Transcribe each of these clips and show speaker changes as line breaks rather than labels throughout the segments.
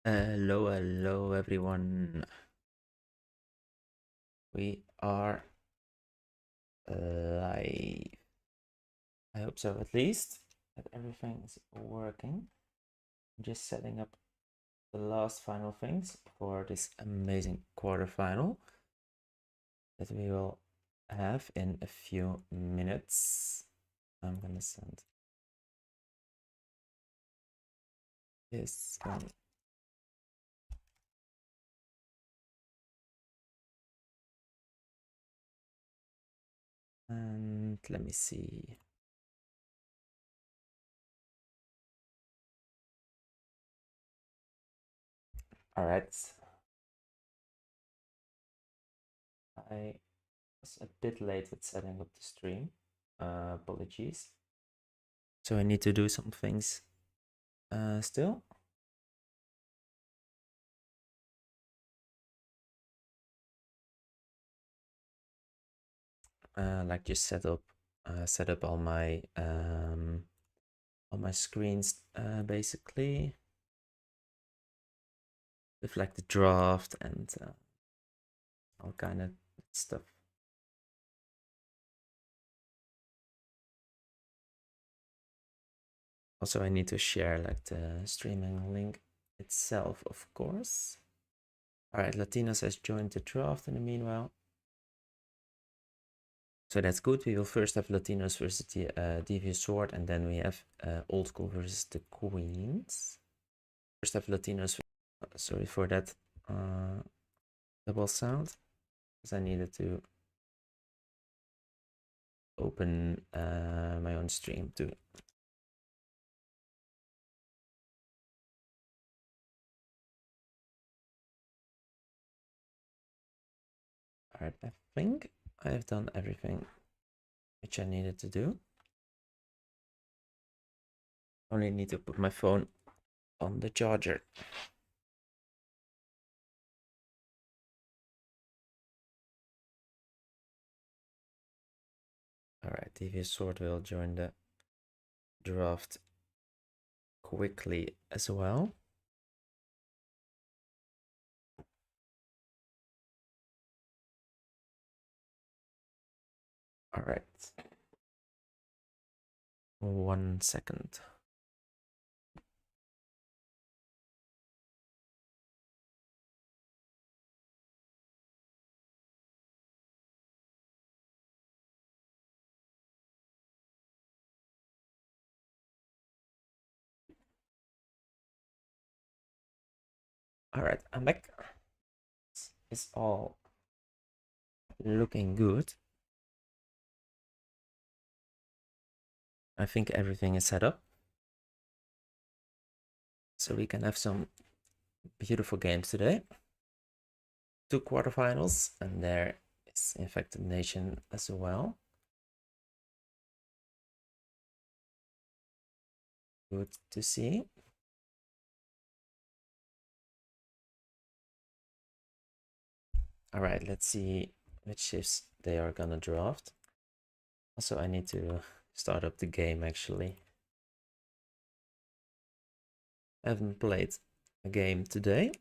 Hello everyone. We are live. I hope so, at least that everything is working. I'm just setting up the last final things for this amazing quarterfinal that we will have in a few minutes. I'm gonna send this one. And let me see. All right. I was a bit late with setting up the stream. Apologies. So I need to do some things still. Like just set up all my screens basically with like the draft and all kind of stuff. Also, I need to share like the streaming link itself, of course. All right, Latinos has joined the draft in the meanwhile. So that's good. We will first have Latinos versus the Devious Sword, and then we have Old School versus the Queens. First have Latinos. Sorry for that double sound, because I needed to open my own stream too. All right, I think I have done everything which I needed to do. Only need to put my phone on the charger. All right, Devious Sword will join the draft quickly as well. All right. 1 second. All right, I'm back. It's all looking good. I think everything is set up. So we can have some beautiful games today. 2 quarterfinals, and there is Infected Nation as well. Good to see. All right, let's see which shifts they are gonna draft. Also, I need to start up the game actually. I haven't played a game today.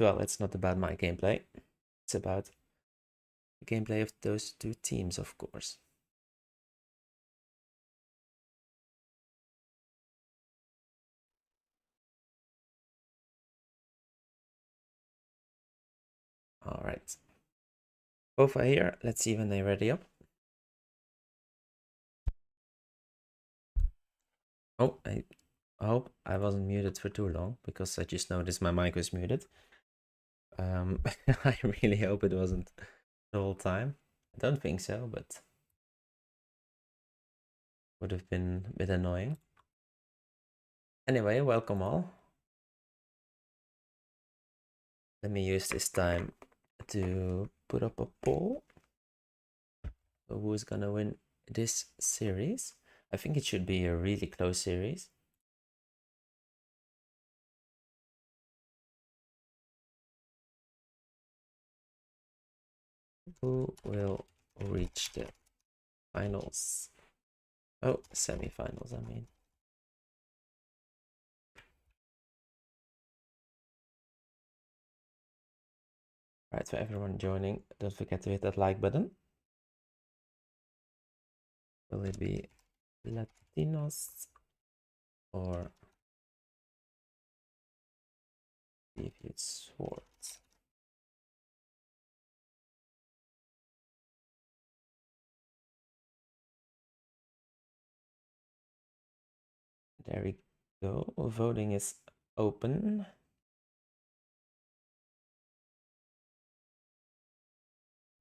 Well, it's not about my gameplay. It's about the gameplay of those 2 teams, of course. All right. Both are here. Let's see when they're ready up. Oh, I hope I wasn't muted for too long, because I just noticed my mic was muted. I really hope it wasn't the whole time. I don't think so, but would have been a bit annoying. Anyway, welcome all. Let me use this time to put up a poll. So who's gonna win this series? I think it should be a really close series. Who will reach the finals? Oh, semi-finals, I mean. Right, for everyone joining, don't forget to hit that like button. Will it be Latinos or Devious swords? There we go. Voting is open.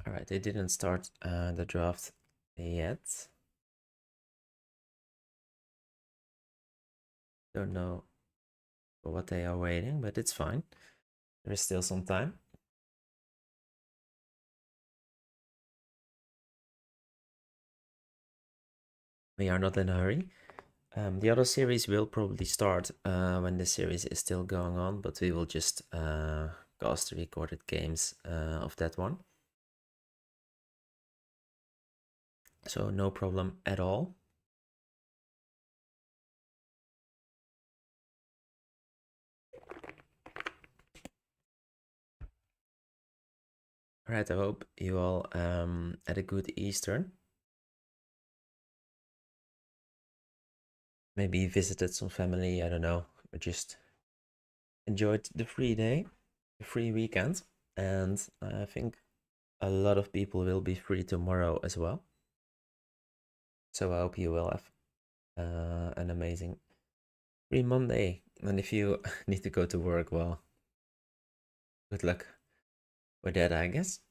All right, they didn't start the draft yet. Don't know for what they are waiting, but it's fine. There is still some time. We are not in a hurry. The other series will probably start when the series is still going on, but we will just cast the recorded games of that one. So no problem at all. All right, I hope you all had a good Easter. Maybe visited some family, I don't know, or just enjoyed the free day, the free weekend. And I think a lot of people will be free tomorrow as well. So I hope you will have an amazing free Monday. And if you need to go to work, well, good luck with that, I guess.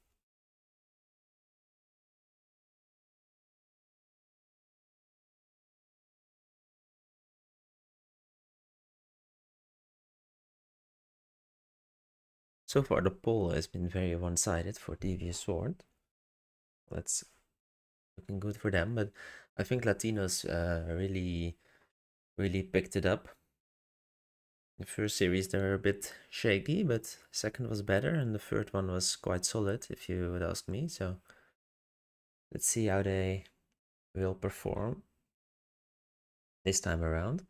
So far, the poll has been very one-sided for Devious Sword. That's looking good for them, but I think Latinos really picked it up. The first series they were a bit shaky, but second was better, and the third one was quite solid, if you would ask me. So let's see how they will perform this time around.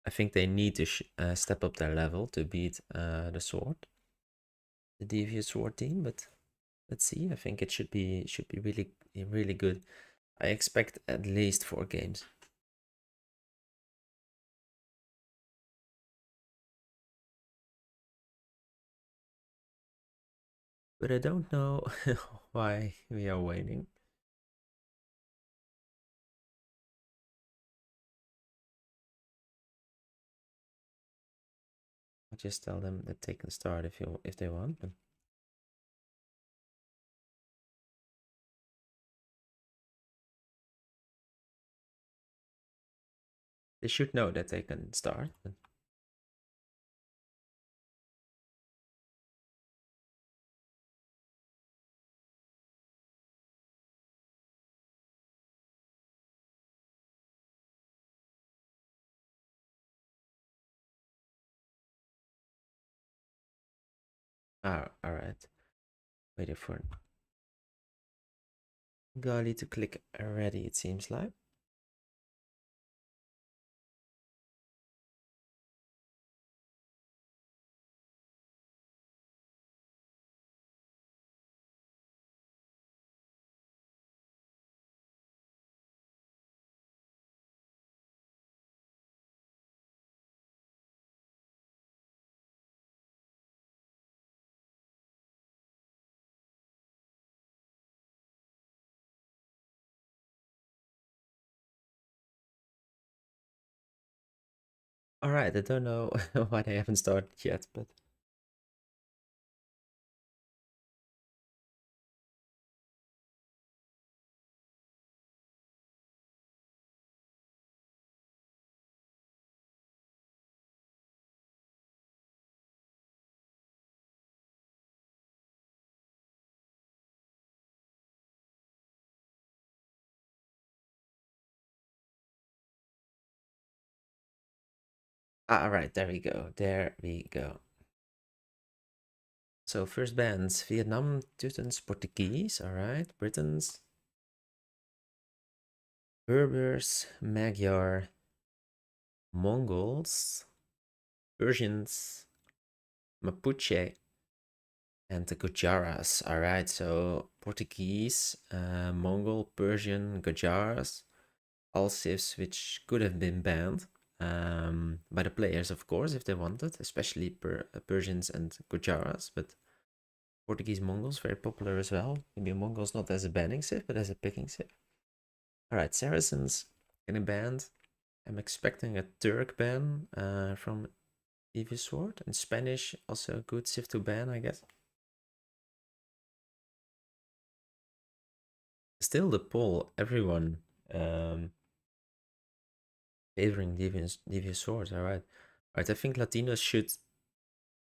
I think they need to step up their level to beat the sword, the Devious Sword team. But let's see. I think it should be really good. I expect at least 4 games. But I don't know why we are waiting. I'll just tell them that they can start if they want. But they should know that they can start. But all right. Waiting for Gali to click ready. It seems like. All right. I don't know why they haven't started yet, but all right. There we go. There we go. So first bands: Vietnam, Teutons, Portuguese. All right, Britons, Berbers, Magyar, Mongols, Persians, Mapuche, And the Gujaras. All right, so Portuguese, Mongol, Persian, Gujaras, all civs which could have been banned by the players, of course, if they wanted, especially Persians and Gujaras. But Portuguese Mongols very popular as well. Maybe Mongols not as a banning civ, but as a picking civ. All right, Saracens getting banned. I'm expecting a Turk ban from Devious Sword, and Spanish also a good civ to ban, I guess. Still the poll, everyone favoring Devious Swords. All right. All right, I think Latinos should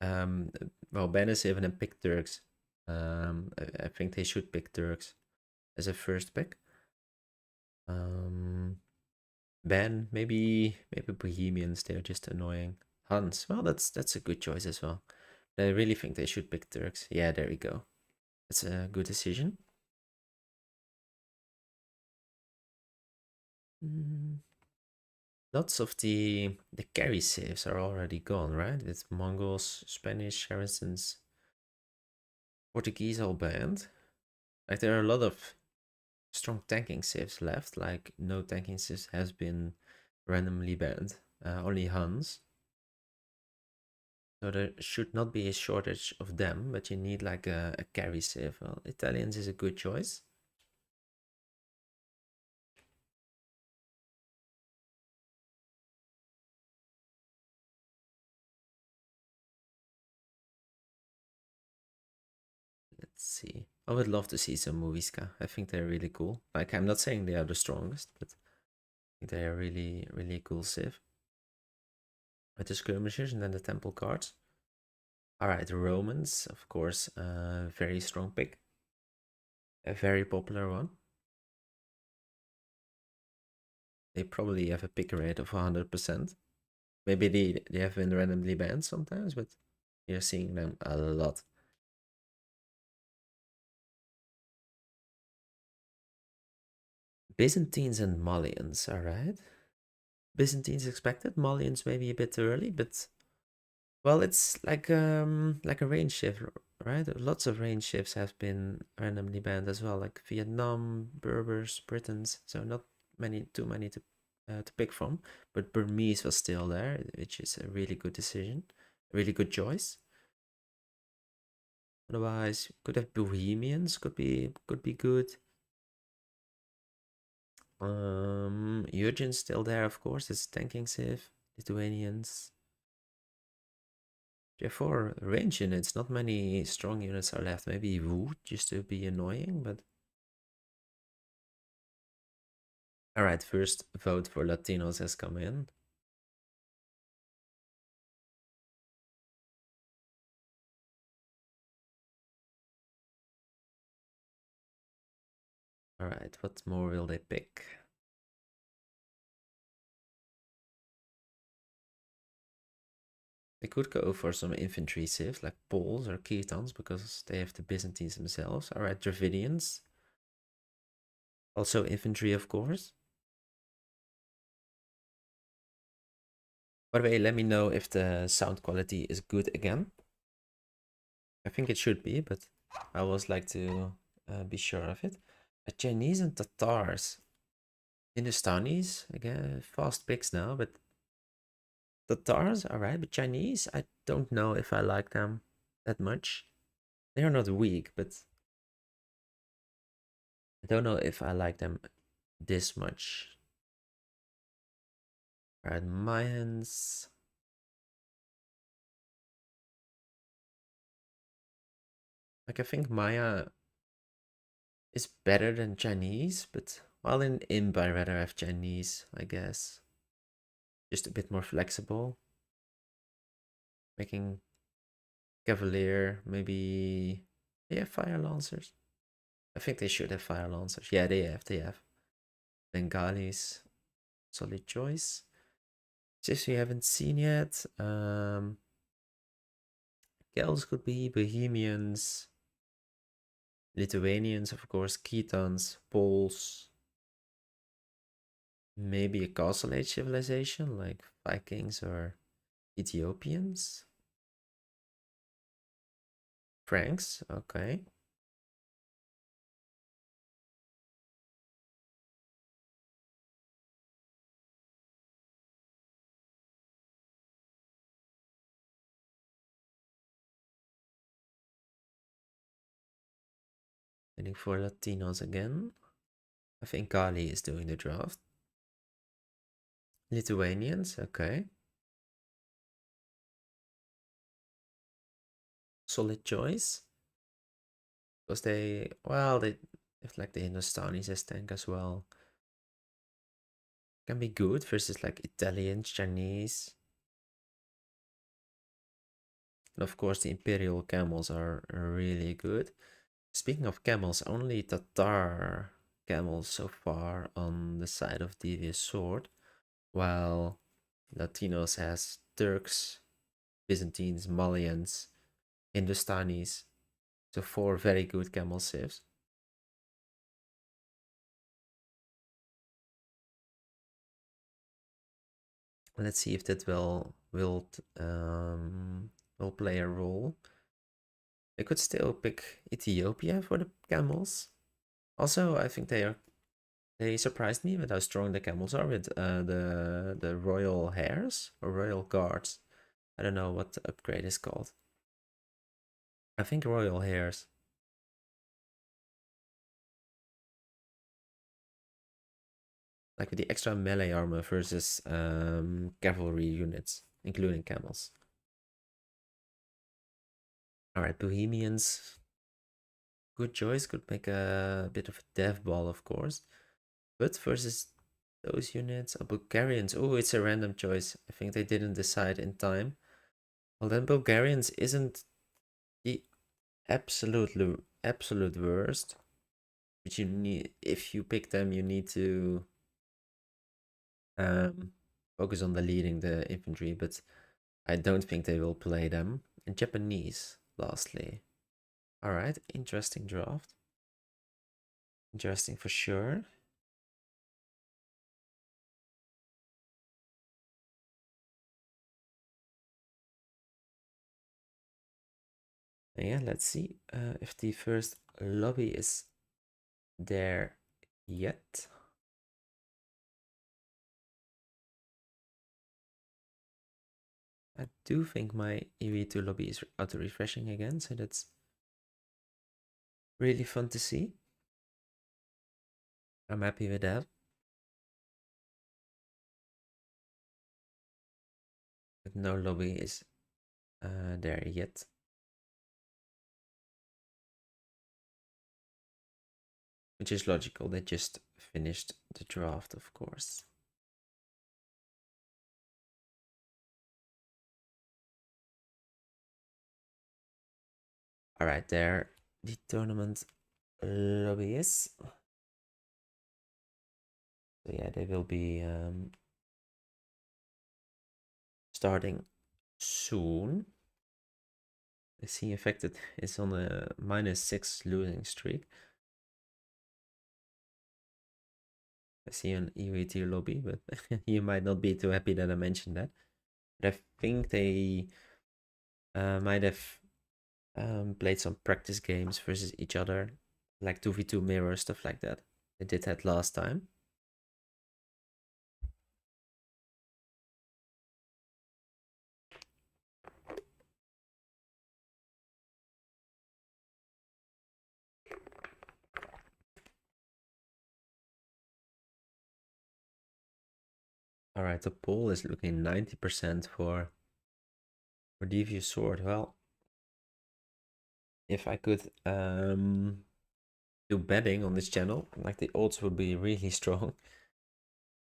um well ban is even and pick Turks. I think they should pick Turks as a first pick. Ban maybe Bohemians, they're just annoying. Huns, well that's a good choice as well. I really think they should pick Turks. Yeah, there we go. That's a good decision. Lots of the carry saves are already gone, right? With Mongols, Spanish, Saracens, Portuguese all banned. Like there are a lot of strong tanking saves left. Like no tanking saves has been randomly banned. Only Huns. So there should not be a shortage of them, but you need like a carry save. Well, Italians is a good choice. Let's see. I would love to see some Moviska. I think they're really cool. Like I'm not saying they are the strongest, but I think they are really, really cool civ. With the skirmishers and then the temple cards. Alright, the Romans, of course, very strong pick. A very popular one. They probably have a pick rate of 100%. Maybe they have been randomly banned sometimes, but you're seeing them a lot. Byzantines and Malians, alright. Byzantines expected, Malians maybe a bit early, but well, it's like a range shift, right? Lots of range shifts have been randomly banned as well, like Vietnam, Berbers, Britons. So not too many to pick from. But Burmese was still there, which is a really good decision, a really good choice. Otherwise, could have Bohemians, could be good. Eugene's still there, of course. It's tanking civ. Lithuanians. Therefore, range units, not many strong units are left. Maybe Wu, just to be annoying, but... Alright, first vote for Latinos has come in. Alright, what more will they pick? They could go for some infantry civs, like Poles or Ketons, because they have the Byzantines themselves. Alright, Dravidians. Also infantry, of course. By the way, let me know if the sound quality is good again. I think it should be, but I always like to be sure of it. Chinese and Tatars. Hindustanis, again, fast picks now, but Tatars, alright, but Chinese, I don't know if I like them that much. They are not weak, but I don't know if I like them this much. Alright, Mayans. Like, I think Maya is better than Chinese, but while in Imp, I rather have Chinese, I guess. Just a bit more flexible. Making Cavalier, maybe they have Fire Lancers. I think they should have Fire Lancers. Yeah, they have. Bengalis, solid choice. Chiefs we haven't seen yet. Gels could be Bohemians, Lithuanians, of course, Ketons, Poles. Maybe a Castle Age civilization like Vikings or Ethiopians. Franks, okay. Waiting for Latinos again. I think Kali is doing the draft. Lithuanians, okay. Solid choice. Because they, well, they have like the Hindustanis as tank as well. Can be good versus like Italians, Chinese. And of course, the Imperial camels are really good. Speaking of camels, only Tatar camels so far on the side of Devious Sword, while Latinos has Turks, Byzantines, Malians, Hindustanis. So four very good camel civs. Let's see if that will play a role. They could still pick Ethiopia for the camels. Also, I think they surprised me with how strong the camels are with the royal hares or royal guards. I don't know what the upgrade is called. I think royal hares. Like with the extra melee armor versus cavalry units, including camels. Alright, Bohemians. Good choice, could make a bit of a dev ball, of course. But versus those units, Bulgarians. Oh, it's a random choice. I think they didn't decide in time. Well, then Bulgarians isn't the absolute worst. But you need, if you pick them, you need to focus on the leading the infantry. But I don't think they will play them. And Japanese, lastly. All right, interesting draft. Interesting for sure. Yeah, let's see if the first lobby is there yet. I do think my EV2 lobby is auto-refreshing again, so that's really fun to see. I'm happy with that. But no lobby is there yet. Which is logical, they just finished the draft, of course. Alright, there the tournament lobby is. So yeah, they will be starting soon. I see Infected is on a -6 losing streak. I see an EV2 lobby, but you might not be too happy that I mentioned that. But I think they might have played some practice games versus each other, like 2v2 mirror, stuff like that. They did that last time. All right, the poll is looking 90% for Devious Sword. Well, if I could do betting on this channel, like the odds would be really strong.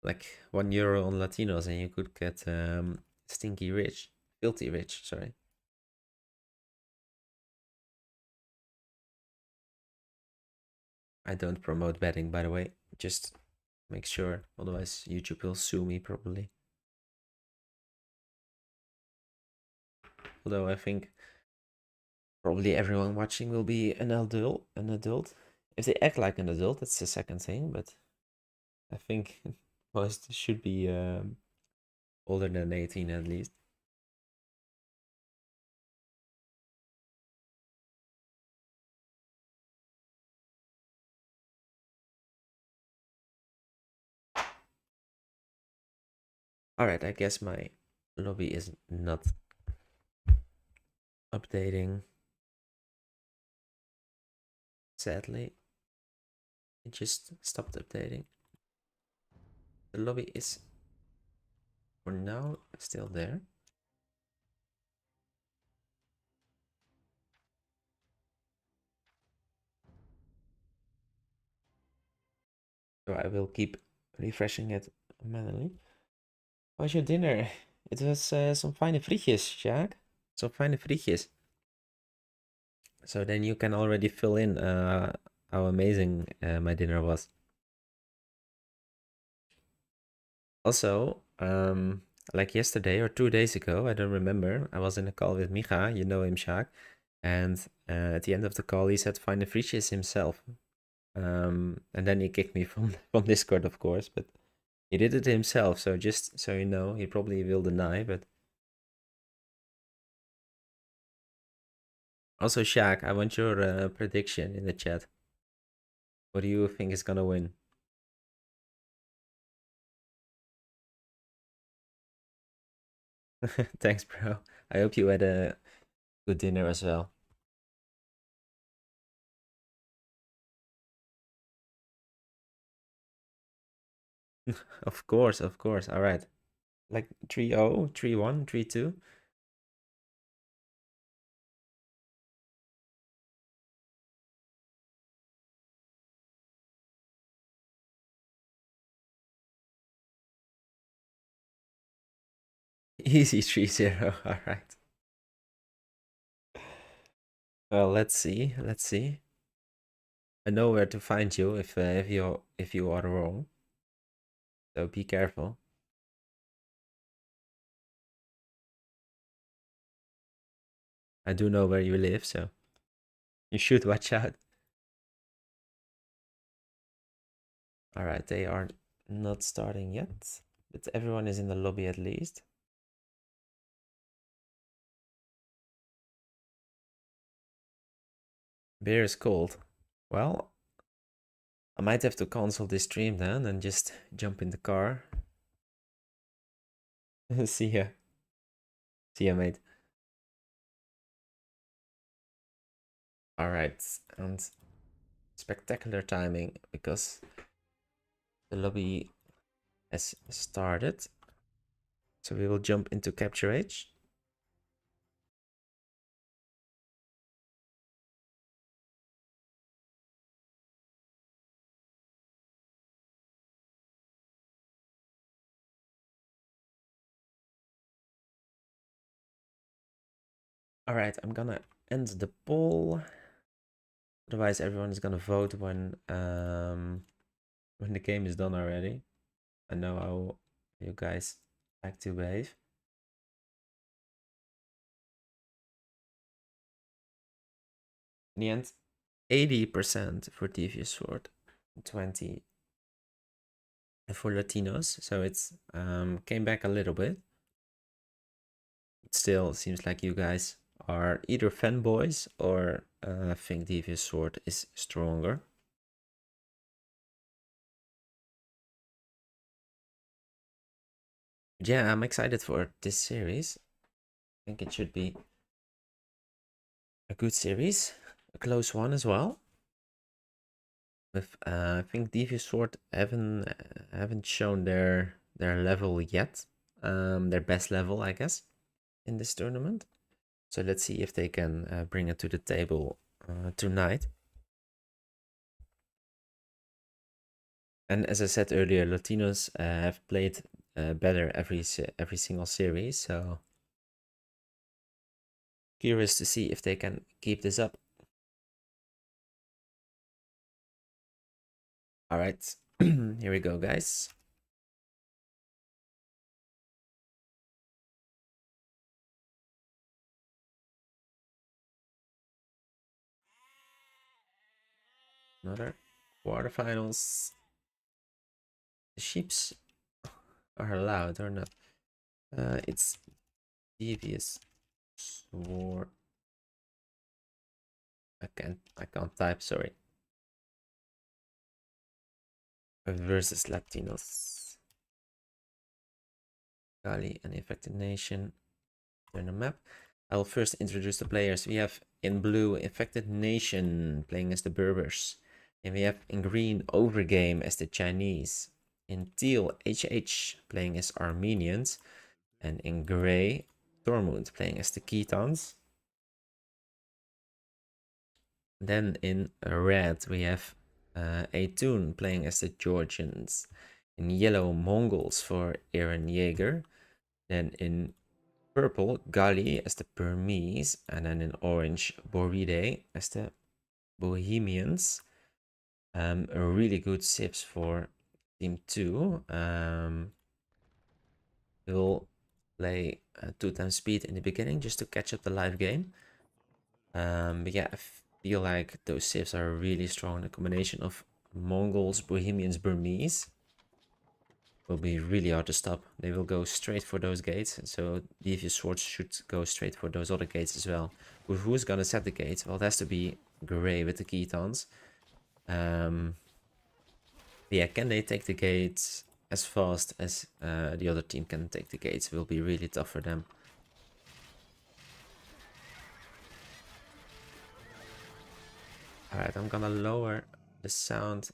Like €1 on Latinos, and you could get stinky rich, filthy rich. Sorry. I don't promote betting, by the way. Just make sure, otherwise YouTube will sue me probably. Although I think probably everyone watching will be an adult. If they act like an adult, that's the second thing. But I think most should be older than 18 at least. Alright, I guess my lobby is not updating. Sadly, it just stopped updating. The lobby is, for now, still there. So I will keep refreshing it manually. How's your dinner? It was some fine frietjes, Sjaak. Some fine frietjes. So then you can already fill in how amazing my dinner was. Also, like yesterday or 2 days ago, I don't remember, I was in a call with Micha, you know him, Sjaak, and at the end of the call, he said find the frietjes himself. And then he kicked me from from Discord, of course, but he did it himself. So just so you know, he probably will deny, but also, Shaq, I want your prediction in the chat. What do you think is gonna win? Thanks, bro. I hope you had a good dinner as well. Of course, of course. All right. Like 3-0, 3-1, 3-2. Easy 3-0. All right. Well, let's see. Let's see. I know where to find you if you are wrong. So be careful. I do know where you live, so you should watch out. All right, they are not starting yet, but everyone is in the lobby at least. Beer is cold. Well, I might have to cancel this stream then and just jump in the car. See ya. See ya, mate. All right, and spectacular timing because the lobby has started. So we will jump into Capture H. All right, I'm gonna end the poll. Otherwise, everyone is gonna vote when the game is done already. I know how you guys like to behave. In the end, 80% for Devious Sword, 20 for Latinos. So it's came back a little bit. It still seems like you guys are either fanboys or think Devious Sword is stronger. Yeah, I'm excited for this series. I think it should be a good series, a close one as well. With I think Devious Sword haven't shown their level yet, their best level, I guess, in this tournament. So let's see if they can bring it to the table tonight. And as I said earlier, Latinos have played better every single series. So curious to see if they can keep this up. All right, here we go, guys. Another quarterfinals. The sheeps are allowed or not? It's Devious Sword. I can't type, sorry. Versus Latinos. Gali and Infected Nation. Turn the map. I'll first introduce the players. We have in blue Infected Nation playing as the Berbers. And we have in green Overgame as the Chinese. In teal HH playing as Armenians. And in gray Tormund playing as the Khitans. Then in red we have Aytun playing as the Georgians. In yellow Mongols for Eren Yeager. Then in purple Gali as the Burmese. And then in orange Boride as the Bohemians. Really good sips for team 2. We'll play 2 times speed in the beginning just to catch up the live game. But yeah, I feel like those sips are really strong. The combination of Mongols, Bohemians, Burmese will be really hard to stop. They will go straight for those gates, so Devious swords should go straight for those other gates as well. But who's gonna set the gates? Well, it has to be Gray with the Khitans. Yeah, can they take the gates as fast as the other team can take the gates? Will be really tough for them. Alright, I'm gonna lower the sound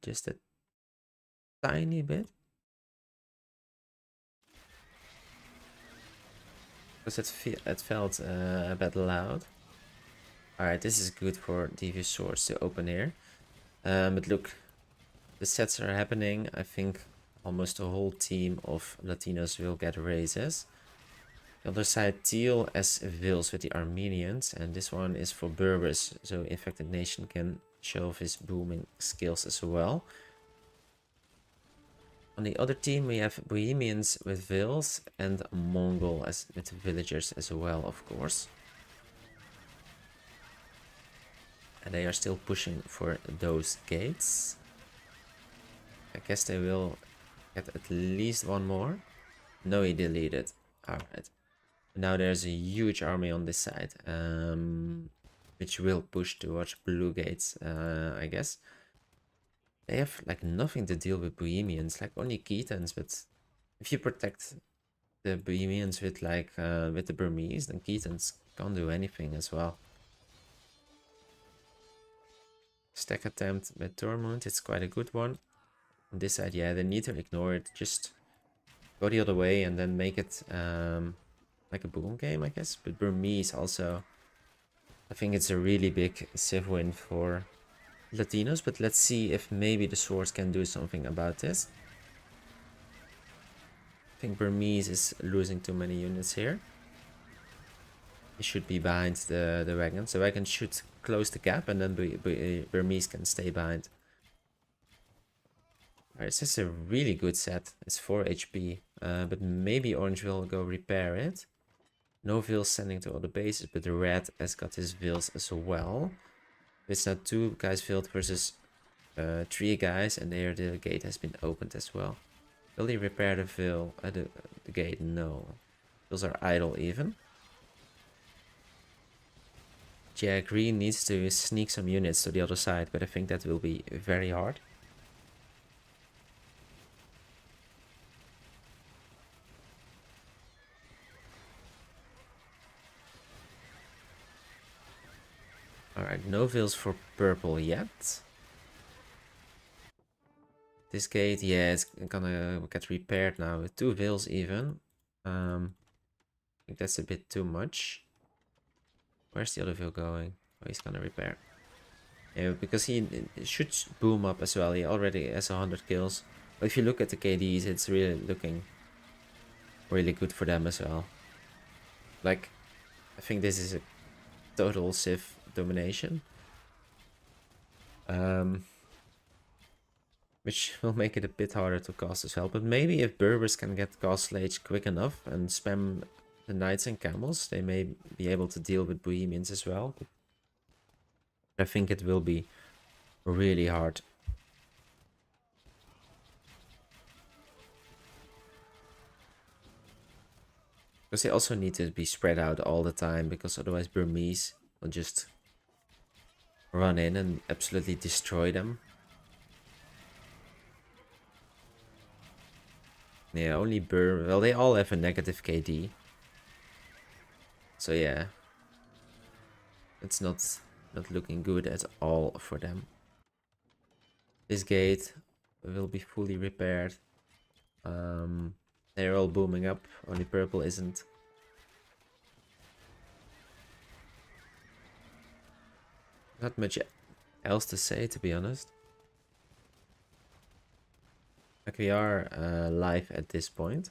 just a tiny bit. Because it felt a bit loud. Alright, this is good for Devious Swords to open here. But look, the sets are happening. I think almost the whole team of Latinos will get raises. The other side, teal as Vils with the Armenians. And this one is for Berbers, so Infected Nation can show off his booming skills as well. On the other team, we have Bohemians with Vils and Mongol as with villagers as well, of course. And they are still pushing for those gates. I guess they will get at least one more. No, he deleted. Alright. Now there's a huge army on this side. Which will push towards blue gates, I guess. They have like nothing to deal with Bohemians, like only Khitans, but if you protect the Bohemians with like with the Burmese, then Khitans can't do anything as well. Stack attempt with Tormund, it's quite a good one. On this side, yeah, they need to ignore it, just go the other way and then make it like a boom game, I guess. But Burmese also, I think it's a really big civ win for Latinos, but let's see if maybe the swords can do something about this. I think Burmese is losing too many units here. He should be behind the wagon. So wagon should close the gap and then Burmese can stay behind. Alright, this is a really good set. It's 4 HP. But maybe orange will go repair it. No Vils sending to other bases, but the red has got his Vils as well. It's now 2 guys filled versus 3 guys, and there the gate has been opened as well. Will he repair the the gate? No. Those are idle even. Yeah, green needs to sneak some units to the other side, but I think that will be very hard. Alright, no Vils for purple yet. This gate, yeah, it's gonna get repaired now with 2 Vils even. I think that's a bit too much. Where's the other Vil going? Oh, he's gonna repair. Yeah, because he should boom up as well. He already has 100 kills. But if you look at the KDs, it's really looking really good for them as well. Like, I think this is a total Civ domination. Which will make it a bit harder to cast as well. But maybe if Berbers can get cast Slage quick enough and spam the Knights and Camels, they may be able to deal with Bohemians as well. But I think it will be really hard. Because they also need to be spread out all the time, because otherwise Burmese will just run in and absolutely destroy them. Yeah, only Burr. Well, they all have a negative KD. So yeah, it's not looking good at all for them. This gate will be fully repaired. They're all booming up. Only purple isn't. Not much else to say, to be honest. Like we are live at this point.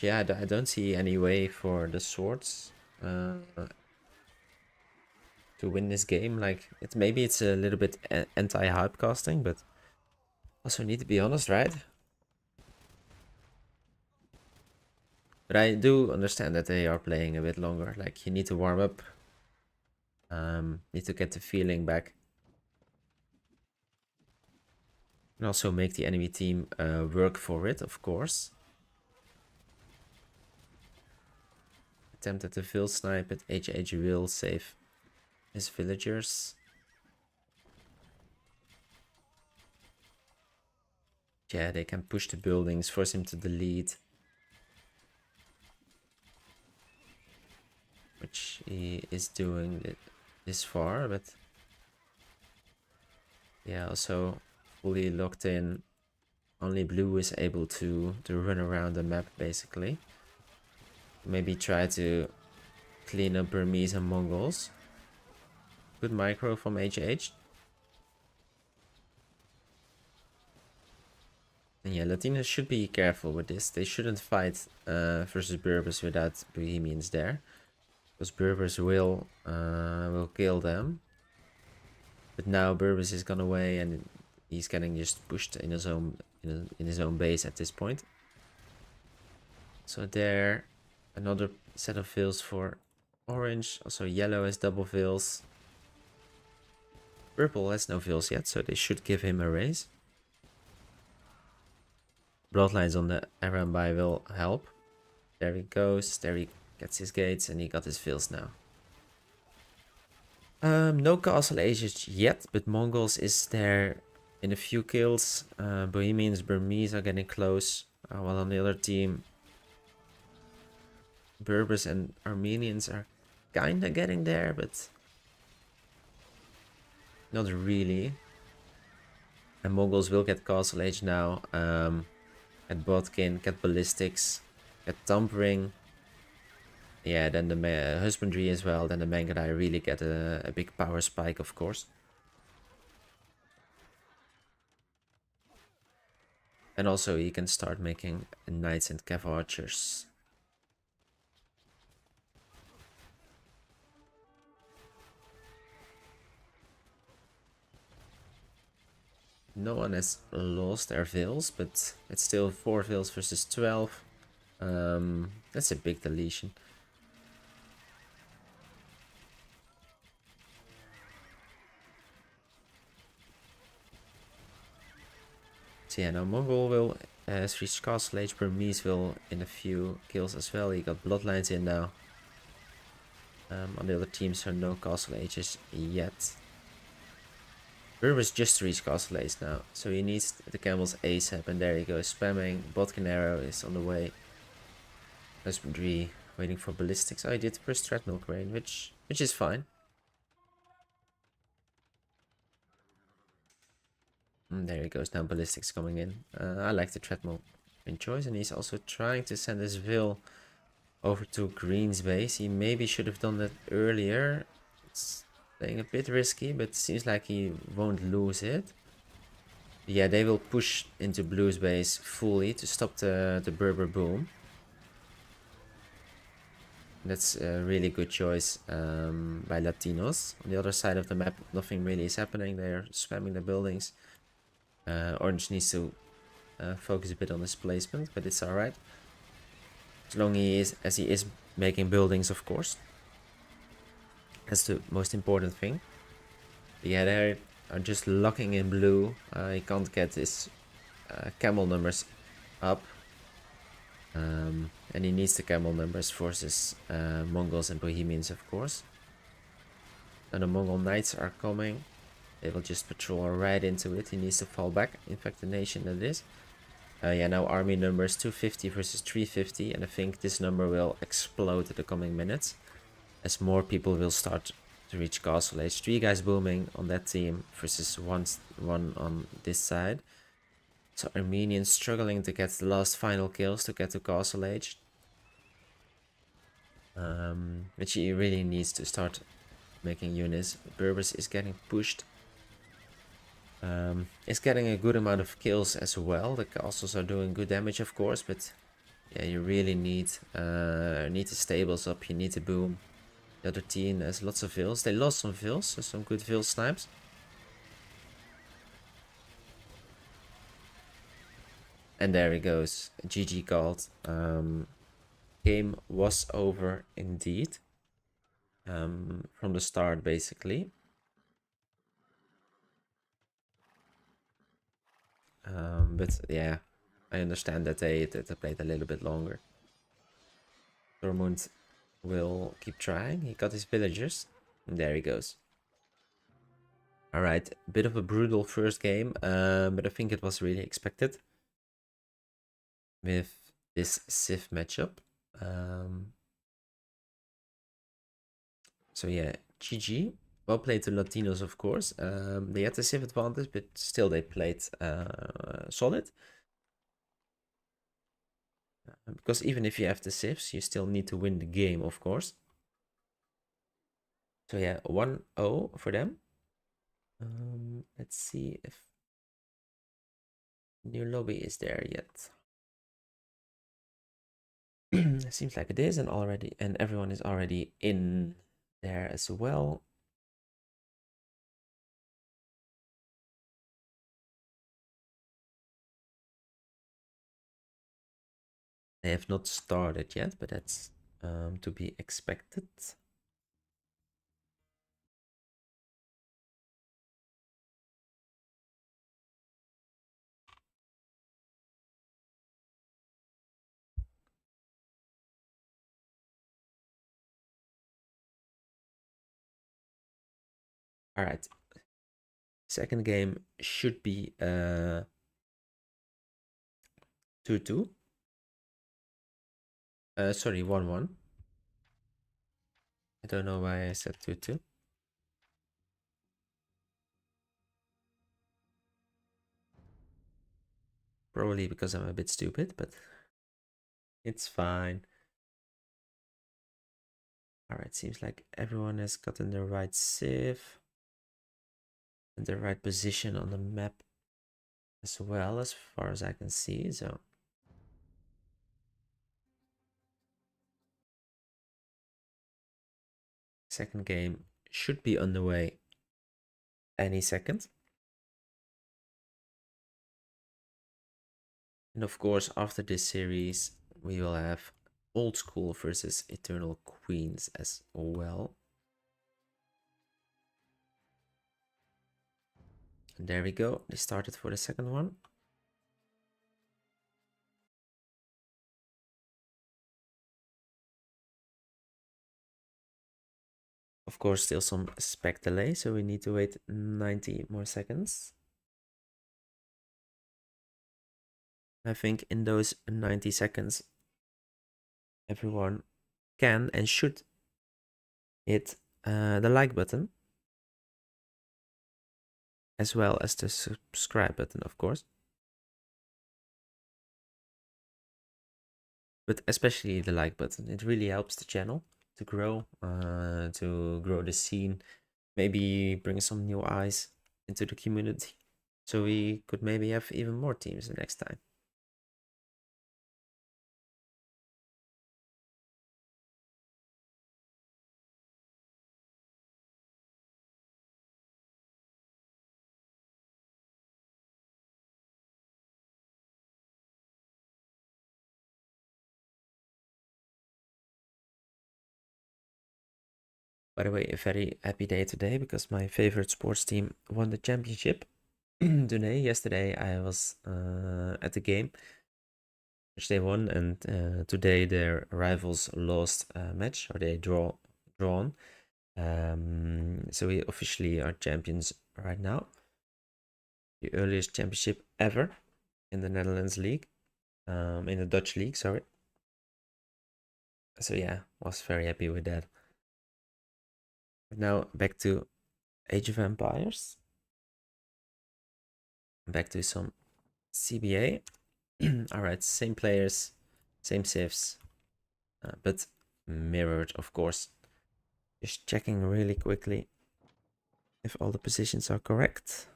Yeah, I don't see any way for the swords to win this game. Like, maybe it's a little bit anti-hype casting, but also need to be honest, right? But I do understand that they are playing a bit longer. Like, you need to warm up. Need to get the feeling back. And also make the enemy team work for it, of course. Attempted to fill snipe, but HH will save his villagers. Yeah, they can push the buildings, force him to delete. Which he is doing this far, but yeah, also fully locked in. Only blue is able to run around the map, basically. Maybe try to clean up Burmese and Mongols. Good micro from HH. And yeah, Latinos should be careful with this. They shouldn't fight versus Berbers without Bohemians there. Because Berbers will kill them. But now Berbers is gone away and he's getting just pushed in his own base at this point. So there, another set of fills for orange. Also yellow has double fills. Purple has no fills yet, so they should give him a raise. Bloodlines on the Arambai will help. There he goes. There he gets his gates and he got his fills now. No castle ages yet, but Mongols is there in a few kills. Bohemians, Burmese are getting close. While on the other team, Berbers and Armenians are kinda getting there, but not really. And Mongols will get castle age now. Get Bodkin, get ballistics, get tampering. Yeah, then the husbandry as well. Then the Mangudai really get a big power spike, of course. And also you can start making knights and cav archers. No one has lost their vills, but it's still 4 vills versus 12. That's a big deletion. So yeah, now Mongol will has reached castle age. Burmese will in a few kills as well. He got bloodlines in now. On the other teams, so no castle ages yet. Berbers just reached castle age now, so he needs the camels ASAP, and there he goes, spamming. Bodkin arrow is on the way. Husbandry waiting for ballistics. Oh, he did the first treadmill crane, which is fine. And there he goes, now ballistics coming in. I like the treadmill in choice, and he's also trying to send his Vil over to Green's base. He maybe should have done that earlier. It's playing a bit risky, but it seems like he won't lose it. Yeah, they will push into Blue's base fully to stop the Berber boom. That's a really good choice by Latinos. On the other side of the map, nothing really is happening. They're spamming the buildings. Orange needs to focus a bit on his placement, but it's alright. As long as he is making buildings, of course. That's the most important thing. But yeah, they are just locking in blue. He can't get his camel numbers up. And he needs the camel numbers versus Mongols and Bohemians, of course. And the Mongol knights are coming. They will just patrol right into it. He needs to fall back. In fact, the nation that is. Yeah, now army numbers 250 versus 350. And I think this number will explode in the coming minutes. As more people will start to reach Castle Age. 3 guys booming on that team versus one on this side. So Armenians struggling to get the last final kills to get to Castle Age. Which he really needs to start making units. Berbers is getting pushed. It's getting a good amount of kills as well. The castles are doing good damage, of course, but yeah, you really need the stables up. You need to boom. The other team has lots of vills. They lost some vills, so some good vill snipes. And there he goes. GG called. Game was over indeed. From the start, basically. But yeah, I understand that they played a little bit longer. Tormund will keep trying. He got his villagers. And there he goes. Alright, a bit of a brutal first game, but I think it was really expected. With this Civ matchup. So yeah, GG. Well played to Latinos, of course. They had the Civ advantage, but still they played solid. Because even if you have the Civs, you still need to win the game, of course. So yeah, 1-0 for them. Let's see if new lobby is there yet. It seems like it is, and everyone is already in there as well. They have not started yet, but that's to be expected. All right. Second game should be 2-2. Sorry, 1-1. I don't know why I said 2-2. Probably because I'm a bit stupid, but it's fine. Alright, seems like everyone has gotten the right civ and the right position on the map as well, as far as I can see. So second game should be on the way any second. And of course, after this series, we will have Old School versus Eternal Queens as well. And there we go. They started for the second one. Of course, still some spec delay, so we need to wait 90 more seconds. I think in those 90 seconds, everyone can and should hit the like button, as well as the subscribe button, of course. But especially the like button. It really helps the channel to grow the scene, maybe bring some new eyes into the community. So we could maybe have even more teams the next time. By the way, a very happy day today because my favorite sports team won the championship today. Yesterday I was at the game which they won, and today their rivals lost a match, or they drawn. So we officially are champions right now. The earliest championship ever in the Netherlands league, in the Dutch league, sorry. So yeah, was very happy with that. Now back to Age of Empires. Back to some CBA. All right, same players, same civs, but mirrored, of course. Just checking really quickly if all the positions are correct.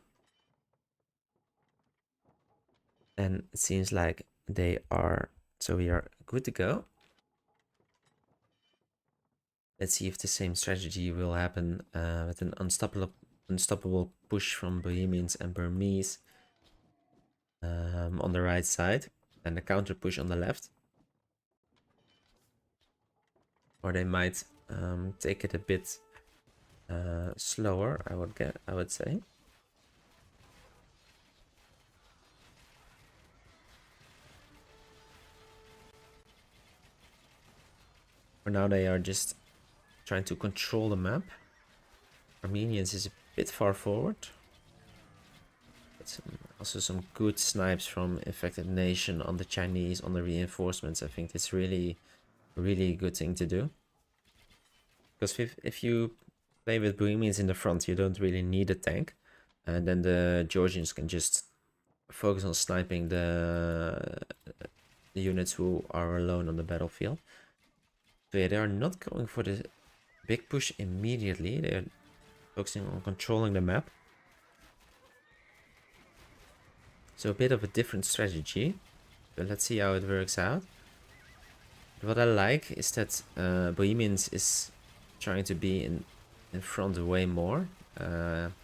And it seems like they are, so we are good to go. Let's see if the same strategy will happen with an unstoppable push from Bohemians and Burmese on the right side, and a counter push on the left. Or they might take it a bit slower, I would say. For now, they are just trying to control the map. Armenians is a bit far forward. But also some good snipes from Infected Nation on the Chinese, on the reinforcements. I think it's really a good thing to do. Because if you play with Bohemians in the front, you don't really need a tank. And then the Georgians can just focus on sniping the units who are alone on the battlefield. So yeah, they are not going for the big push immediately. They're focusing on controlling the map. So a bit of a different strategy. But let's see how it works out. What I like is that Bohemians is trying to be in front way more. And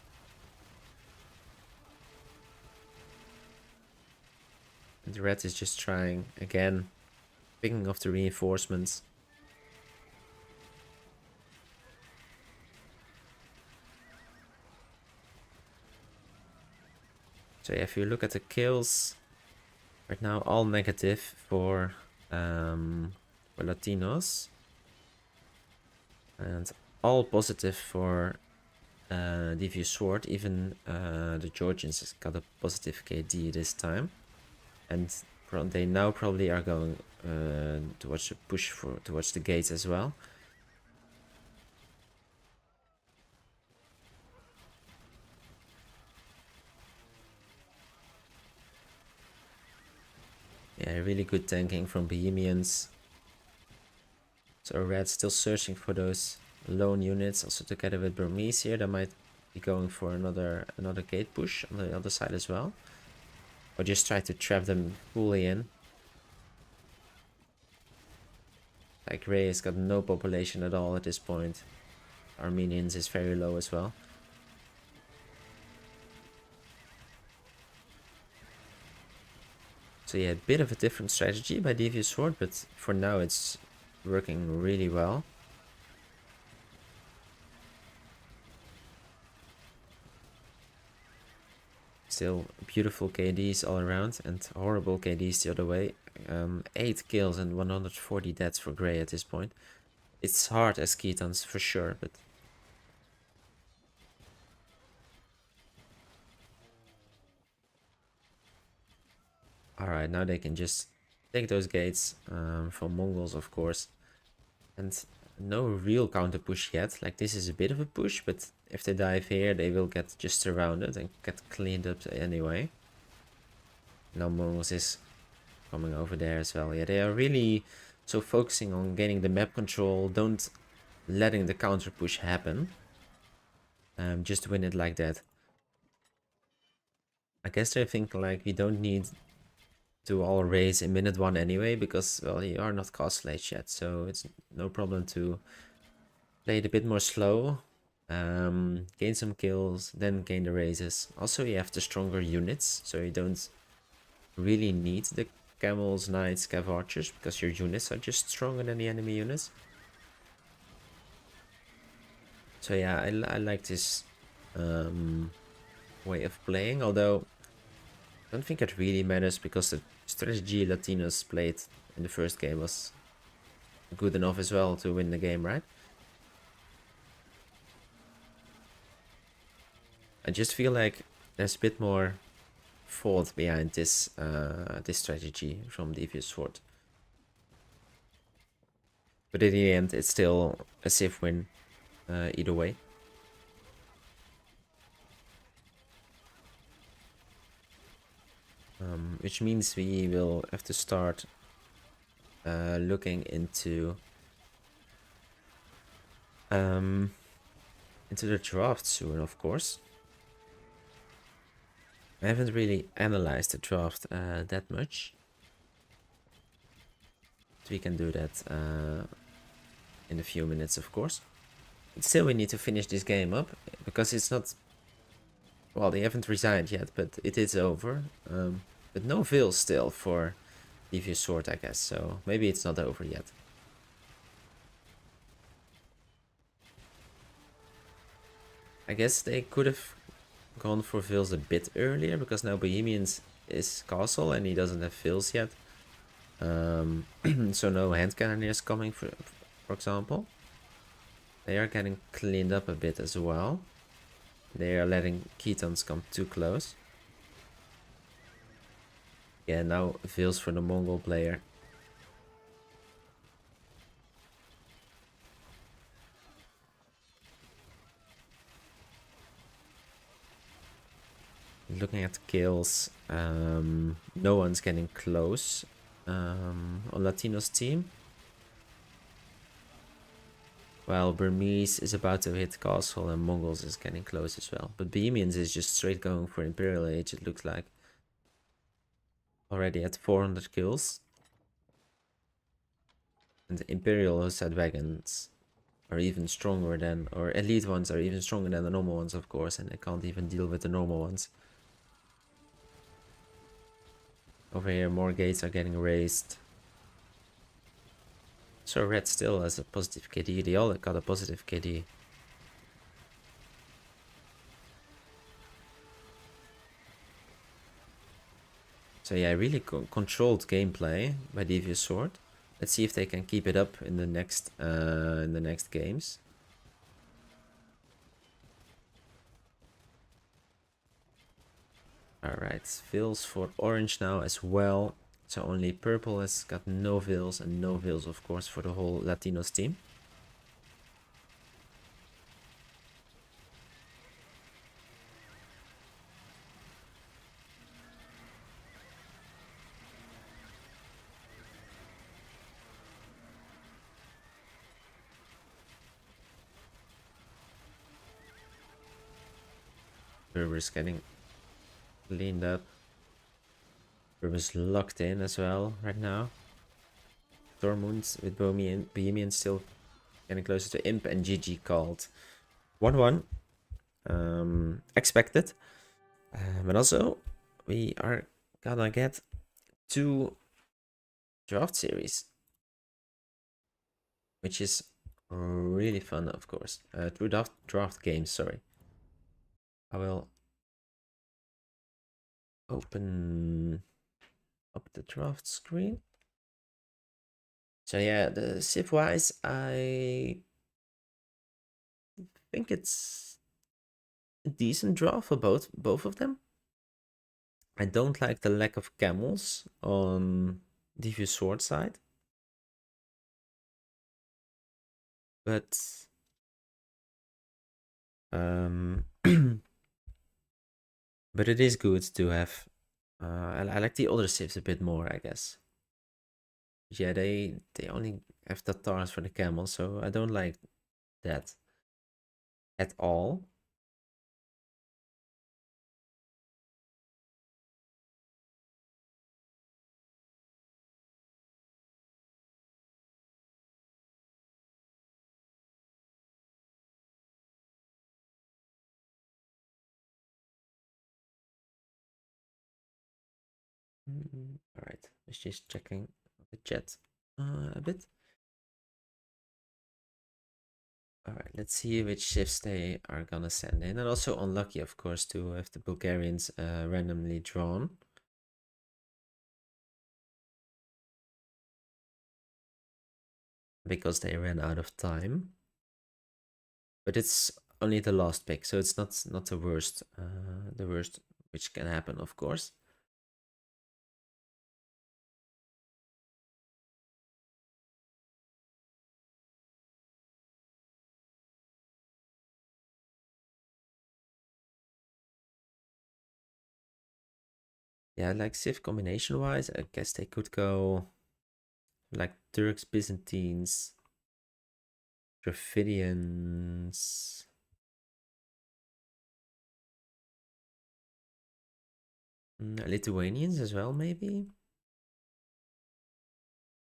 the red is just trying again, picking off the reinforcements. So yeah, if you look at the kills, right now all negative for Latinos, and all positive for Devious Sword. Even the Georgians has got a positive KD this time, and they now probably are going towards the push towards the gates as well. Yeah, really good tanking from Bohemians. So Red still searching for those lone units, also together with Burmese here. They might be going for another gate push on the other side as well. Or just try to trap them fully in. Like Ray has got no population at all at this point. Armenians is very low as well. So yeah, a bit of a different strategy by Devious Sword, but for now it's working really well. Still beautiful KDs all around and horrible KDs the other way. 8 kills and 140 deaths for Grey at this point. It's hard as Ketons for sure, but... Alright, now they can just take those gates from Mongols, of course. And no real counter push yet. Like, this is a bit of a push, but if they dive here, they will get just surrounded and get cleaned up anyway. Now Mongols is coming over there as well. Yeah, they are really so focusing on gaining the map control, don't letting the counter push happen. Just win it like that. I guess they think like we don't need to all raise in minute 1 anyway, because well, you are not castle age yet, so it's no problem to play it a bit more slow, gain some kills, then gain the raises. Also, you have the stronger units, so you don't really need the camels, knights, cav archers, because your units are just stronger than the enemy units. So yeah, I like this way of playing, although I don't think it really matters, because the strategy Latinos played in the first game was good enough as well to win the game, right? I just feel like there's a bit more thought behind this this strategy from Devious Sword. But in the end, it's still a safe win either way. Which means we will have to start looking into the draft soon, of course. I haven't really analyzed the draft that much. But we can do that in a few minutes, of course. But still, we need to finish this game up, because it's not... Well, they haven't resigned yet, but it is over. But no veils still for Devious Sword, I guess, so maybe it's not over yet. I guess they could have gone for veils a bit earlier, because now Bohemians is castle and he doesn't have veils yet. So no hand cannoneers coming, for example. They are getting cleaned up a bit as well. They are letting Ketons come too close. Yeah, now veils for the Mongol player. Looking at kills, no one's getting close on Latino's team. While Burmese is about to hit castle and Mongols is getting close as well. But Bohemians is just straight going for Imperial Age, it looks like. Already at 400 kills. And the Imperial Hussite wagons are even stronger than, or elite ones are even stronger than the normal ones, of course, and they can't even deal with the normal ones. Over here, more gates are getting raised. So red still has a positive KD. They all got a positive KD. So yeah, really controlled gameplay by Devious Sword. Let's see if they can keep it up in the next games. Alright, veils for orange now as well. So only purple has got no veils, and no veils of course for the whole Latinos team. Berber's getting cleaned up. Berber's locked in as well right now. Stormwounds with Bohemian still getting closer to Imp, and GG called. 1-1. Expected. But also, we are gonna get 2 draft series. Which is really fun, of course. 2 draft games, sorry. I will open up the draft screen. So yeah, the Civ wise, I think it's a decent draw for both of them. I don't like the lack of camels on Devious Sword side. But but it is good to have. I like the other civs a bit more, I guess. Yeah, they only have Tatars for the camels, so I don't like that at all. All right, let's just checking the chat a bit. All right, let's see which shifts they are gonna send in, and also unlucky, of course, to have the Bulgarians randomly drawn. Because they ran out of time. But it's only the last pick, so it's not the worst which can happen, of course. Yeah, like Civ combination wise, I guess they could go like Turks, Byzantines, Dravidians. Lithuanians as well, maybe.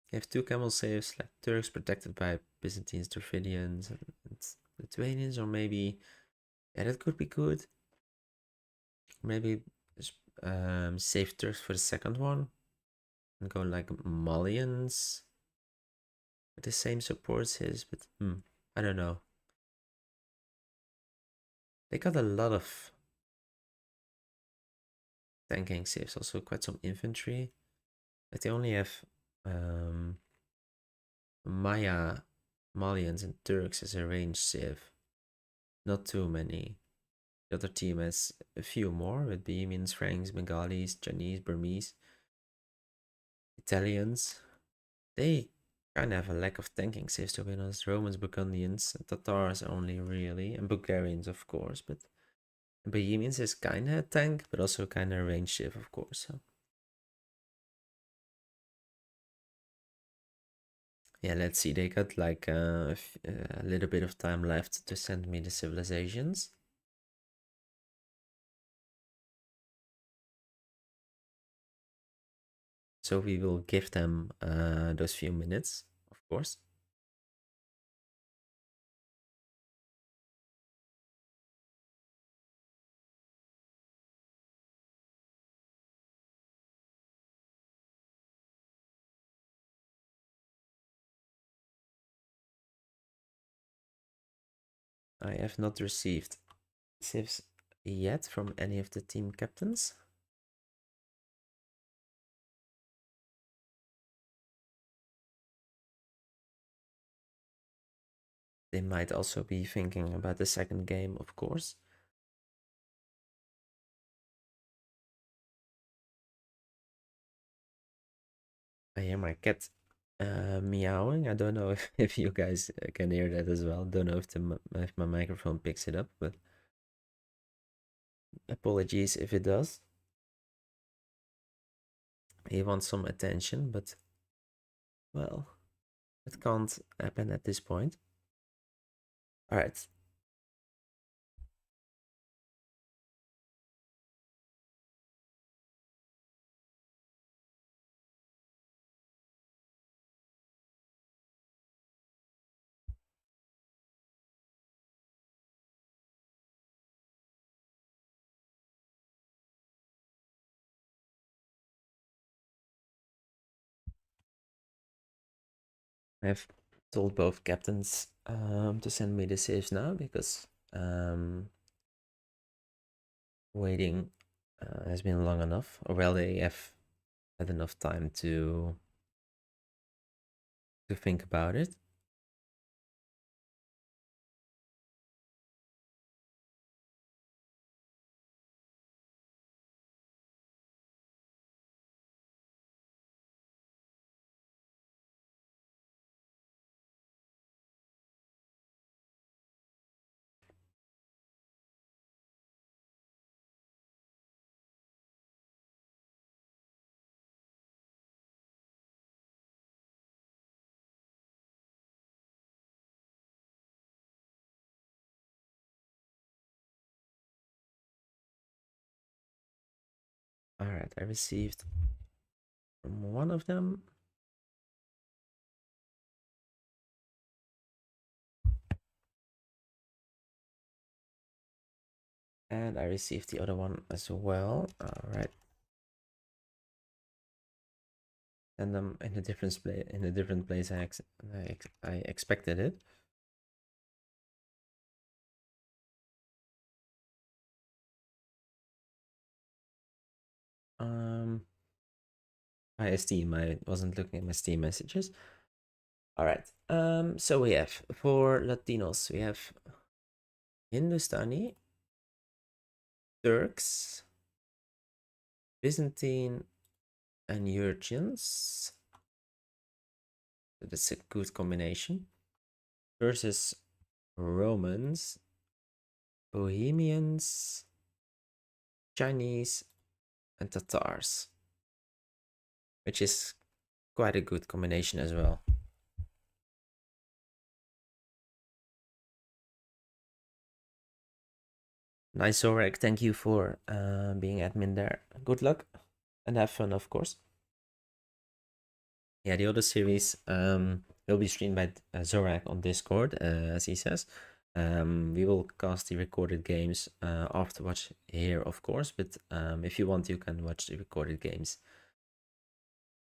You have two camel saves, like Turks protected by Byzantines, Dravidians, and Lithuanians, or maybe yeah, that could be good. Maybe save Turks for the second one and go like Malians with the same supports his, but I don't know. They got a lot of tanking saves, also quite some infantry, but they only have um, Maya, Malians, and Turks as a range save. Not too many. The other team has a few more with Bohemians, Franks, Bengalis, Chinese, Burmese, Italians. They kind of have a lack of tanking saves, to be honest. Romans, Burgundians, Tatars only really, and Bulgarians, of course. But Bohemians is kind of a tank, but also kind of range save, of course. So. Yeah, let's see. They got like a little bit of time left to send me the civilizations. So we will give them those few minutes, of course. I have not received civs yet from any of the team captains. They might also be thinking about the second game, of course. I hear my cat meowing. I don't know if you guys can hear that as well. Don't know if my microphone picks it up, but apologies if it does. He wants some attention, but well, it can't happen at this point. All right. I've told both captains to send me the saves now because waiting has been long enough. Or well, they have had enough time to think about it. All right, I received from one of them. And I received the other one as well. All right. And in a different place. In a different place, I expected it. My Steam. I wasn't looking at my Steam messages. All right. So we have for Latinos, we have Hindustani, Turks, Byzantine, and Eurasians. That's a good combination. Versus Romans, Bohemians, Chinese, and Tatars, which is quite a good combination as well. Nice, Zorek. Thank you for being admin there. Good luck and have fun, of course. Yeah, the other series will be streamed by Zorak on Discord, as he says. We will cast the recorded games afterwards here, of course, but if you want, you can watch the recorded games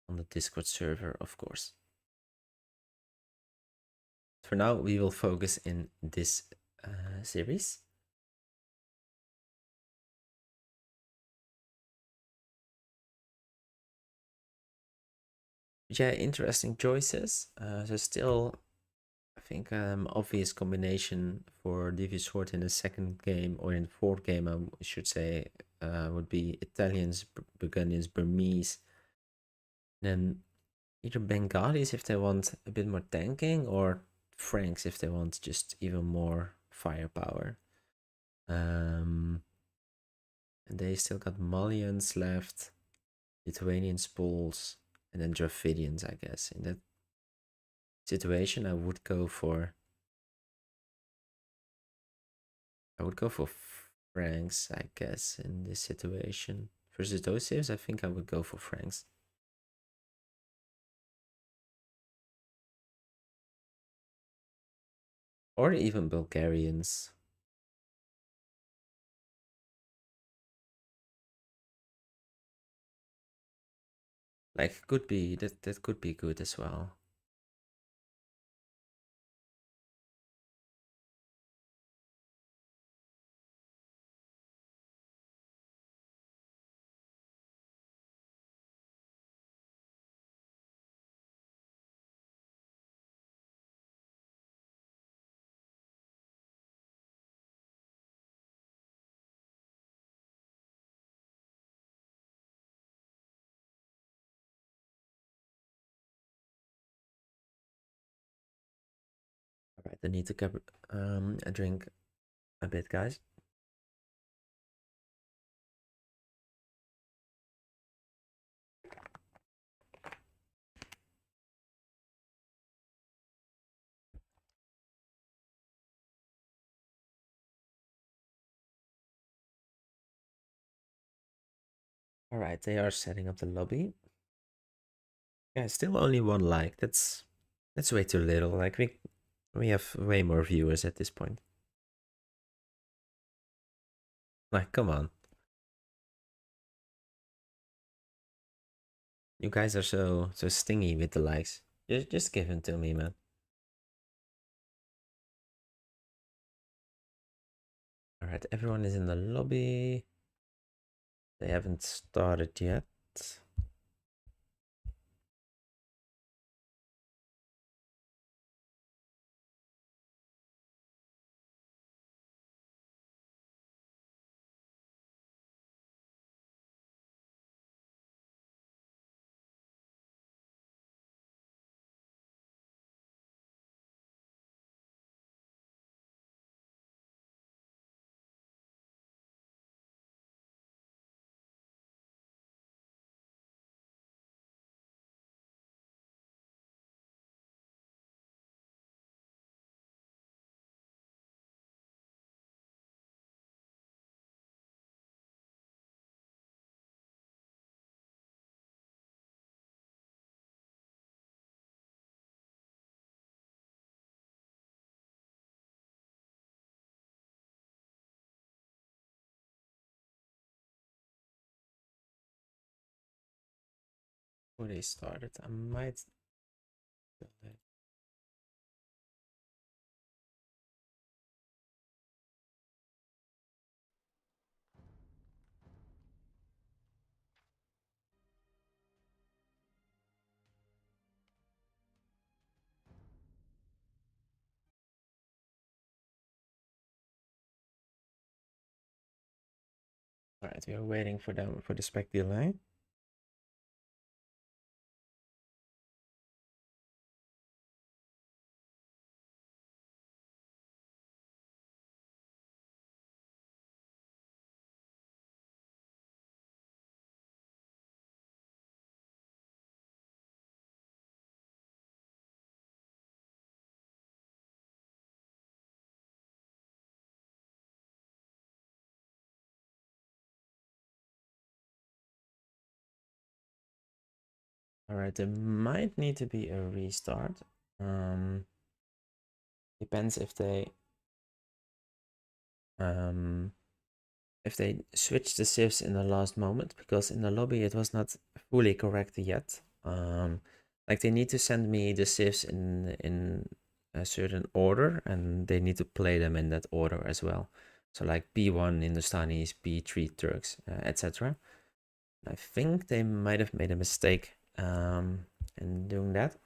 on the Discord server, of course. For now, we will focus in this series. Yeah, interesting choices. So still, I think obvious combination for Devious Sword in the second game, or in the fourth game, I should say, would be Italians, Burgundians, Burmese. Then either Bengalis if they want a bit more tanking, or Franks if they want just even more firepower. And they still got Malians left, Lithuanians, Poles, and then Dravidians, I guess. In that situation, I would go for Franks, I guess, in this situation. Versus those saves, I think I would go for Franks. Or even Bulgarians. Like, could be, that could be good as well. Alright, I need to grab a drink a bit, guys. Alright, they are setting up the lobby. Yeah, still only one like. That's way too little. Like we have way more viewers at this point. Like, come on. You guys are so stingy with the likes. Just give them to me, man. Alright, everyone is in the lobby. They haven't started yet. Before they started, I might. All right, we are waiting for them for the spec delay. All right, there might need to be a restart. Depends if they switch the civs in the last moment, because in the lobby it was not fully correct yet. Like they need to send me the civs in a certain order, and they need to play them in that order as well. So like B1 Hindustanis, B3 Turks, etc. I think they might have made a mistake in doing that.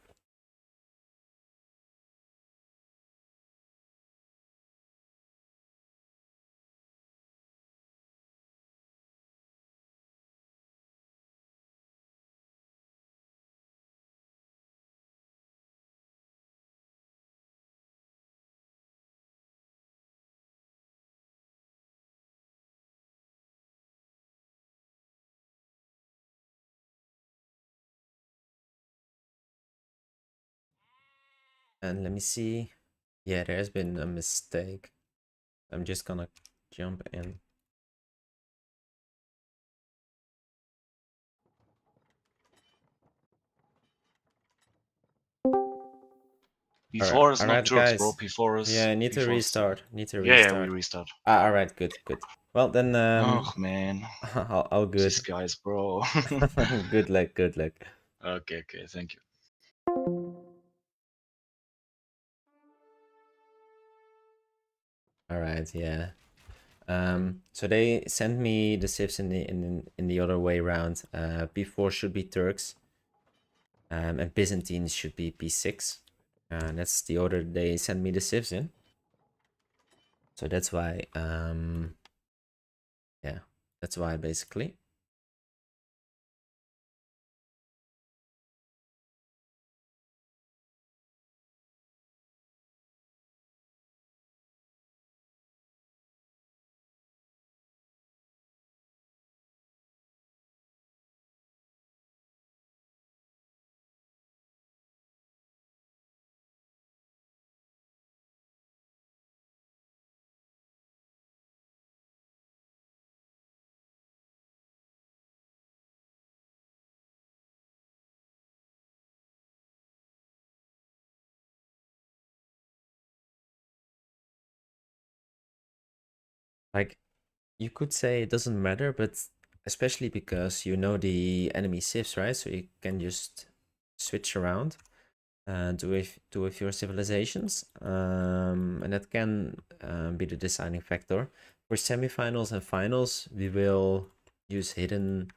And let me see. Yeah, there's been a mistake. I'm just gonna jump in.
Before is
All
not
right,
Turks, bro.
guys.
Before is
Yeah, need to
before is
restart. Need to
yeah, we
restart.
restart.
Ah, all right, good, good. Well, then,
Oh man,
all
these
good.
guys, bro.
Good luck, good luck.
Okay, okay, thank you.
All right, yeah. So they sent me the civs in the other way around. B4 should be Turks, and Byzantines should be B6. That's the order they sent me the civs in. So that's why, yeah, that's why basically. Like, you could say it doesn't matter, but especially because you know the enemy civs, right? So you can just switch around to with your civilizations, and that can be the deciding factor. For semifinals and finals, we will use hidden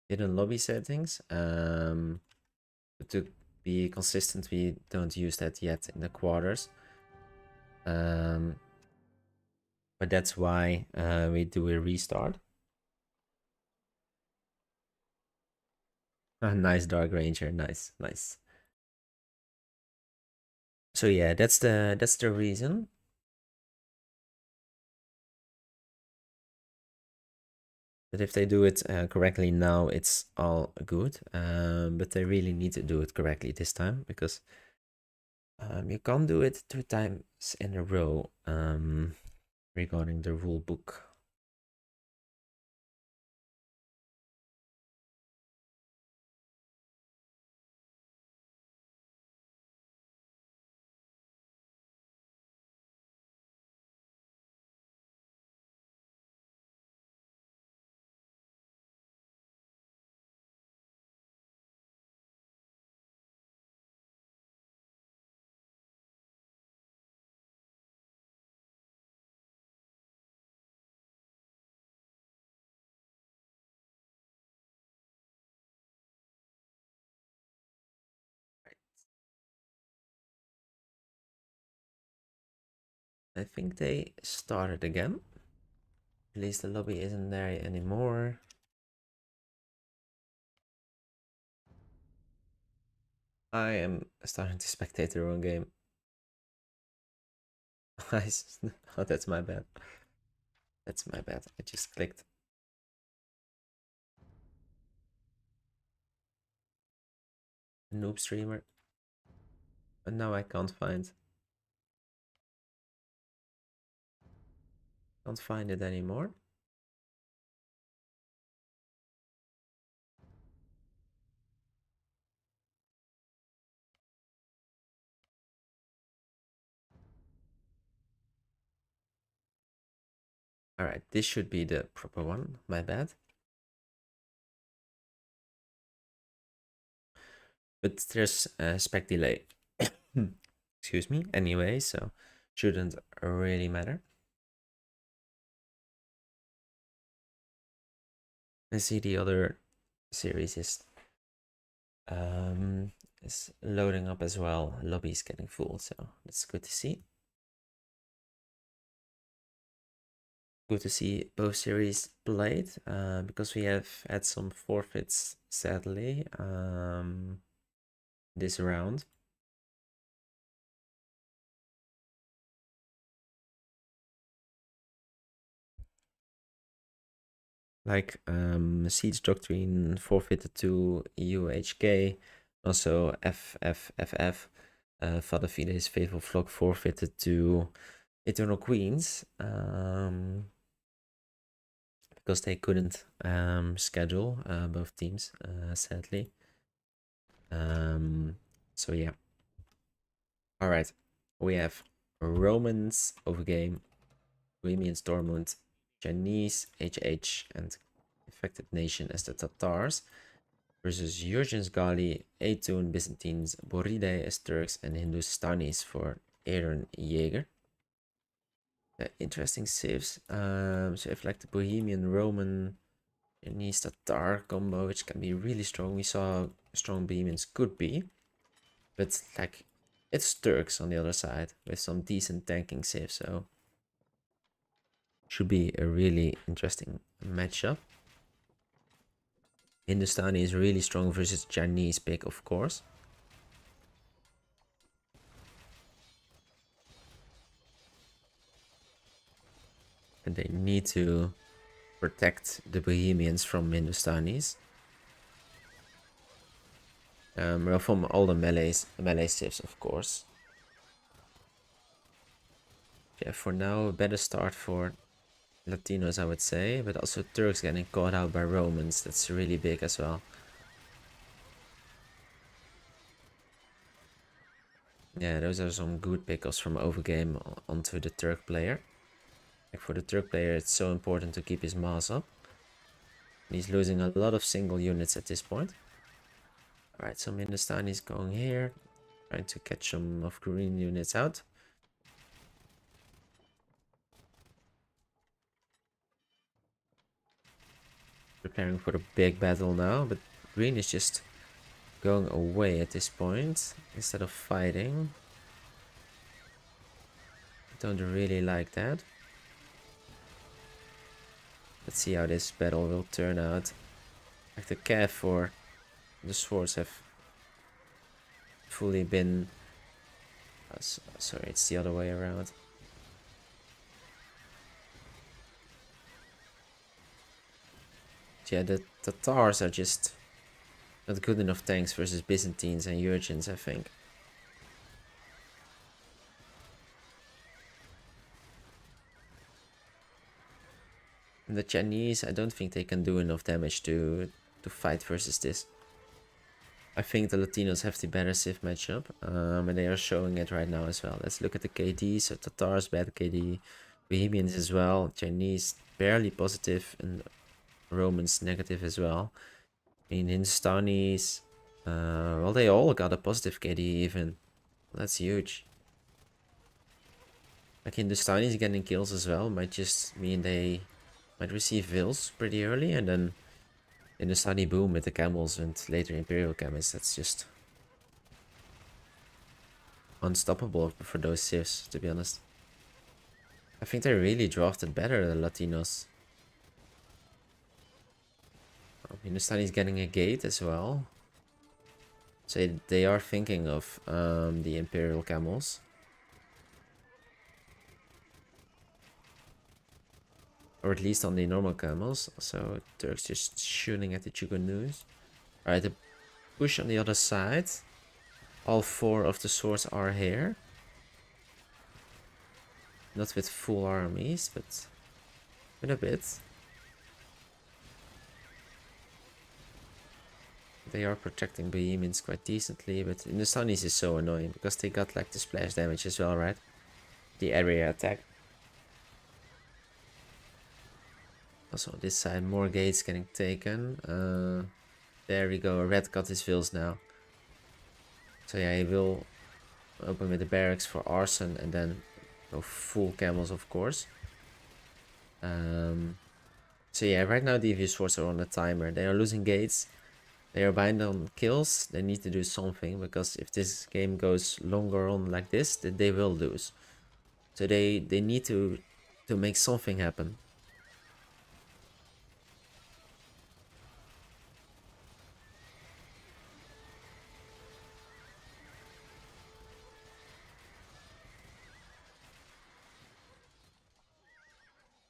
lobby settings. But to be consistent, we don't use that yet in the quarters. But that's why we do a restart. Nice Dark Ranger, nice, nice. So yeah, that's the reason. That if they do it correctly now, it's all good. But they really need to do it correctly this time, because you can't do it 2 times in a row regarding the rule book. I think they started again. At least the lobby isn't there anymore. I am starting to spectate the wrong game. Oh, that's my bad. That's my bad. I just clicked. Noob streamer. And now I can't find it anymore. Alright, this should be the proper one. My bad. But there's a spec delay. Excuse me. Anyway, so shouldn't really matter. I see the other series is loading up as well. Lobby's getting full, so that's good to see. Good to see both series played, because we have had some forfeits, sadly, this round. Like Siege Doctrine forfeited to UHK, also FFFF. Father Fide's Faithful Flock forfeited to Eternal Queens, because they couldn't schedule both teams, sadly. So yeah. All right, we have Romans Overgame, Bohemian Stormont, Chinese HH, and Infected Nation as the Tatars versus Jurgens Gali, Aetun, Byzantines, Boride as Turks, and Hindustanis for Aaron Jaeger. Interesting saves. So if like the Bohemian Roman Chinese Tatar combo, which can be really strong. We saw strong Bohemians could be, but like it's Turks on the other side with some decent tanking saves, so should be a really interesting matchup. Hindustani is really strong versus Chinese pick, of course. And they need to protect the Bohemians from Hindustanis. Well, from all the melee saves, of course. Yeah, for now, a better start for Latinos, I would say, but also Turks getting caught out by Romans. That's really big as well. Yeah, those are some good pickups from overgame onto the Turk player. Like for the Turk player, it's so important to keep his mass up. He's losing a lot of single units at this point. Alright, so Hindustani's going here, trying to catch some of green units out. Preparing for the big battle now, but green is just going away at this point instead of fighting. I don't really like that. Let's see how this battle will turn out. Like the Cav for the swords have fully been... sorry, it's the other way around. Yeah, the Tatars are just not good enough tanks versus Byzantines and Jurgens, I think. And the Chinese, I don't think they can do enough damage to fight versus this. I think the Latinos have the better Civ matchup, and they are showing it right now as well. Let's look at the KD. So Tatars bad KD, Bohemians as well, Chinese barely positive, and Romans negative as well. I mean, Hindustanis, well, they all got a positive KD even. That's huge. Like Hindustanis getting kills as well might just mean they might receive vills pretty early, and then Hindustani boom with the camels and later Imperial camels. That's just unstoppable for those civs, to be honest. I think they really drafted better, the Latinos. Hindustan is getting a gate as well. So they are thinking of the Imperial Camels. Or at least on the normal camels. So Turks just shooting at the Chugunus. Alright, the push on the other side. All 4 of the swords are here. Not with full armies, but with a bit. They are protecting Bohemians quite decently, but the Sunnies is so annoying because they got like the splash damage as well, right? The area attack. Also on this side, more gates getting taken. There we go, Red got his vills now. So yeah, he will open with the barracks for arson and then go full camels, of course. So yeah, right now Devious swords are on a timer. They are losing gates. They are behind on kills. They need to do something because if this game goes longer on like this, then they will lose. So they need to make something happen.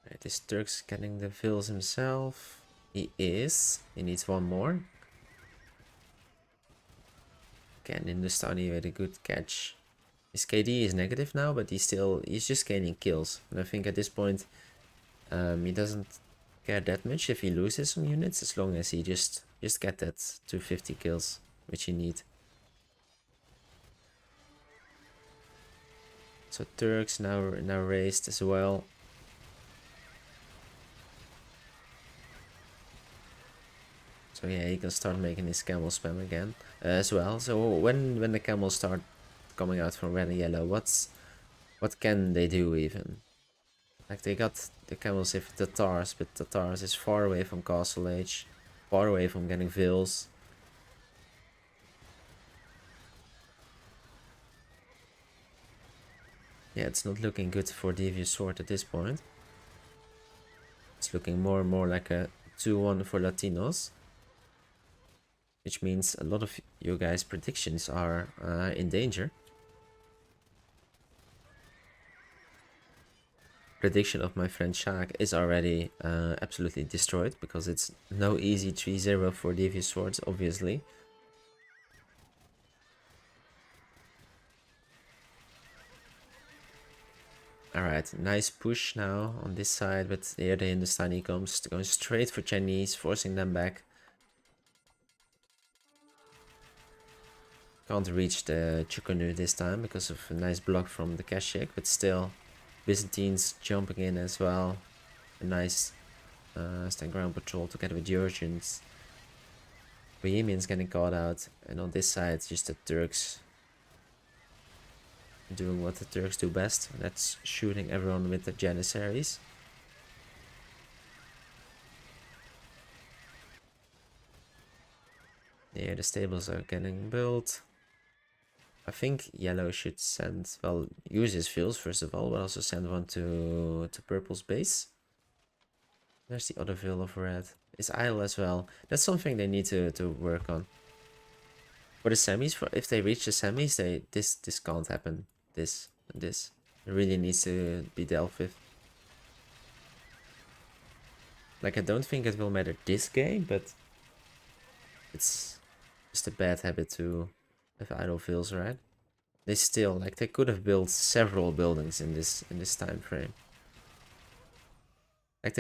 Right, this Turk's getting the fills himself. He is. He needs one more. Again, Hindustani with a good catch. His KD is negative now, but he's just gaining kills. And I think at this point, he doesn't care that much if he loses some units, as long as he just get that 250 kills, which he need. So Turks now raised as well. So yeah, he can start making his camel spam again as well. So when the camels start coming out from red and yellow, what can they do even? Like they got the camels with Tatars, but Tatars is far away from Castle Age, far away from getting vills. Yeah, it's not looking good for Devious Sword at this point. It's looking more and more like a 2-1 for Latinos. Which means a lot of you guys' predictions are in danger. Prediction of my friend Shaq is already absolutely destroyed because it's no easy 3-0 for Devious Swords, obviously. Alright, nice push now on this side, but here the Hindustani comes, going straight for Chinese, forcing them back. Can't reach the Chukunu this time because of a nice block from the Kashik, but still, Byzantines jumping in as well. A nice stand ground patrol together with Georgians. Bohemians getting caught out, and on this side, just the Turks doing what the Turks do best. That's shooting everyone with the Janissaries. Yeah, the stables are getting built. I think yellow should send, well, use his fields first of all, but also send one to purple's base. There's the other field of red. It's idle as well. That's something they need to work on. For the semis, if they reach the semis, this can't happen. This it really needs to be dealt with. Like, I don't think it will matter this game, but it's just a bad habit to have idle fields, right? They still, like, they could have built several buildings in this time frame. Like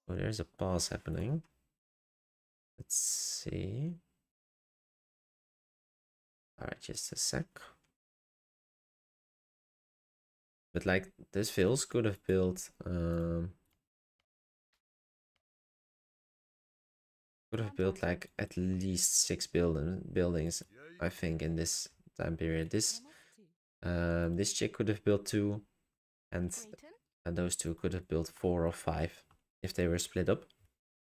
oh, there's a pause happening. Let's see. Alright, just a sec. But like, this fields could have built like at least 6 buildings, I think, in this time period. This chick could have built 2, and those 2 could have built 4 or 5 if they were split up.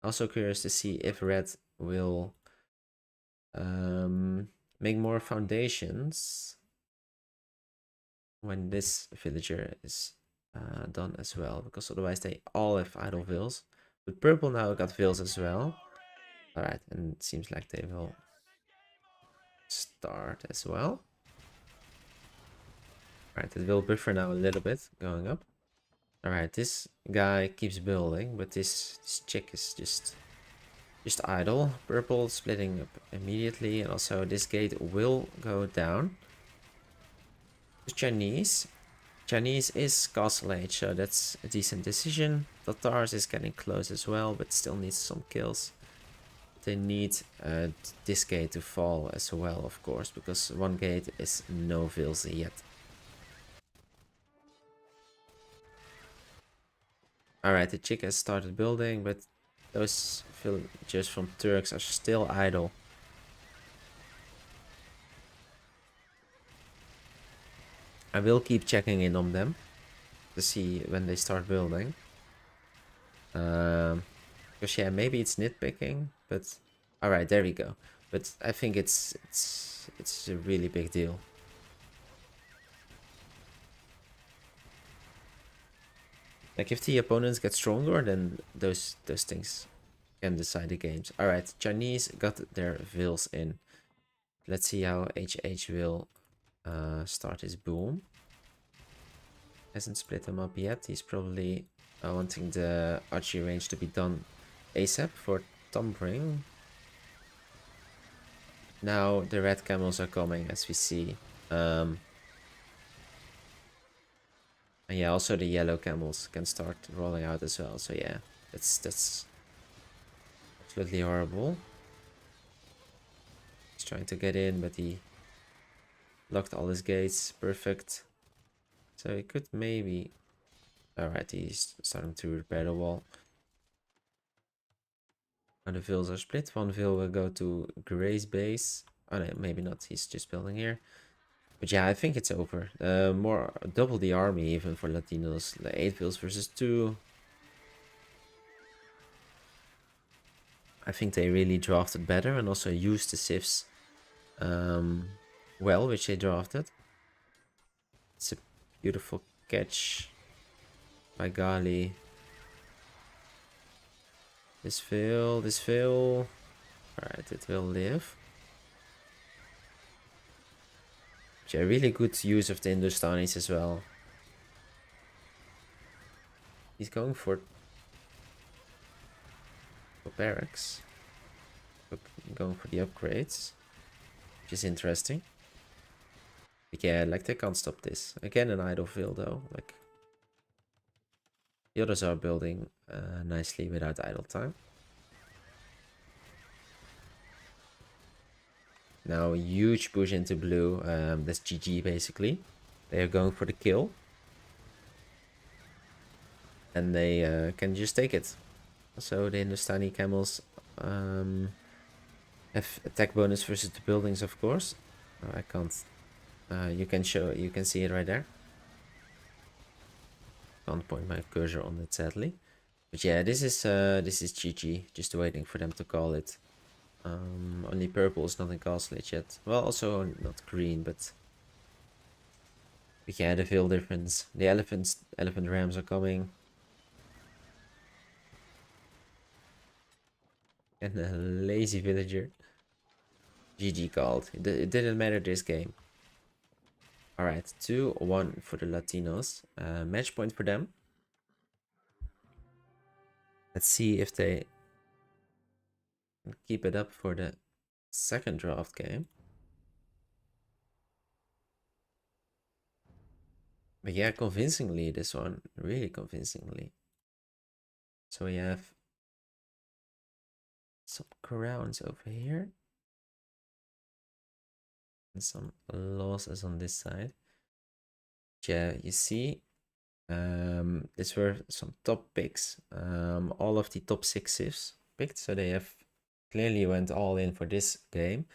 Also curious to see if red will make more foundations when this villager is done as well, because otherwise they all have idle vills. But purple now got vills as well. All right, and it seems like they will start as well. All right, it will buffer now a little bit going up. All right, this guy keeps building, but this chick is just idle. Purple splitting up immediately, and also this gate will go down. The Chinese is castle age, so that's a decent decision. Tatars is getting close as well, but still needs some kills. They need this gate to fall as well, of course, because one gate is no vills yet. Alright, the chick has started building, but those villagers from Turks are still idle. I will keep checking in on them to see when they start building. Because yeah, maybe it's nitpicking, but alright, there we go. But I think it's a really big deal. Like if the opponents get stronger, then those things can decide the games. Alright, Chinese got their vills in. Let's see how HH will start his boom. Hasn't split them up yet. He's probably wanting the archery range to be done ASAP for Thumbring. Now the red camels are coming, as we see. And yeah, also the yellow camels can start rolling out as well. So yeah, that's absolutely horrible. He's trying to get in, but he locked all his gates. Perfect. So he could maybe... Alright, he's starting to repair the wall. And the vills are split. One vill will go to Gray's base. Oh no, maybe not. He's just building here. But yeah, I think it's over. More double the army even for Latinos. The 8 vills versus 2. I think they really drafted better and also used the civs well, which they drafted. It's a beautiful catch by Gali. This will. Alright, it will live. Yeah, really good use of the Hindustanis as well. He's going for barracks. Going for the upgrades. Which is interesting. But yeah, like they can't stop this. Again, an idle field though. Like the others are building nicely without idle time. Now a huge push into blue. That's GG basically. They are going for the kill. And they can just take it. So the Hindustani camels have attack bonus versus the buildings, of course. Oh, I can't. You can see it right there. Can't point my cursor on it, sadly. But yeah, this is GG. Just waiting for them to call it. Only purple is not in castle yet. Well, also not green, but yeah, the veil difference. The elephant rams are coming. And a lazy villager. GG called. It didn't matter this game. Alright, 2-1 for the Latinos. Match point for them. Let's see if they can keep it up for the second draft game. But yeah, convincingly, this one. Really convincingly. So we have some crowns over here. And some losses on this side. Yeah, you see, these were some top picks. All of the top 6 civs picked, so they have clearly went all in for this game.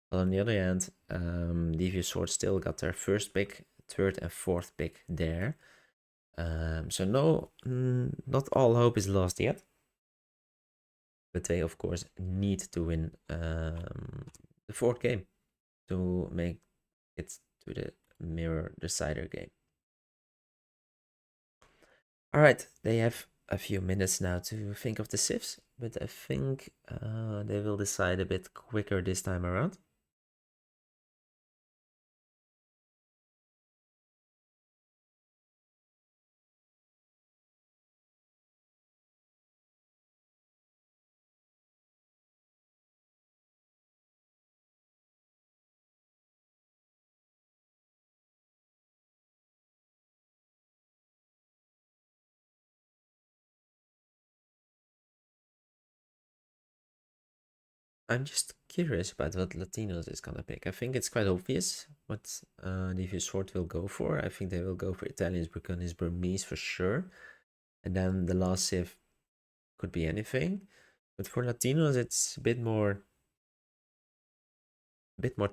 But on the other hand, Devious Sword still got their first pick, third and fourth pick there. So no, not all hope is lost yet. But they of course need to win the fourth game to make it to the mirror decider game. Alright, they have a few minutes now to think of the civs, but I think they will decide a bit quicker this time around. I'm just curious about what Latinos is gonna pick. I think it's quite obvious what Devious Sword will go for. I think they will go for Italians, Burgundians, Burmese for sure. And then the last civ could be anything. But for Latinos, it's a bit more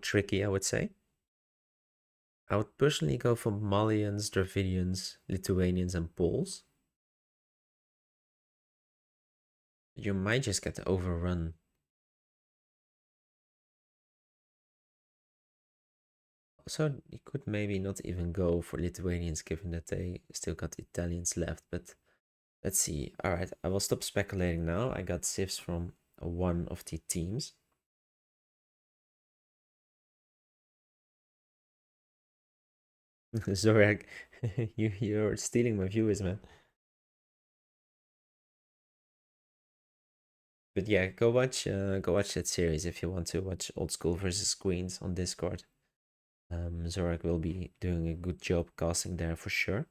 tricky, I would say. I would personally go for Malians, Dravidians, Lithuanians, and Poles. You might just get overrun. Also, you could maybe not even go for Lithuanians given that they still got Italians left, but let's see. Alright, I will stop speculating now. I got civs from one of the teams. Zorak, you're stealing my viewers, man. But yeah, go watch that series if you want to watch Old School versus Queens on Discord. Zorak will be doing a good job casting there for sure.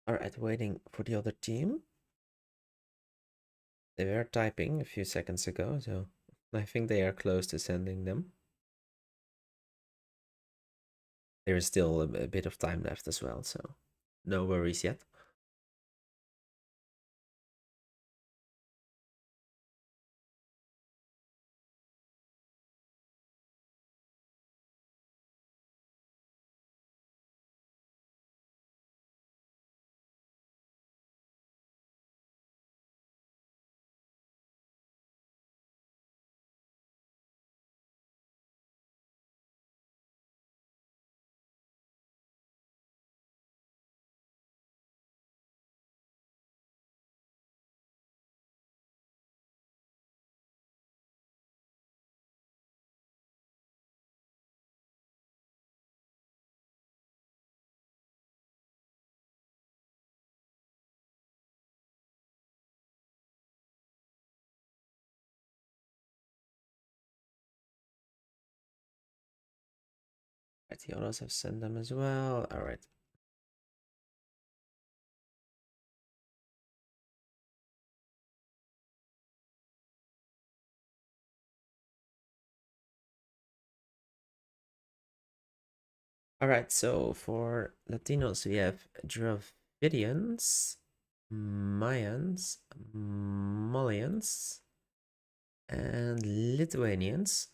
Alright, waiting for the other team. They were typing a few seconds ago, so I think they are close to sending them. There is still a bit of time left as well, so no worries yet. Right, the others have sent them as well. Alright. Alright, so for Latinos, we have Dravidians, Mayans, Malians, and Lithuanians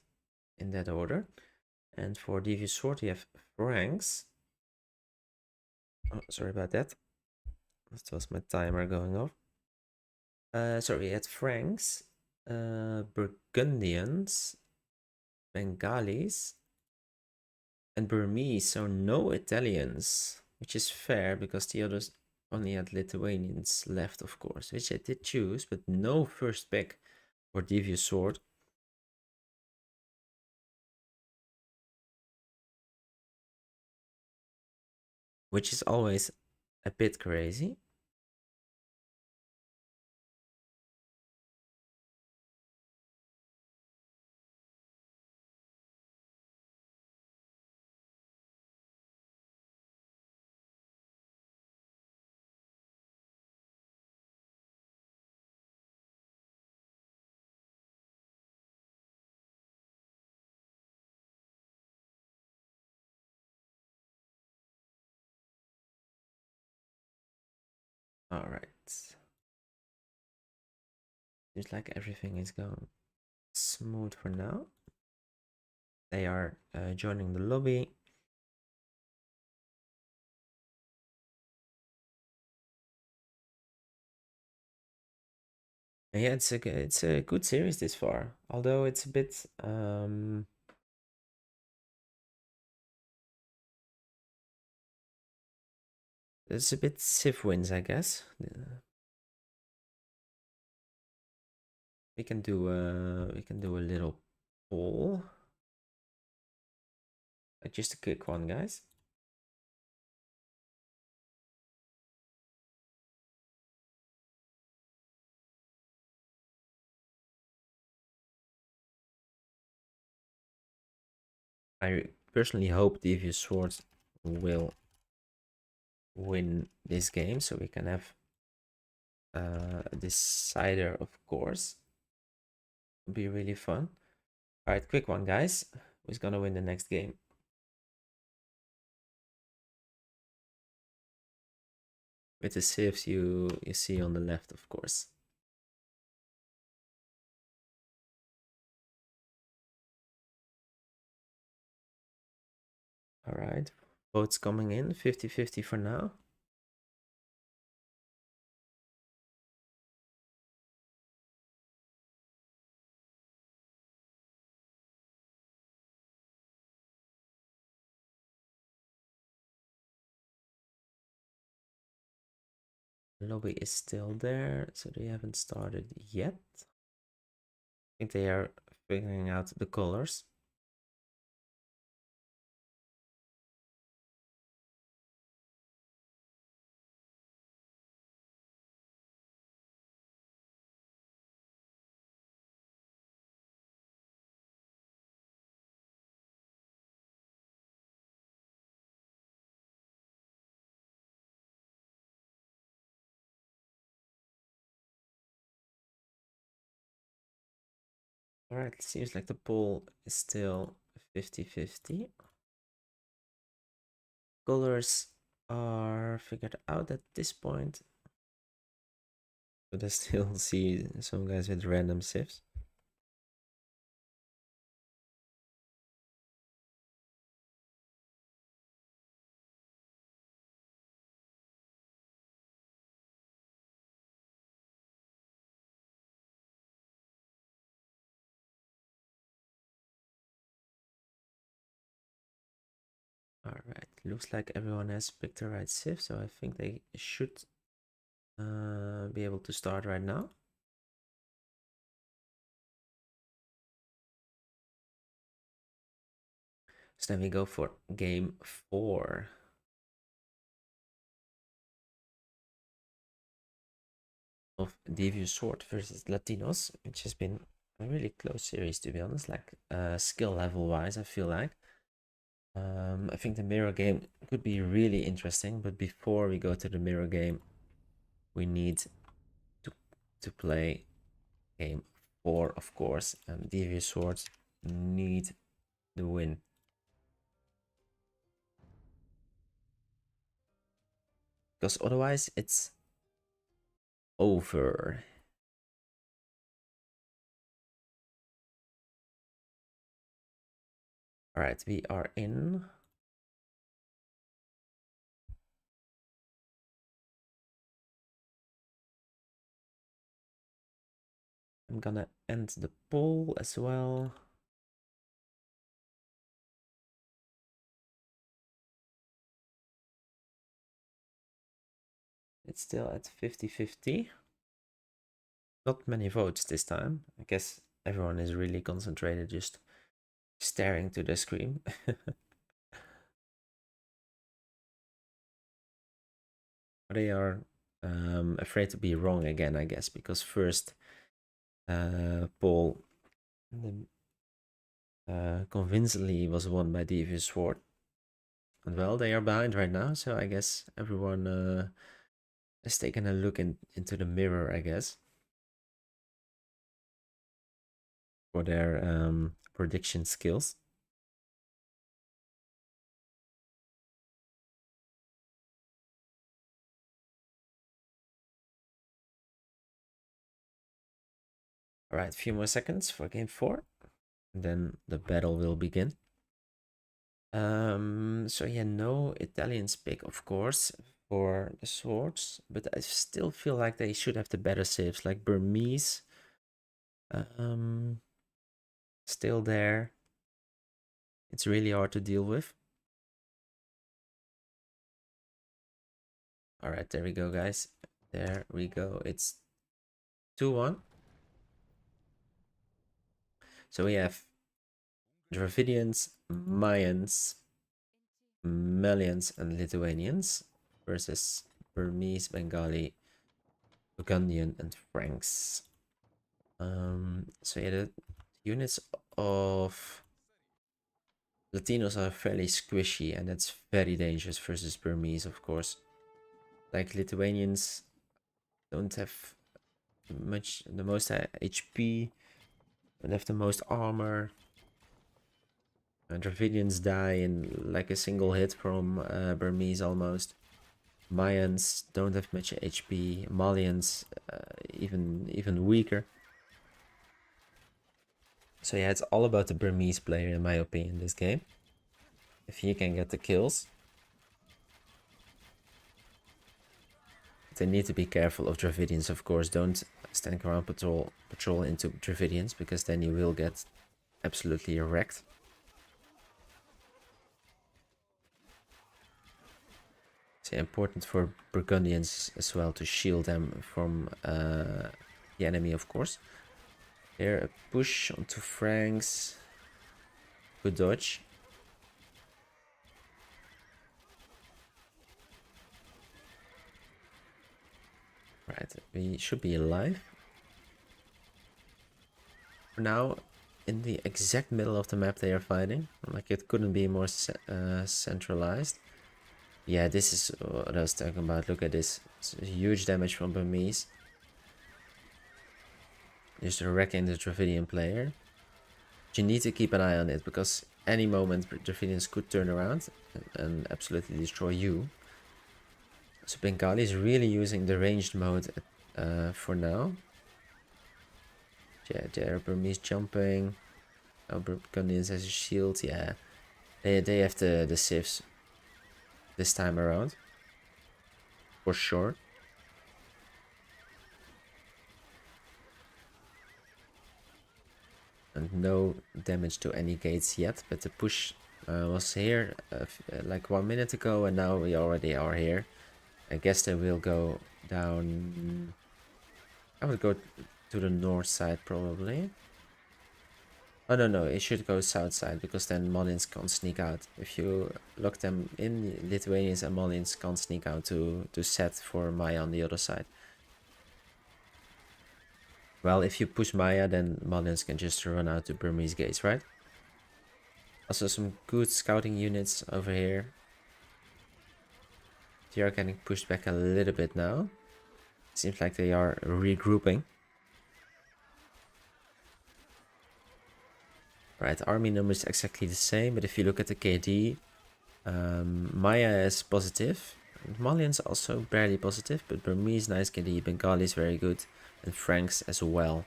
in that order. And for Devious Sword, we have Franks. Oh, sorry about that. That was my timer going off. Sorry, we had Franks, Burgundians, Bengalis, and Burmese, so no Italians, which is fair because the others only had Lithuanians left, of course, which I did choose, but no first pick for Devious Sword. Which is always a bit crazy. All right. Seems like everything is going smooth for now. They are joining the lobby. And yeah, it's a good series this far. Although it's a bit it's a bit Civ wins, I guess. We can do a little poll. Just a quick one, guys. I personally hope Devious Swords will win this game, so we can have a decider, of course. It'll be really fun. All right, quick one, guys. Who's gonna win the next game? With the civs you see on the left, of course. All right, votes coming in, 50-50 for now. Lobby is still there, so they haven't started yet. I think they are figuring out the colors. All right, it seems like the poll is still 50-50. Colors are figured out at this point. But I still see some guys with random civs. All right, looks like everyone has picked the right civ, so I think they should be able to start right now. So then we go for game 4. Of Devious Sword versus Latinos, which has been a really close series, to be honest, like skill level wise, I feel like. I think the mirror game could be really interesting, but before we go to the mirror game, we need to play game 4, of course, and Devious Swords need the win. Because otherwise it's over. All right, we are in. I'm gonna end the poll as well. It's still at 50-50. Not many votes this time. I guess everyone is really concentrated, just staring to the screen. They are afraid to be wrong again, I guess, because first poll convincingly was won by Devious Sword. And well, they are behind right now, so I guess everyone is taking a look into the mirror, I guess, for their prediction skills. Alright, few more seconds for game 4. And then the battle will begin. So yeah, no Italians pick, of course, for the swords, but I still feel like they should have the better civs, like Burmese. Still there. It's really hard to deal with. All right, there we go, guys. There we go. It's 2-1. So we have Dravidians, Mayans, Malians, and Lithuanians versus Burmese, Bengali, Burgundian, and Franks. So yeah, the units of Latinos are fairly squishy, and that's very dangerous versus Burmese, of course. Like Lithuanians don't have much, the most HP, don't have the most armor. Dravidians die in like a single hit from Burmese almost. Mayans don't have much HP. Malians even weaker. So yeah, it's all about the Burmese player in my opinion this game. If he can get the kills. They need to be careful of Dravidians, of course. Don't stand around patrol into Dravidians, because then you will get absolutely wrecked. It's important for Burgundians as well to shield them from the enemy, of course. Here, a push onto Franks. Good dodge. Right, we should be alive. For now, in the exact middle of the map they are fighting. Like, it couldn't be more centralized. Yeah, this is what I was talking about. Look at this. It's huge damage from Burmese. Just wrecking the Dravidian player. But you need to keep an eye on it, because any moment Dravidians could turn around and absolutely destroy you. So Bengali is really using the ranged mode for now. Yeah, there Burmese jumping. Oh, Burgundians has a shield. Yeah, they have the civs this time around, for sure. And no damage to any gates yet, but the push was here like 1 minute ago, and now we already are here. I guess they will go down. I would go to the north side probably. Oh no, it should go south side, because then Molins can't sneak out. If you lock them in, Lithuanians and Molins can't sneak out to set for Maya on the other side. Well, if you push Maya, then Molins can just run out to Burmese gates, right? Also some good scouting units over here. They are getting pushed back a little bit now. Seems like they are regrouping. Right, army number is exactly the same, but if you look at the KD, Maya is positive. Malians also barely positive, but Burmese nice KD, Bengali is very good, and Franks as well.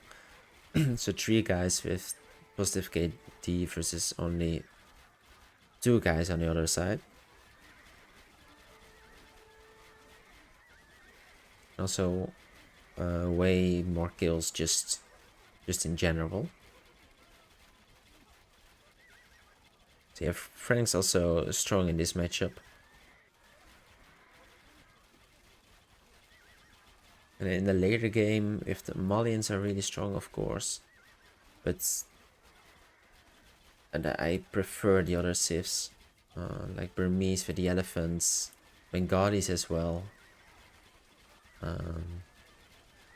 So 3 guys with positive KD versus only 2 guys on the other side. Also, way more kills just in general. So yeah, Frank's also strong in this matchup. And in the later game, if the Malians are really strong, of course. But and I prefer the other civs, like Burmese for the elephants, Bengalis as well.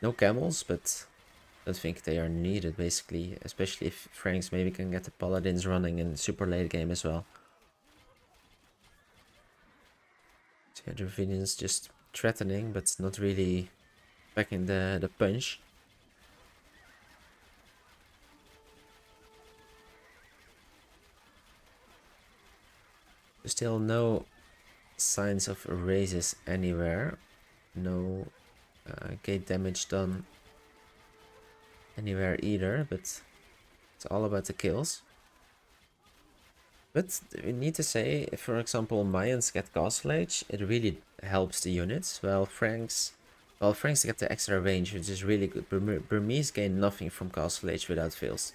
No camels, but I don't think they are needed, basically, especially if Franks maybe can get the paladins running in super late game as well. So yeah, Dravidians just threatening, but not really packing the punch. Still no signs of raises anywhere. No gate damage done. anywhere either, but it's all about the kills. But we need to say, if for example Mayans get Castle Age, it really helps the units. Franks get the extra range, which is really good. Burmese gain nothing from Castle Age without fails.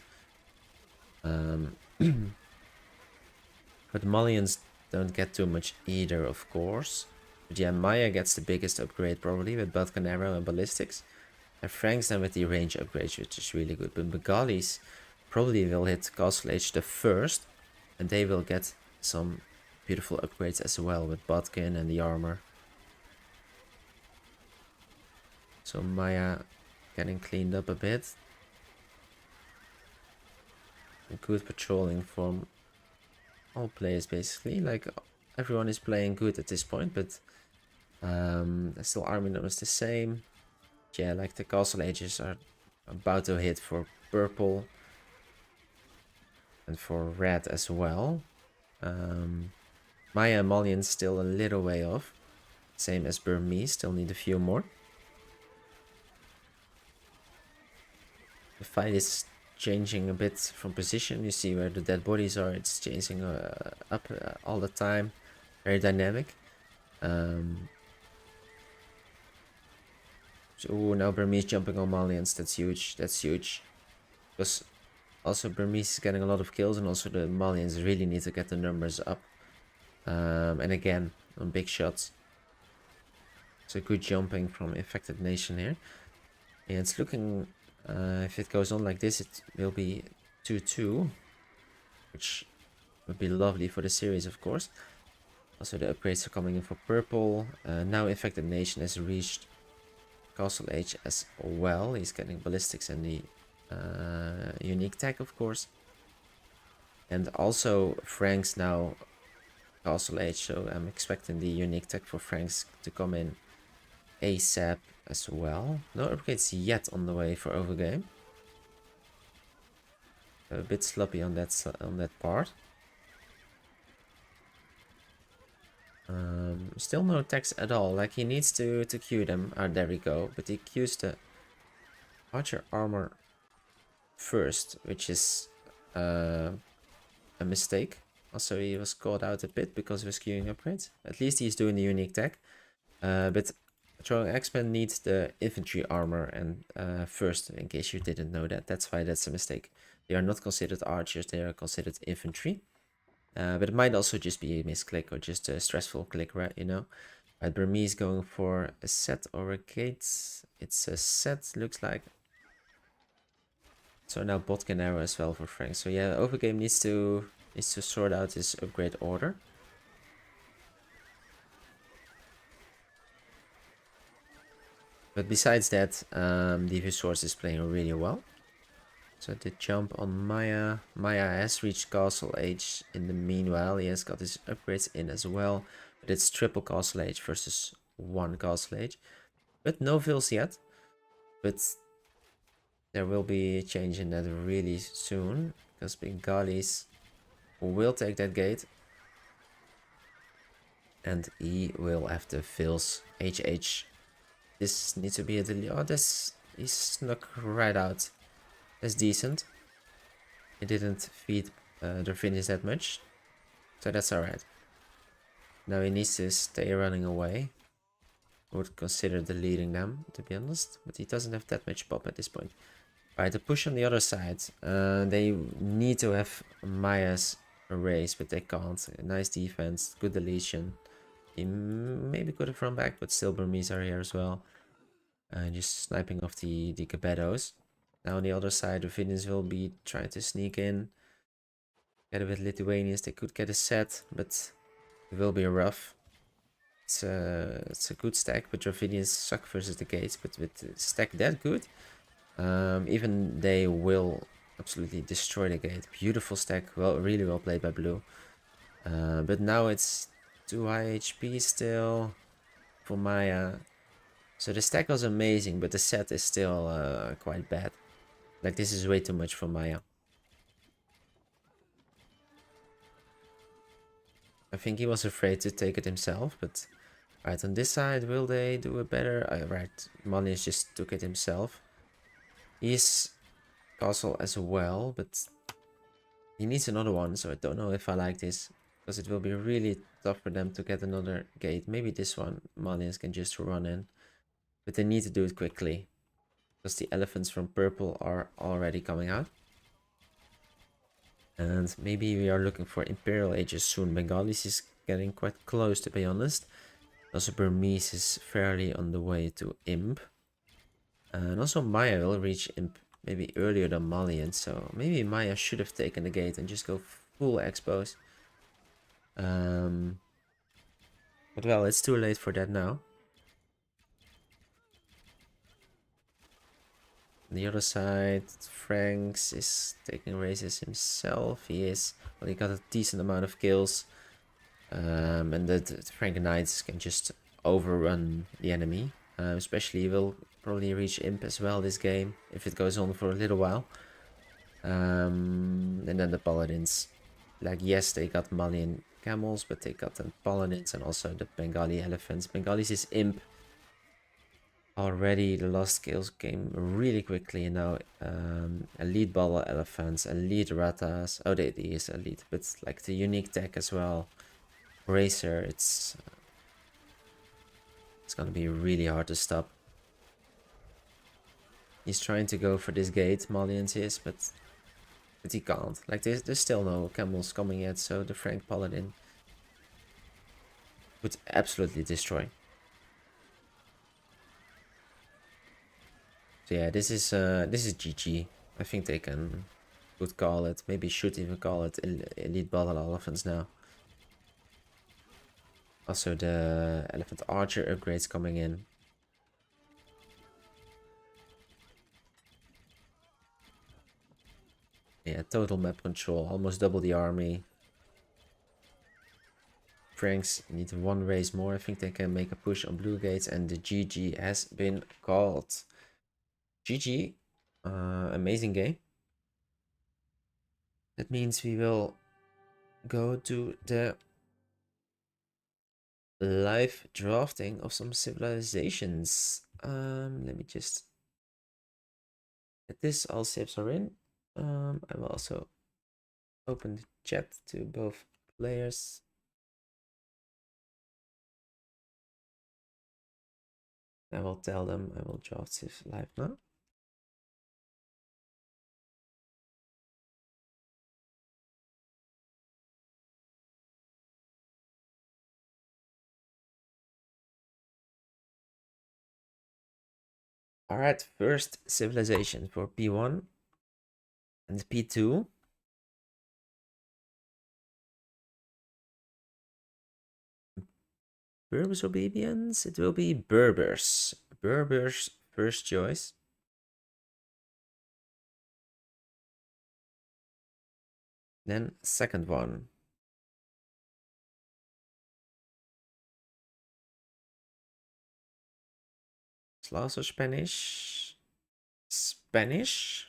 But Malians don't get too much either, of course. But yeah, Maya gets the biggest upgrade probably with Botcan Arrow and Ballistics. And Franks then with the range upgrades, which is really good. But Bengalis probably will hit Castle Age the first. And they will get some beautiful upgrades as well with Botkin and the armor. So Maya getting cleaned up a bit. Good patrolling from all players basically. Like everyone is playing good at this point, but still army numbers the same. Yeah, like the castle ages are about to hit for purple and for red as well. Maya and Malian still a little way off. Same as Burmese, still need a few more. The fight is changing a bit from position. You see where the dead bodies are. It's changing up all the time. Very dynamic. So now Burmese jumping on Malians. That's huge. That's huge. Because also Burmese is getting a lot of kills, and also the Malians really need to get the numbers up. And again, on big shots. So good jumping from Infected Nation here. And it's looking, if it goes on like this, it will be 2-2. Which would be lovely for the series, of course. Also the upgrades are coming in for purple. Now Infected Nation has reached Castle Age as well. He's getting Ballistics and the unique tech, of course. And also Franks now Castle Age, so I'm expecting the unique tech for Franks to come in ASAP as well. No upgrades yet on the way for Overgame. A bit sloppy on that part. Still no attacks at all. Like he needs to queue them. There we go. But he queues the Archer armor first, which is a mistake. Also, he was caught out a bit because he was queuing upgrades. At least he's doing the unique tech. But throwing X-Men needs the infantry armor and first, in case you didn't know that. That's why that's a mistake. They are not considered archers, they are considered infantry. But it might also just be a misclick or just a stressful click, right? You know? Right, Burmese going for a set or a gate. It's a set, looks like. So now Botkin arrow as well for Frank. So yeah, Overgame needs to sort out his upgrade order. But besides that, Devious Source is playing really well. So the jump on Maya. Maya has reached Castle Age in the meanwhile. He has got his upgrades in as well. But it's triple Castle Age versus one Castle Age. But no fills yet. But there will be a change in that really soon. Because Bengalis will take that gate. And he will have the fills. HH. This needs to be a delay. Oh, he snuck right out. That's decent. It didn't feed their finish that much. So that's alright. Now he needs to stay running away. I would consider deleting them, to be honest. But he doesn't have that much pop at this point. Alright, the push on the other side. They need to have Maya's erase, but they can't. Nice defense, good deletion. He maybe could have run back, but still Burmese are here as well. Just sniping off the Gebedos. Now on the other side, the Finns will be trying to sneak in. Get a bit Lithuanians, they could get a set, but it will be rough. It's a good stack, but Dravidians suck versus the gates, but with the stack that good, even they will absolutely destroy the gate. Beautiful stack, well, really well played by Blue. But now it's too high HP still for Maya. So the stack was amazing, but the set is still quite bad. Like, this is way too much for Maya. I think he was afraid to take it himself, but... Right, on this side, will they do it better? Right, Manis just took it himself. He's castle as well, but he needs another one, so I don't know if I like this, because it will be really tough for them to get another gate. Maybe this one, Malians can just run in, but they need to do it quickly, because the elephants from purple are already coming out. And maybe we are looking for Imperial Ages soon. Bengalis is getting quite close, to be honest. Also, Burmese is fairly on the way to Imp. And also Maya will reach Imp maybe earlier than Malian, so maybe Maya should have taken the gate and just go full expose. But well, it's too late for that now. On the other side, Franks is taking races himself. He is, well, he got a decent amount of kills. And the Frank Knights can just overrun the enemy. Especially will probably reach Imp as well this game, if it goes on for a little while. And then the Paladins. Like, yes, they got Malian camels, but they got the Paladins and also the Bengali elephants. Bengalis is Imp. Already the last kills came really quickly, and now elite Bala elephants, elite Ratas. Oh, they is elite, but like the unique tech as well. Racer, it's gonna be really hard to stop. He's trying to go for this gate, Malians is, but he can't. Like, there's still no camels coming yet, so the Frank Paladin would absolutely destroy. So yeah, this is GG. I think they could call it. Maybe should even call it elite battle elephants now. Also the elephant archer upgrades coming in. Yeah, total map control, almost double the army. Franks need one race more. I think they can make a push on blue gates, and the GG has been called. GG, amazing game. That means we will go to the live drafting of some civilizations. Let me just get this. All saves are in. I will also open the chat to both players. I will tell them I will draft Civ live now. All right, first civilization for P1 and P2. Berbers or Babians? It will be Berbers. Berbers first choice. Then second one. Slavs or Spanish? Spanish?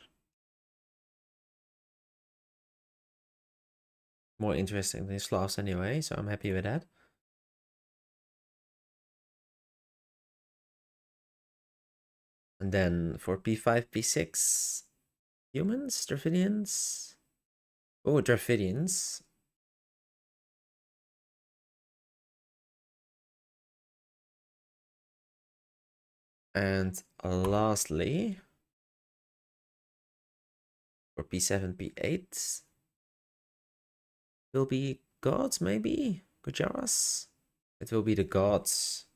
More interesting than Slavs anyway, so I'm happy with that. And then for P5, P6, humans, Dravidians. Oh, Dravidians. And lastly, for P7, P8, will be gods, maybe? Gujaras? It will be the gods.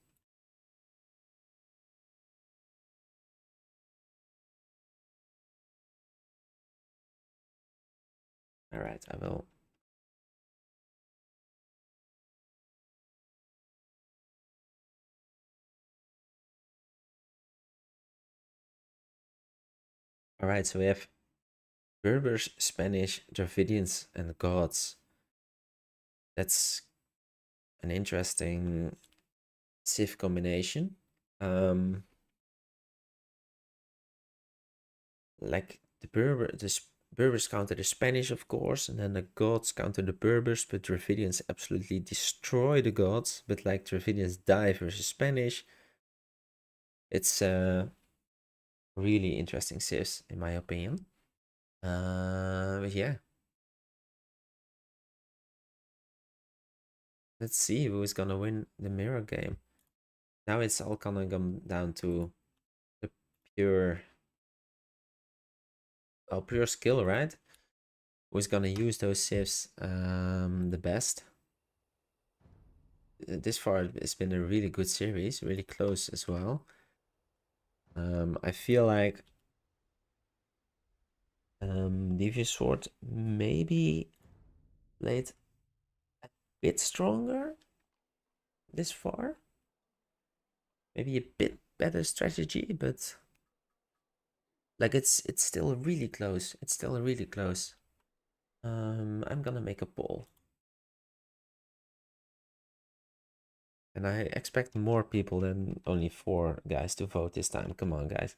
All right, I will. All right, so we have Berbers, Spanish, Dravidians, and gods. That's an interesting Civ combination. Like the Berbers counter the Spanish, of course, and then the gods counter the Berbers, but Dravidians absolutely destroy the gods. But like Dravidians die versus Spanish. It's really interesting civs, in my opinion. But yeah. Let's see who's gonna win the mirror game. Now it's all gonna come down to the pure, pure skill, right? Who's gonna use those sieves the best? This far, it's been a really good series, really close as well. I feel like Devious Sword maybe played a bit stronger this far. Maybe a bit better strategy, but like it's still really close. It's still really close. I'm gonna make a poll. And I expect more people than only 4 guys to vote this time. Come on, guys.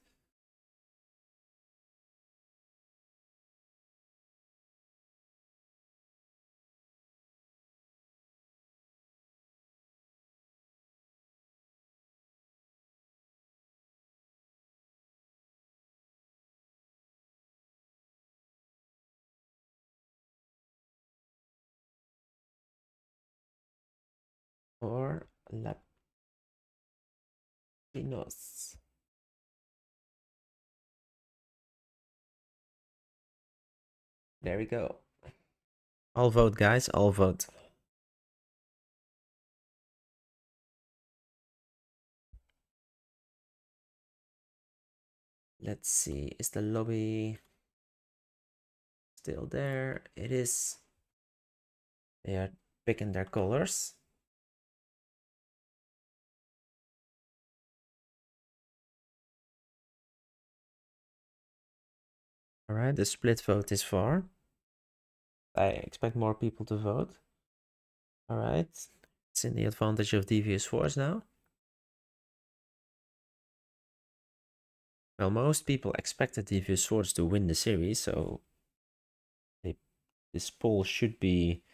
Or Latinos. There we go. I'll vote, guys. I'll vote. Let's see. Is the lobby still there? It is. They are picking their colors. All right, the split vote is far. I expect more people to vote. All right, it's in the advantage of Devious Force now. Well, most people expected Devious Swords to win the series, so this poll should be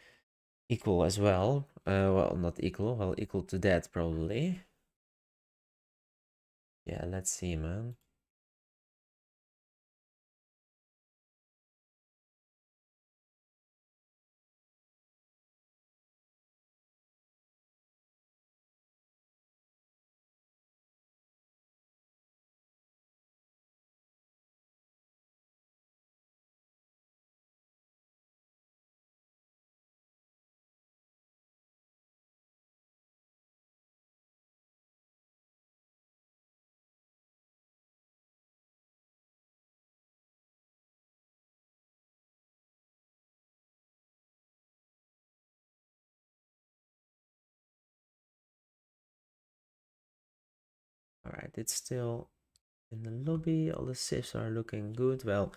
equal as well. Well, not equal, well, equal to that probably. Yeah, let's see, man. All right, it's still in the lobby. All the sieves are looking good. Well,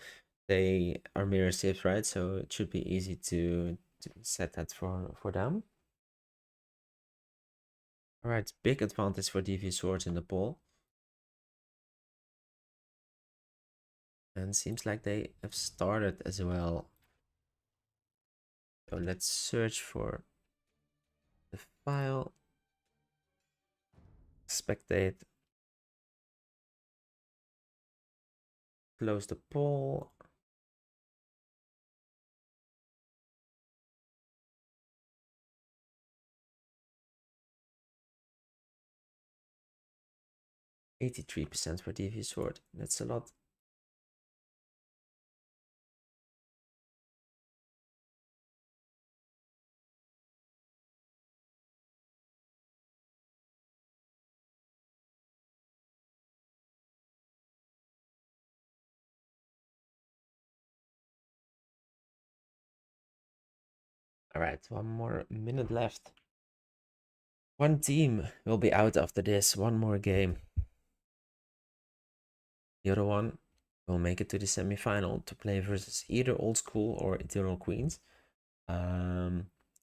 they are mirror sieves, right? So it should be easy to set that for them. All right, big advantage for Devious Swords in the poll. And seems like they have started as well. So let's search for the file. Spectate. Close the poll. %83% for Devious Sword. That's a lot. All right, 1 more minute left. One team will be out after this. One more game. The other one will make it to the semi-final to play versus either OldSchool or Eternal Queens. I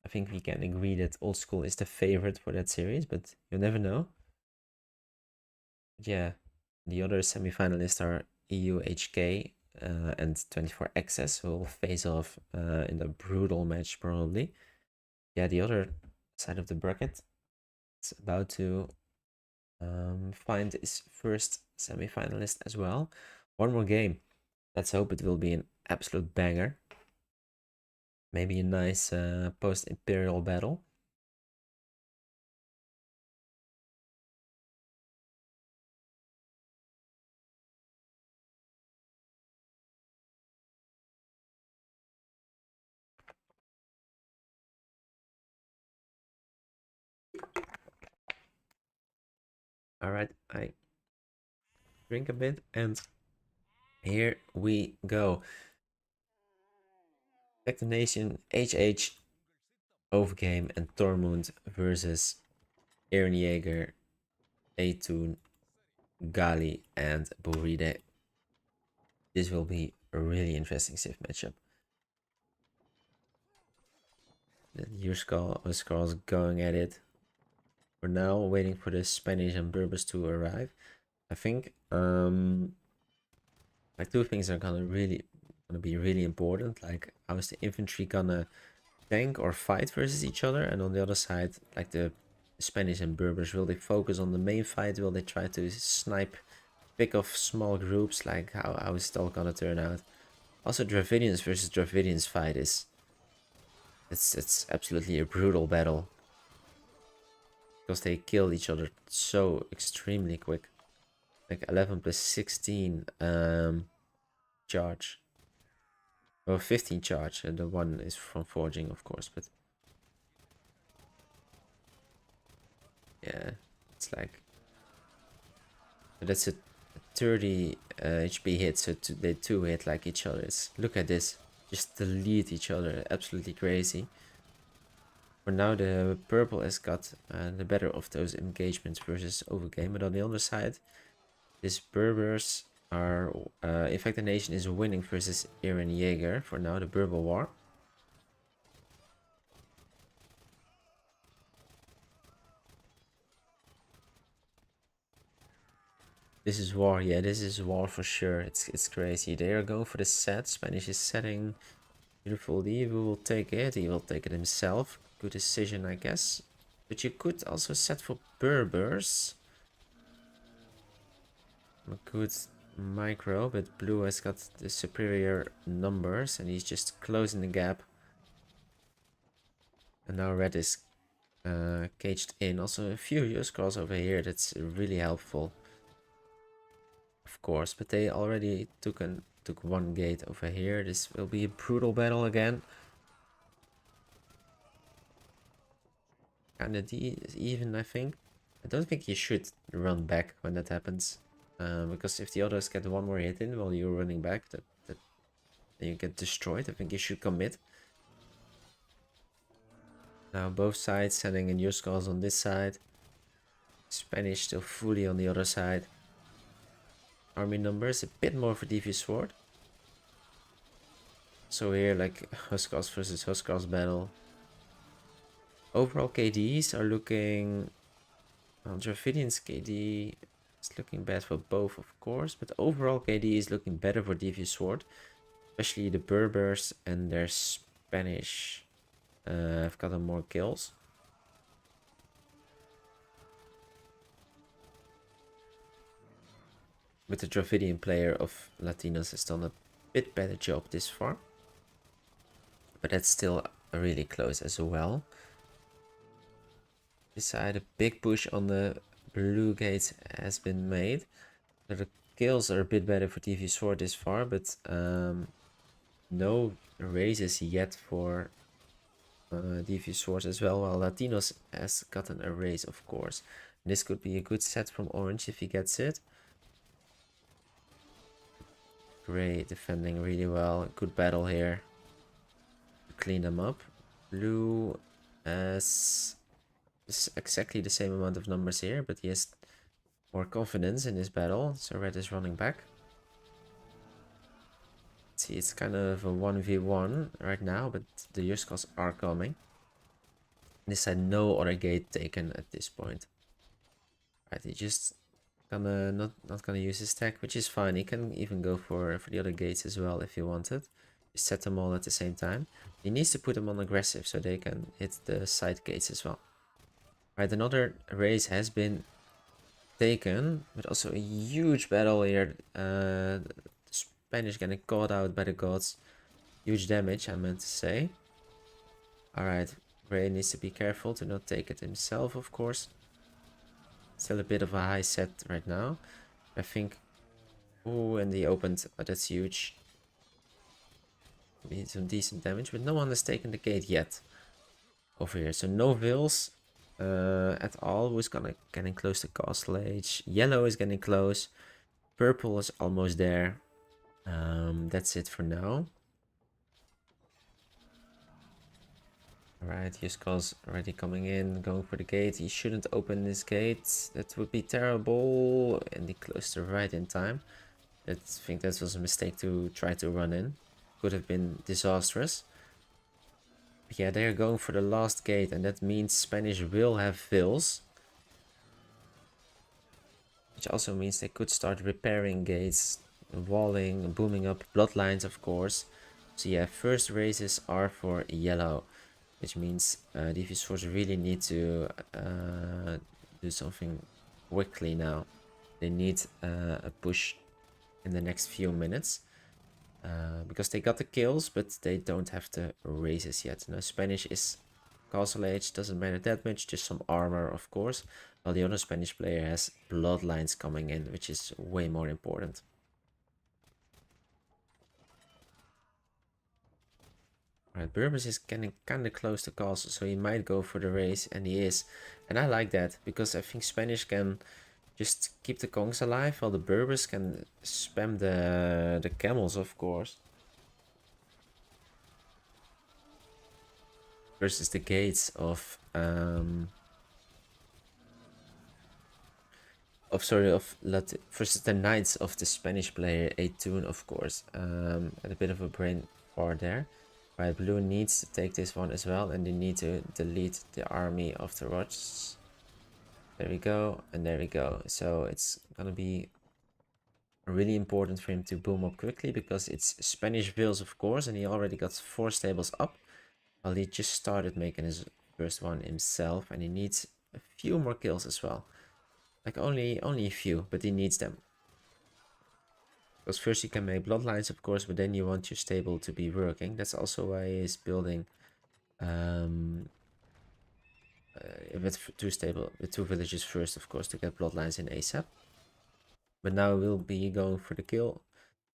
think we can agree that OldSchool is the favorite for that series, but you never know. Yeah, the other semi-finalists are EUHK and 24 Access, who will face off in a brutal match probably. Yeah, the other side of the bracket is about to find his first semi-finalist as well. One more game. Let's hope it will be an absolute banger. Maybe a nice post-imperial battle. All right, I drink a bit and here we go. Nation, HH, Overgame and Tormund versus Ehrenjäger, Eitun, Gali and Buride. This will be a really interesting Civ matchup. The Urskull's going at it. For now, waiting for the Spanish and Berbers to arrive. I think like two things are gonna be really important. Like how is the infantry gonna tank or fight versus each other, and on the other side, like the Spanish and Berbers, will they focus on the main fight? Will they try to snipe, pick off small groups? Like how is it all gonna turn out? Also, Dravidians versus Dravidians fight is it's absolutely a brutal battle because they kill each other so extremely quick. Like 11 plus 16 charge. Well, 15 charge, and the one is from forging, of course, but yeah, it's like that's a 30 HP hit, so they two hit like each other. Look at this, just delete each other, absolutely crazy. For now, the purple has got the better of those engagements versus Overgame, but on the other side, this Berbers are, in fact, the nation is winning versus Ehrenjäger for now, the Berber War. This is war, yeah, this is war for sure. It's crazy. They are going for the set. Spanish is setting. Beautiful Lee will take it. He will take it himself. Good decision, I guess. But you could also set for Berbers. A good micro, but blue has got the superior numbers and he's just closing the gap. And now red is caged in. Also a few use calls over here. That's really helpful. Of course, but they already took one gate over here. This will be a brutal battle again. Kinda even, I think. I don't think you should run back when that happens. Because if the others get one more hit in while you're running back, then you get destroyed. I think you should commit. Now both sides sending in your skulls on this side. Spanish still fully on the other side. Army numbers a bit more for Devious Sword. So here, like Huskars versus Huskars battle. Overall KDs are looking... Well, Dravidian's KD is looking bad for both, of course. But overall KD is looking better for Devious Sword. Especially the Berbers and their Spanish have gotten more kills. But the Dravidian player of Latinos has done a bit better job this far. But that's still really close as well. This side, a big push on the blue gates has been made. So the kills are a bit better for TV Sword this far, but no raises yet for DV Sword as well, while Latinos has gotten a raise, of course. This could be a good set from Orange if he gets it. Gray defending really well. Good battle here. Clean them up. Blue has exactly the same amount of numbers here, but he has more confidence in this battle. So red is running back. See, it's kind of a 1v1 right now, but the Yuskos are coming. This had no other gate taken at this point. Right, he just gonna not gonna use his tech, which is fine. He can even go for the other gates as well if he wanted. Just set them all at the same time. He needs to put them on aggressive so they can hit the side gates as well. Right, another race has been taken, but also a huge battle here. Spanish getting caught out by the gods. Huge damage, I meant to say. Alright, Ray needs to be careful to not take it himself, of course. Still a bit of a high set right now. I think... Ooh, and he opened... Oh, that's huge. Need some decent damage, but no one has taken the gate yet. Over here, so no Vils at all. Who's getting close to Castle Age? Yellow is getting close. Purple is almost there. That's it for now. Alright, Yuskal's already coming in, going for the gate. He shouldn't open this gate. That would be terrible. And he closed it right in time. I think that was a mistake to try to run in. Could have been disastrous. But yeah, they're going for the last gate, and that means Spanish will have Vils. Which also means they could start repairing gates, walling, booming up bloodlines, of course. So yeah, first races are for yellow, which means Devious Force really need to do something quickly now. They need a push in the next few minutes. Because they got the kills, but they don't have the races yet. Now Spanish is Castle Age, doesn't matter that much, just some armor, of course. While the other Spanish player has bloodlines coming in, which is way more important. Alright, Burbus is getting kinda close to Castle, so he might go for the race, and he is. And I like that, because I think Spanish can just keep the Kongs alive, while the Berbers can spam the camels, of course. Versus the gates of versus the knights of the Spanish player Atun, of course. And a bit of a brain fart there. Right, blue needs to take this one as well, and they need to delete the army of the rods. There we go, and there we go. So it's gonna be really important for him to boom up quickly, because it's Spanish Vils, of course, and he already got 4 stables up. Well, he just started making his first one himself, and he needs a few more kills as well. Like only a few, but he needs them. Because first you can make bloodlines, of course, but then you want your stable to be working. That's also why he's building with two villages first, of course, to get bloodlines in ASAP. But now we'll be going for the kill,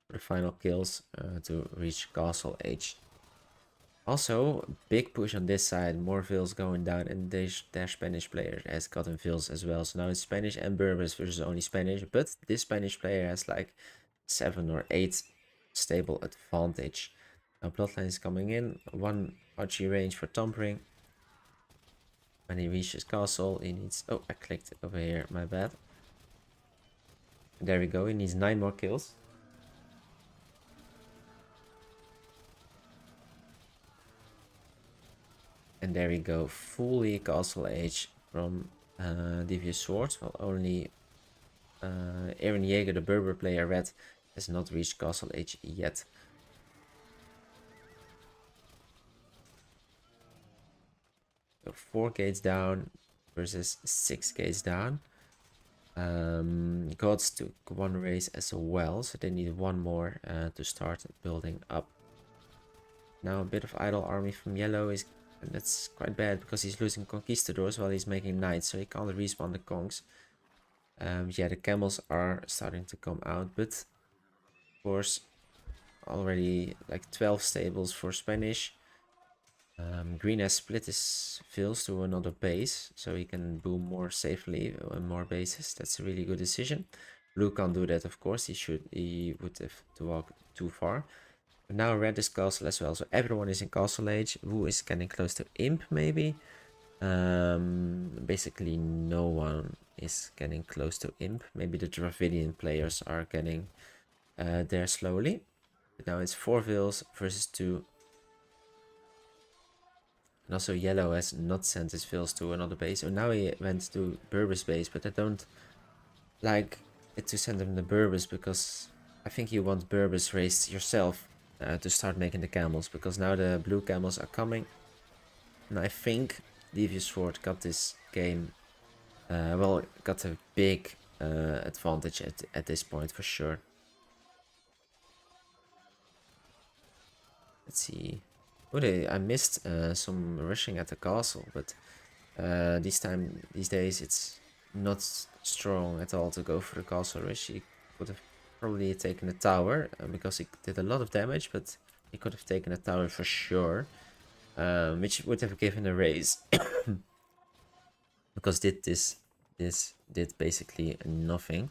for the final kills to reach Castle Age. Also, big push on this side, more Vils going down, and their Spanish player has gotten Vils as well. So now it's Spanish and Berbers versus only Spanish, but this Spanish player has like 7 or 8 stable advantage. Now Bloodline is coming in, 1 archery range for tampering. When he reaches castle, he needs... Oh, I clicked over here, my bad. There we go, he needs 9 more kills. And there we go, fully Castle Age from Devious Swords. Well, only Aaron Jaeger, the Berber player, red, has not reached Castle Age yet. So 4 gates down versus 6 gates down. Gods took 1 race as well, so they need 1 more to start building up. Now a bit of idle army from yellow is... And that's quite bad, because he's losing conquistadors while he's making knights, so he can't respawn the kongs. Yeah, the camels are starting to come out, but of course already like 12 stables for Spanish. Green has split his fields to another base, so he can boom more safely on more bases. That's a really good decision. Blue can't do that, of course. He would have to walk too far. But now red is castle as well, so everyone is in castle age. Who is getting close to imp, maybe? Basically no one is getting close to imp. Maybe the Dravidian players are getting there slowly. But now it's 4 Vils versus 2. And also yellow has not sent his Vils to another base. So now he went to Berber's base, but I don't like it to send him the Berbers, because I think you want Berbers raised yourself to start making the camels, because now the blue camels are coming. And I think Devious Sword got this game, well, got a big advantage at this point for sure. Let's see. Oh, I missed some rushing at the castle, but these days it's not strong at all to go for the castle rush. He would have probably taken a tower because he did a lot of damage, but he could have taken a tower for sure, which would have given a raise because this did basically nothing.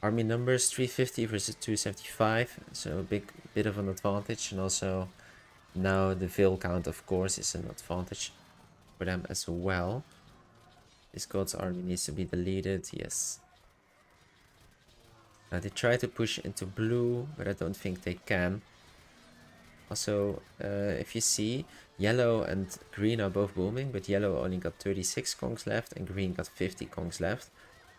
Army numbers 350 versus 275, so a big bit of an advantage, and also now the veil count, of course, is an advantage for them as well. This god's army needs to be deleted, yes. They try to push into blue, but I don't think they can. Also, if you see, yellow and green are both booming, but yellow only got 36 congs left and green got 50 congs left.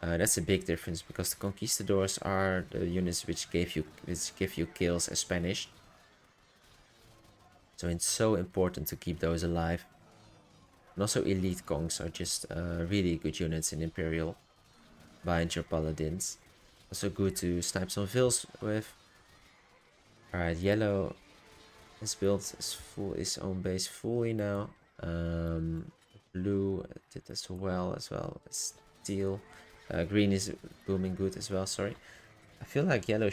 That's a big difference because the conquistadors are the units which give you kills as Spanish. So it's so important to keep those alive. And also elite kongs are just really good units in Imperial behind your paladins. Also good to snipe some vills with. Alright, yellow has built his own base fully now. Blue did as well. Steel. Green is booming good as well, sorry. I feel like yellow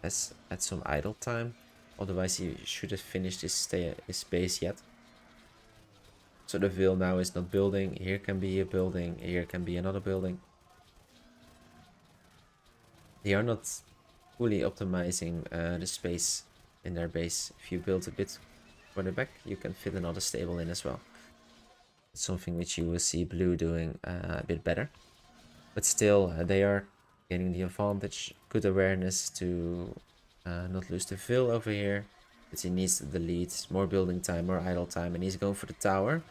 has had some idle time. Otherwise he should have finished his base yet. So the Ville now is not building. Here can be a building. Here can be another building. They are not fully optimizing the space in their base. If you build a bit further back, you can fit another stable in as well. It's something which you will see blue doing a bit better. But still, they are getting the advantage. Good awareness to not lose the Ville over here. But he needs to delete more building time, more idle time, and he's going for the tower.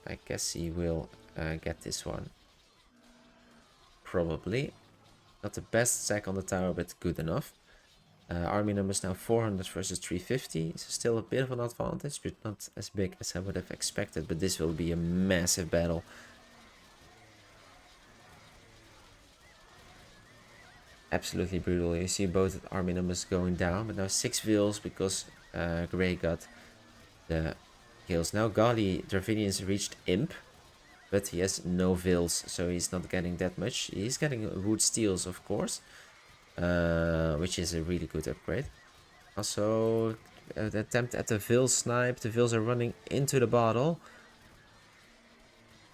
I guess he will get this one. Probably. Not the best sack on the tower, but good enough. Army numbers now 400 versus 350. So still a bit of an advantage, but not as big as I would have expected. But this will be a massive battle. Absolutely brutal. You see both army numbers going down, but now 6 vills because Grey got the kills. Now Gali Dravinians reached Imp, but he has no vills, so he's not getting that much. He's getting wood steels, of course, which is a really good upgrade. Also, the attempt at the Vil snipe. The Vils are running into the bottle.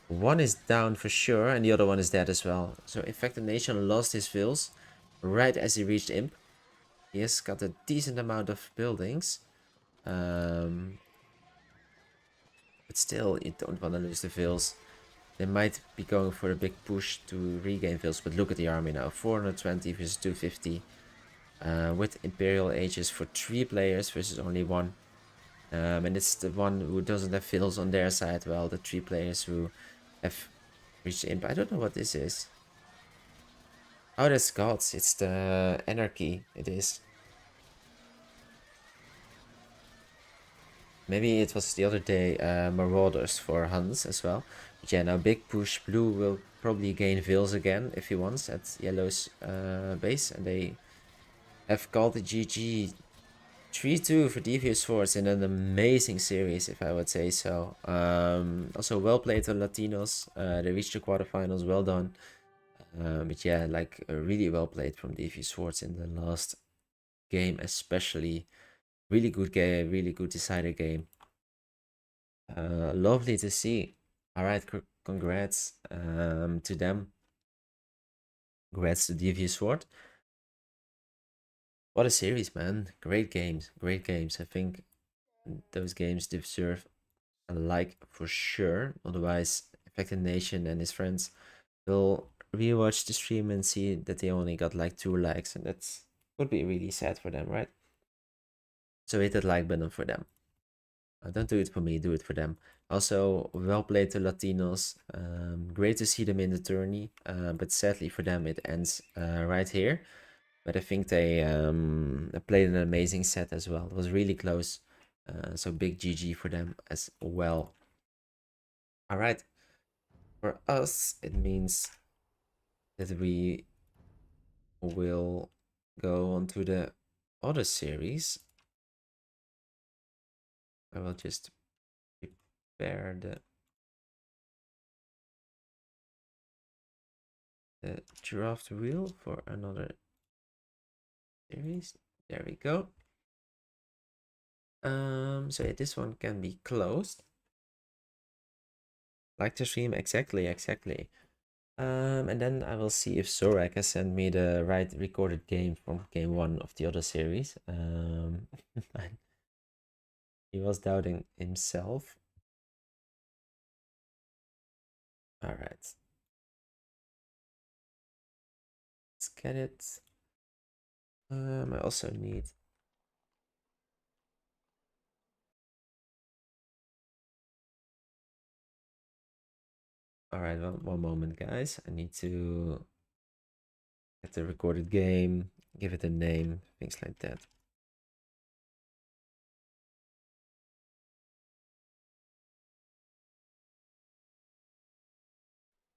One is down for sure, and the other one is dead as well. So, in fact, the nation lost his Vils right as he reached Imp. He has got a decent amount of buildings. But still, you don't want to lose the Vils. They might be going for a big push to regain Vils, but look at the army now. 420 versus 250. With Imperial Ages for 3 players versus only 1. And it's the one who doesn't have Vils on their side, while the 3 players who have reached Imp. I don't know what this is. Oh, that's gods. It's the Anarchy. It is. Maybe it was the other day Marauders for Hans as well. But yeah, now big push. Blue will probably gain Vils again if he wants at Yellow's base. And they have called the GG 3-2 for Devious Swords in an amazing series, if I would say so. Also, well played to Latinos. They reached the quarterfinals. Well done. But yeah, like really well played from Devious Swords in the last game, especially. Really good game, really good decider game. Lovely to see. All right, congrats to them. Congrats to Devious Sword. What a series, man. Great games, great games. I think those games deserve a like for sure. Otherwise, Affected Nation and his friends will rewatch the stream and see that they only got like 2 likes, and that's would be really sad for them, right? So hit that like button for them. Don't do it for me, do it for them. Also, well played to Latinos. Great to see them in the tourney, but sadly for them it ends right here. But I think they played an amazing set as well. It was really close. So big GG for them as well. All right. For us, it means that we will go on to the other series. I will just prepare the draft wheel for another series. There we go. So yeah, this one can be closed. Like the stream, exactly. And then I will see if Zorak has sent me the right recorded game from game 1 of the other series. He was doubting himself. All right. Let's get it. I also need. All right, one moment, guys. I need to get the recorded game, give it a name, things like that.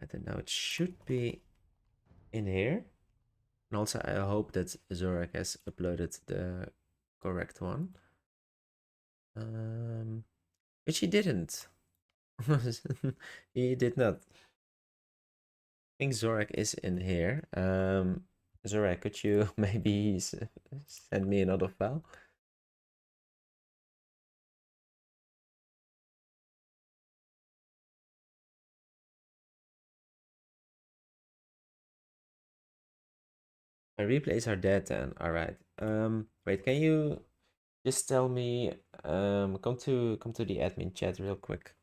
And then now it should be in here. And also, I hope that Zorak has uploaded the correct one. Which he didn't. He did not. I think Zorak is in here. Zorak, could you maybe send me another file? My replays are dead then. Alright. Wait, can you just tell me come to the admin chat real quick.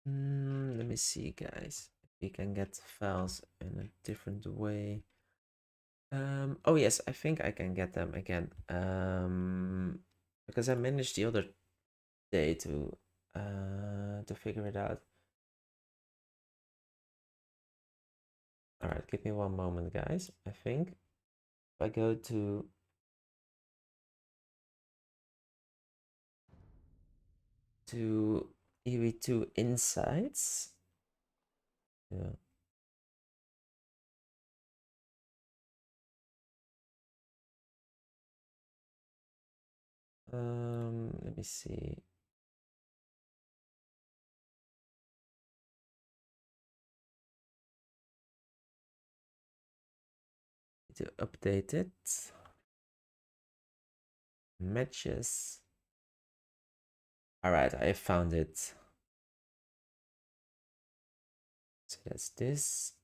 Let me see, guys. If we can get files in a different way. Oh yes, I think I can get them again. Because I managed the other day to figure it out. All right, give me one moment, guys. I think if I go to EV2 Insights. Yeah. Let me see. Need to update it. Matches. All right, I found it. So that's this.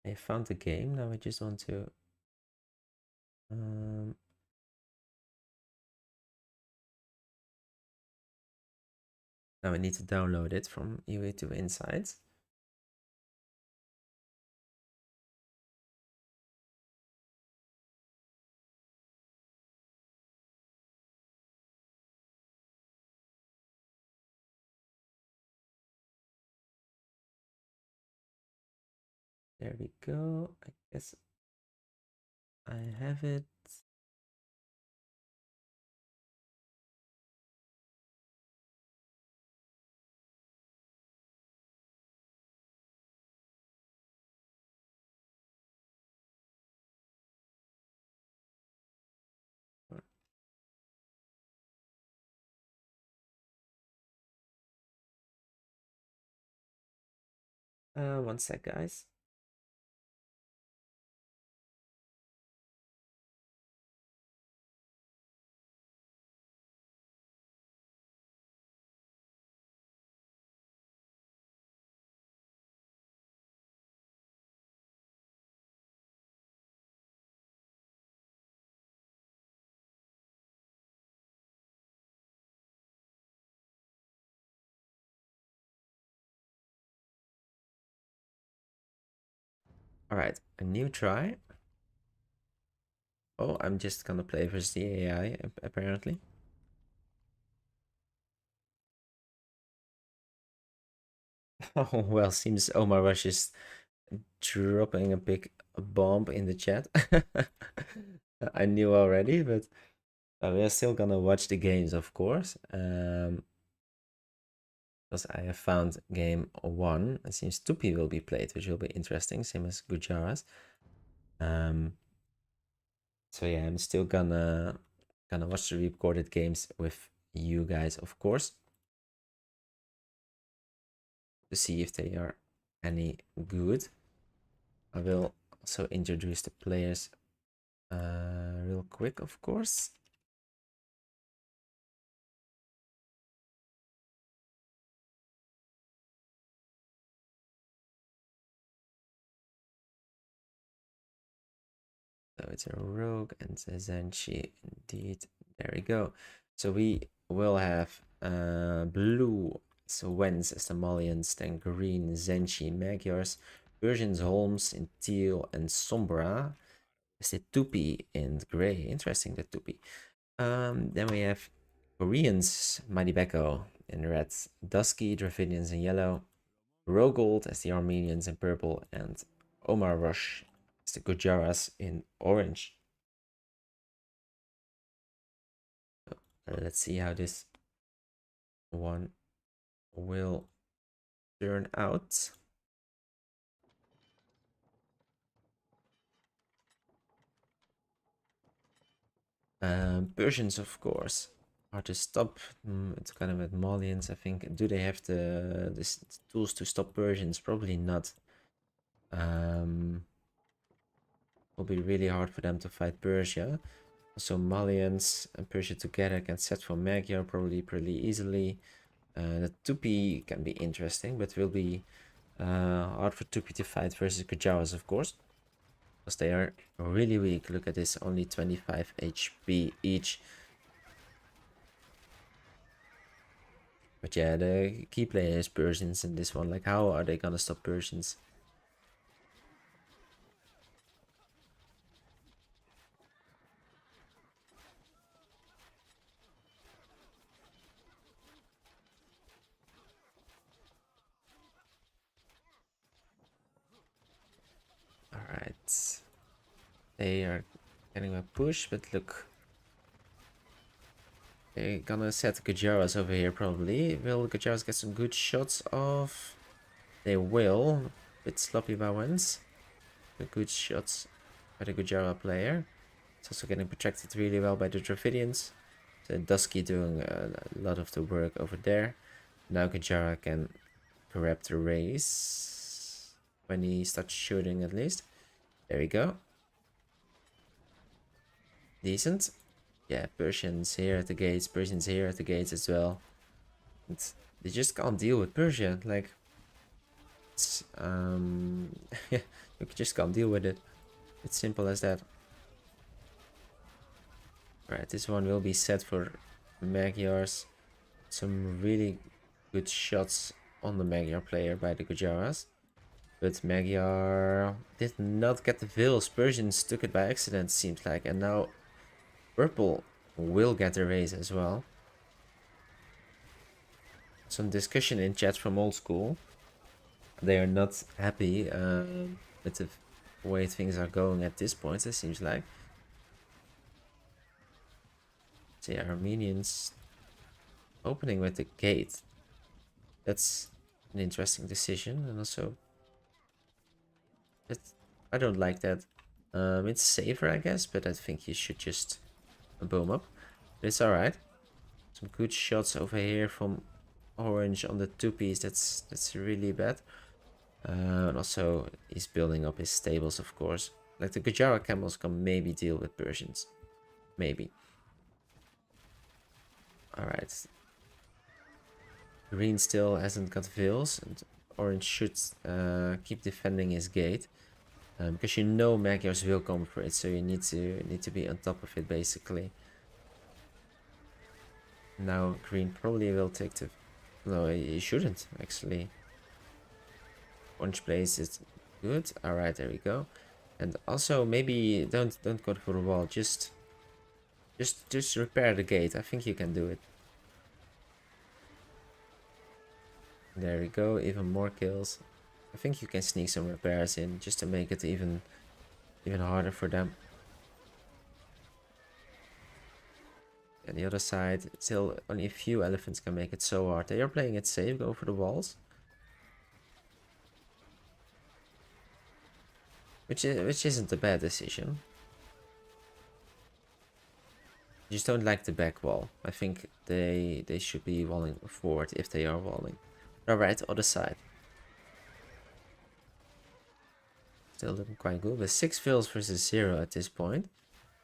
I found the game. Now I just want to now I need to download it from EV2 Insights. There we go. I guess I have it. One sec, guys. Alright, a new try. Oh, I'm just gonna play versus the AI, apparently. Oh, well, seems Omar Rush is dropping a big bomb in the chat. I knew already, but we are still gonna watch the games, of course. Because I have found game 1. It seems Tupi will be played, which will be interesting, same as Gujaras. So yeah, I'm still gonna watch the recorded games with you guys, of course, to see if they are any good. I will also introduce the players real quick, of course. So it's a rogue and a Zenshi, indeed. There we go. So we will have blue, so Wens as the Malians, then green, Zenshi, Magyars, Persians, Holmes in teal, and Sombra is the Tupi in gray. Interesting, the Tupi. Then we have Koreans, Mighty Beko in red, Dusky, Dravidians in yellow, Rogold as the Armenians in purple, and Omar Rush as the Gujaras in orange. Let's see how this one will turn out. Persians, of course, hard to stop. It's kind of with Malians, I think. Do they have the tools to stop Persians? Probably not. Will be really hard for them to fight Persia. Also, Malians and Persia together can set for Magyar probably pretty easily. The Tupi can be interesting, but will be hard for Tupi to fight versus Gujaras, of course, because they are really weak. Look at this, only 25 HP each. But yeah, the key player is Persians in this one. Like, how are they gonna stop Persians? Alright. They are getting a push, but look. They're gonna set Gujaras over here probably. Will Gujaras get some good shots off? They will. Bit sloppy by ones. But good shots by the Gujara player. It's also getting protected really well by the Dravidians. So Dusky doing a lot of the work over there. Now Gujara can grab the race when he starts shooting at least. There we go. Decent. Yeah, Persians here at the gates, Persians here at the gates as well. And they just can't deal with Persia. Like, it's, yeah, you just can't deal with it. It's simple as that. Right, this one will be set for Magyars. Some really good shots on the Magyar player by the Gujaras. But Magyar did not get the Veils. Persians took it by accident, seems like. And now Purple will get the raise as well. Some discussion in chat from OldSchool. They are not happy with the way things are going at this point, it seems like. The Armenians opening with the gate. That's an interesting decision, and also I don't like that. It's safer, I guess, but I think you should just boom up. But it's alright. Some good shots over here from Orange on the two-piece. That's really bad. And also, he's building up his stables, of course. Like, the Gujara camels can maybe deal with Persians. Maybe. Alright. Green still hasn't got Veils, and Orange should keep defending his gate. Because you know Magyars will come for it, so you need to be on top of it, basically. Now Green probably will take the... No, he shouldn't, actually. Orange plays it Good. All right, there we go. And also maybe don't go for the wall. Just repair the gate. I think you can do it. There we go. Even more kills. I think you can sneak some repairs in just to make it even harder for them. And the other side, still only a few elephants can make it so hard. They are playing it safe, go for the walls. Which isn't a bad decision. Just don't like the back wall. I think they should be walling forward if they are walling. Alright, other side. Still looking quite good, but 6 fills versus 0 at this point.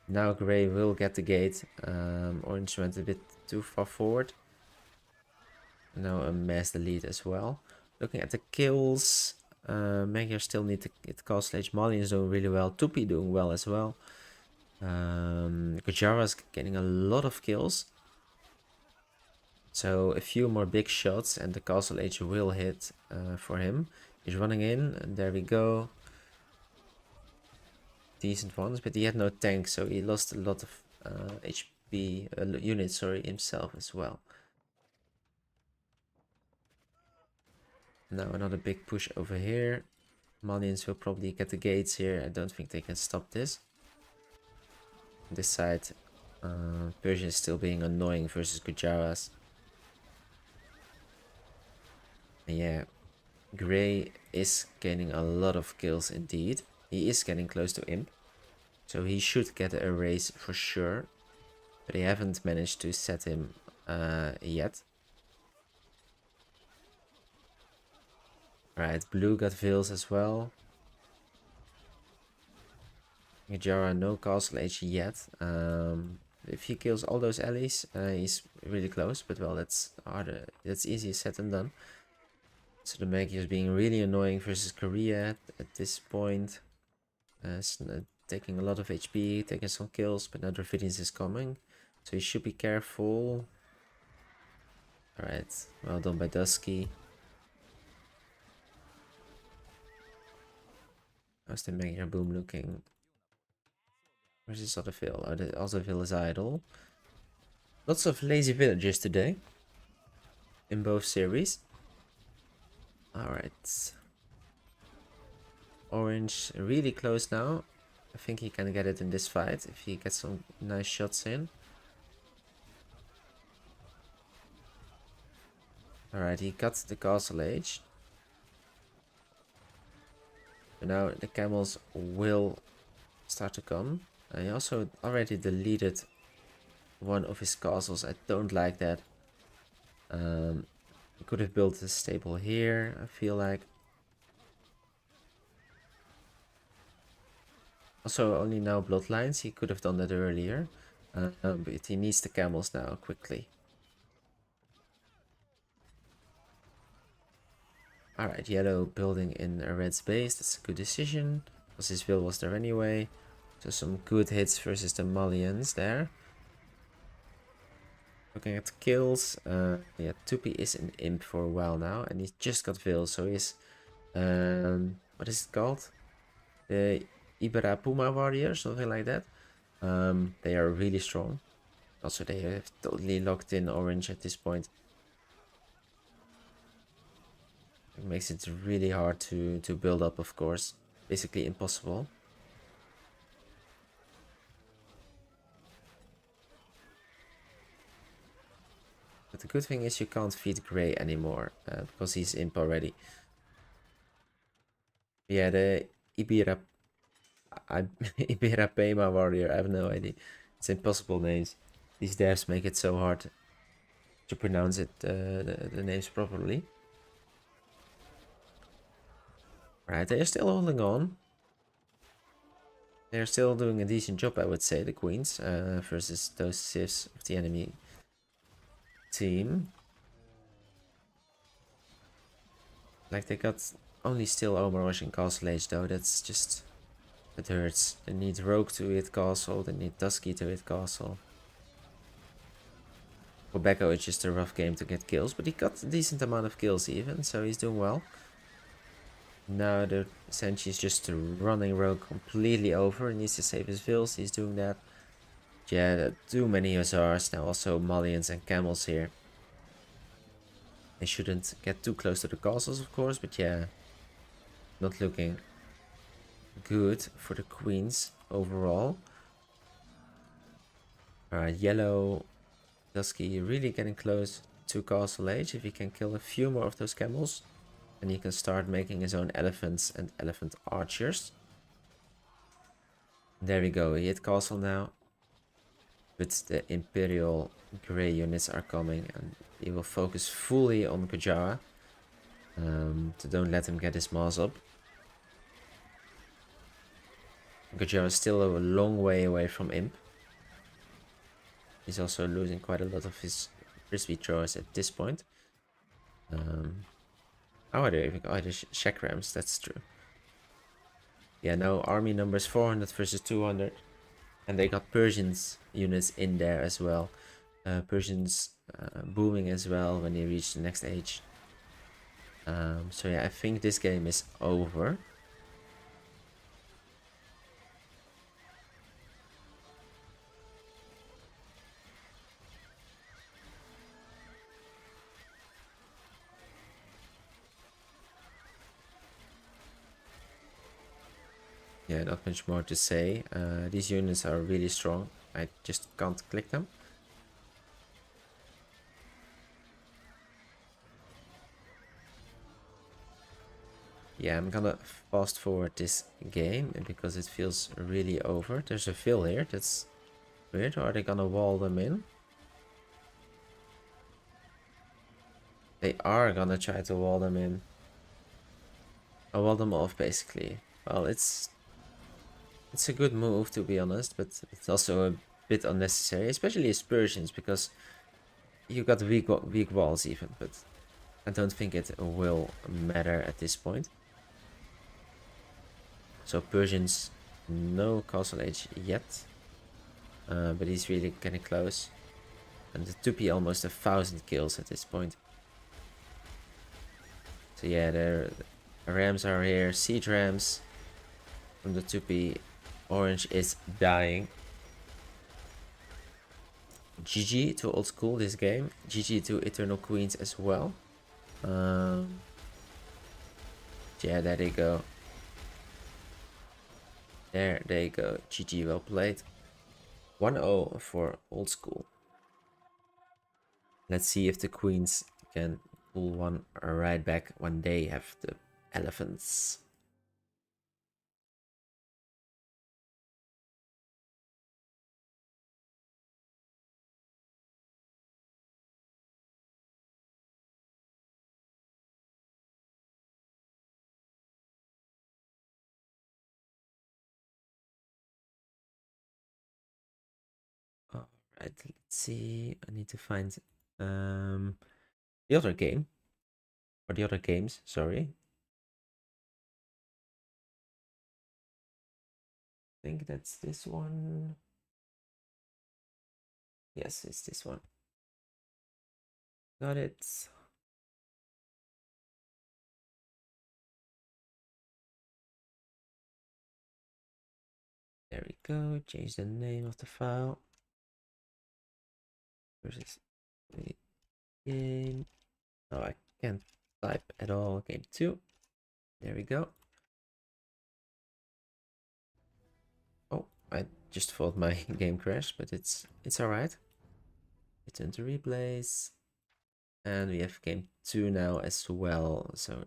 Now Gray will get the gate. Orange went a bit too far forward. Now a mass the lead as well. Looking at the kills, Magyar still need to get Castle Age. Malian is doing really well. Tupi doing well as well. Gojara's getting a lot of kills. So a few more big shots and the Castle Age will hit for him. He's running in and there we go. Decent ones, but he had no tank, so he lost a lot of HP units, himself as well. Now another big push over here. Malians will probably get the gates here. I don't think they can stop this. This side, Persian is still being annoying versus Gujaras. And yeah, Gray is gaining a lot of kills indeed. He is getting close to Imp, so he should get a race for sure. But they haven't managed to set him yet. Alright, blue got Veils as well. Gajara, no Castle Age yet. If he kills all those allies, he's really close. But well, that's harder. That's easier said than done. So the Magic is being really annoying versus Korea at this point. Taking a lot of HP, taking some kills, but now Dravidians is coming. So you should be careful. Alright, well done by Dusky. How's the Magic Boom looking? Where's this other Ville? Oh, the other Ville is idle. Lots of lazy villagers today. In both series. Alright. Orange really close now. I think he can get it in this fight if he gets some nice shots in. Alright, he got the Castle Age. But now the camels will start to come. He also already deleted one of his castles. I don't like that. He could have built a stable here, I feel like. Also, only now bloodlines. He could have done that earlier. But he needs the camels now, quickly. Alright, yellow building in a red's base. That's a good decision. Because his Ville was there anyway. So some good hits versus the Malians there. Looking at the kills. Yeah, Tupi is an imp for a while now. And he's just got Ville. So he's... what is it called? The Ibera Puma warrior, something like that. They are really strong. Also, they have totally locked in orange at this point. It makes it really hard to build up, of course. Basically impossible. But the good thing is you can't feed Gray anymore, because he's imp already. Yeah, the Ibera Pema warrior, I have no idea. It's impossible names. These devs make it so hard to pronounce it, the names properly. Right, they're still holding on. They're still doing a decent job, I would say, the queens, versus those civs of the enemy team. Like, they got only still Omaroj and Castle Age, though. That's just... it hurts. They need Rogue to hit Castle, they need Dusky to hit Castle. For Becco, it's just a rough game to get kills, but he got a decent amount of kills even, so he's doing well. Now the Senchi's just running rogue completely over. He needs to save his vills. He's doing that. Yeah, too many Hussars. Now also Malians and Camels here. They shouldn't get too close to the castles, of course, but yeah, not looking good for the queens overall. Alright, yellow Dusky really getting close to castle age. If he can kill a few more of those camels, and he can start making his own elephants and elephant archers. There we go, he hit castle now. But the Imperial Grey units are coming, and he will focus fully on Kujara. To don't let him get his mass up. Kujara is still a long way away from Imp. He's also losing quite a lot of his frisbee throwers at this point. How are they even? Oh, the Shakrams, that's true. Yeah, no, army numbers 400 versus 200. And they got Persians units in there as well. Persians booming as well when they reach the next age. So yeah, I think this game is over. Yeah, not much more to say. These units are really strong. I just can't click them. Yeah, I'm gonna fast forward this game because it feels really over. There's a fill here, that's weird. Are they gonna wall them in? They are gonna try to wall them in. Or wall them off, basically. Well, it's a good move, to be honest, but it's also a bit unnecessary, especially as Persians, because you got weak walls even, but I don't think it will matter at this point. So Persians, no castle age yet, but he's really getting close. And the Tupi almost 1,000 kills at this point. So yeah, the rams are here, siege rams from the Tupi. Orange is dying. GG to old school this game. GG to Eternal Queens as well. Yeah, there they go. There they go. GG, well played. 1-0 for old school. Let's see if the queens can pull one right back when they have the elephants. Alright, let's see. I need to find the other game. Or the other games, sorry. I think that's this one. Yes, it's this one. Got it. There we go. Change the name of the file. Versus game. Oh, I can't type at all. Game 2. There we go. Oh, I just thought my game crashed, but it's alright. Return to replays. And we have game 2 now as well. So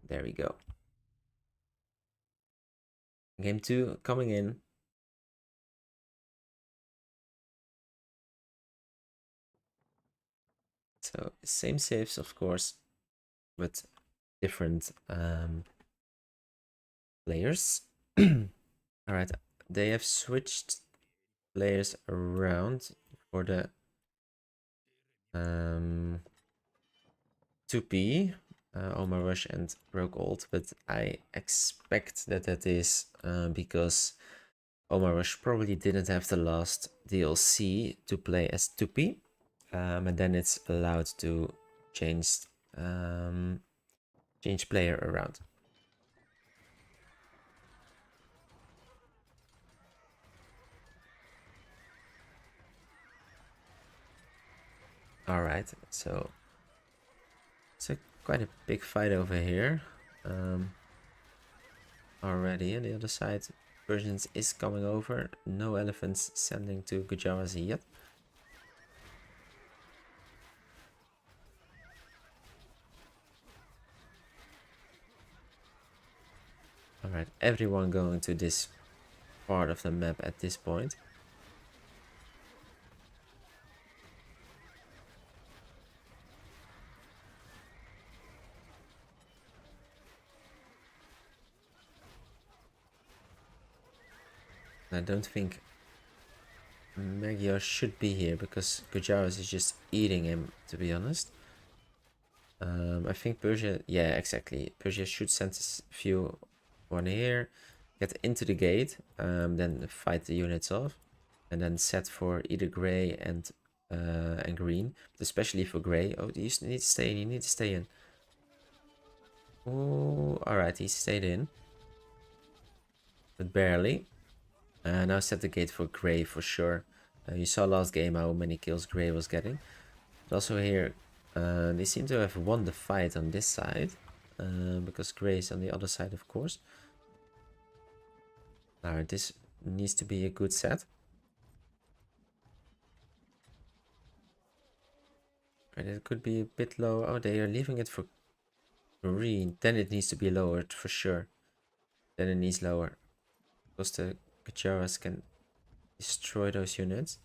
there we go. Game 2 coming in. So same saves, of course, but different players. Alright, they have switched players around for the 2P, Omar Rush and Rogue Old, but I expect that that is because Omar Rush probably didn't have the last DLC to play as 2P, and then it's allowed to change change player around. Alright, so it's quite a big fight over here. Already on the other side, Persians is coming over. No elephants sending to Gujarat yet. Alright, everyone going to this part of the map at this point. I don't think Magyar should be here because Gujarat is just eating him, to be honest. I think Persia, yeah, exactly. Persia should send a few one here, get into the gate, then fight the units off, and then set for either gray and green, but especially for gray. Oh, you need to stay in. You need to stay in. Oh, all right, he stayed in, but barely. Now set the gate for gray for sure. You saw last game how many kills gray was getting. But also here, they seem to have won the fight on this side, because gray is on the other side, of course. Alright, this needs to be a good set. Right, it could be a bit low. Oh, they are leaving it for green. Then it needs to be lowered for sure. Then it needs lower, because the Kacharas can destroy those units.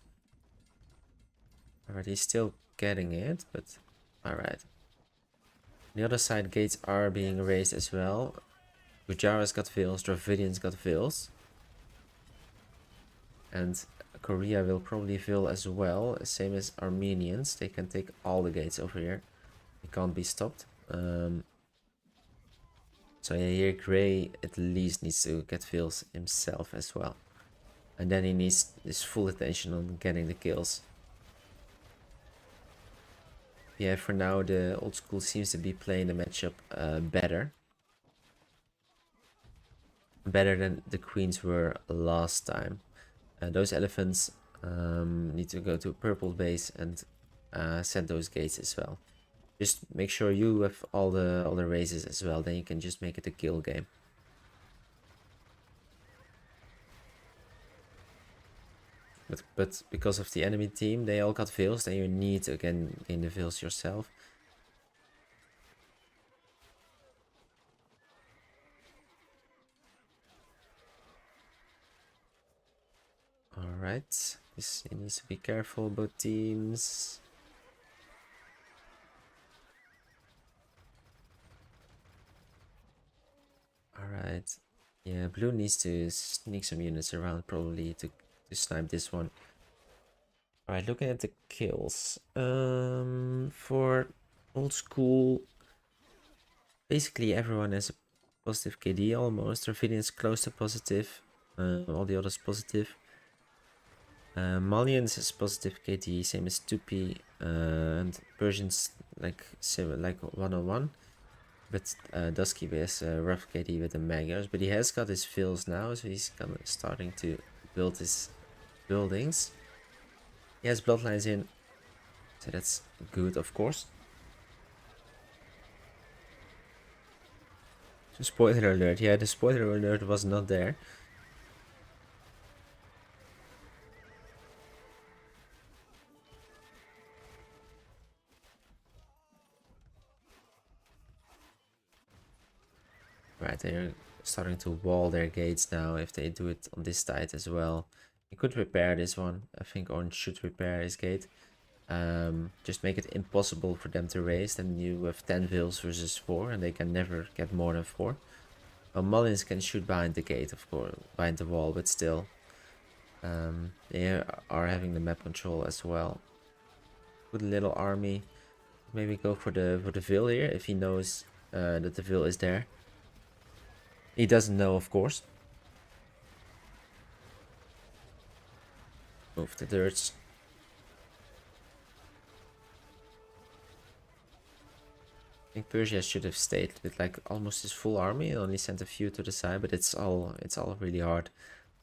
Alright, he's still getting it, but alright. The other side gates are being raised as well. Gujara's got Veils, Dravidians got Veils. And Korea will probably Veil as well, same as Armenians. They can take all the gates over here. They can't be stopped. So yeah, here Gray at least needs to get Veils himself as well. And then he needs his full attention on getting the kills. Yeah, for now the old school seems to be playing the matchup better. Better than the queens were last time. Those elephants need to go to purple base and set those gates as well. Just make sure you have all the races as well, then you can just make it a kill game. But because of the enemy team, they all got veils, then you need to again gain the veils yourself. Alright, this needs to be careful, both teams. Alright, yeah, blue needs to sneak some units around probably to snipe this one. Alright, looking at the kills. For old school, basically everyone has a positive KD almost. Dravidians close to positive, all the others positive. Malians is positive KD, same as Tupi, and Persians like 101. But Dusky has a rough KD with the Magyars, but he has got his fills now, so he's kind of starting to build his buildings. He has bloodlines in, so that's good, of course. So spoiler alert, yeah, the spoiler alert was not there. Right, they're starting to wall their gates now if they do it on this side as well. You could repair this one. I think Orange should repair his gate. Just make it impossible for them to raise. Then you have 10 vills versus 4 and they can never get more than 4. Well, Mullins can shoot behind the gate, of course, behind the wall, but still. They are having the map control as well. Good little army. Maybe go for the Vil here if he knows that the Vil is there. He doesn't know, of course. Move the dirts. I think Persia should have stayed with like almost his full army and only sent a few to the side, but it's all really hard.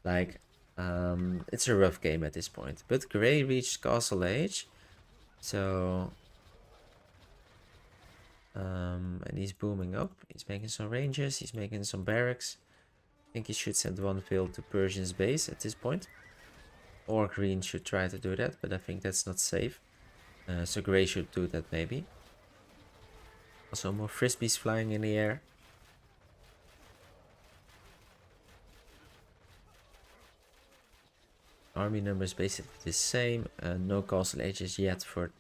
Like it's a rough game at this point. But Grey reached Castle Age. So, and he's booming up. He's making some ranges. He's making some barracks. I think he should send one field to Persian's base at this point. Or green should try to do that, but I think that's not safe. So gray should do that maybe. Also more frisbees flying in the air. Army numbers basically the same. No castle ages yet for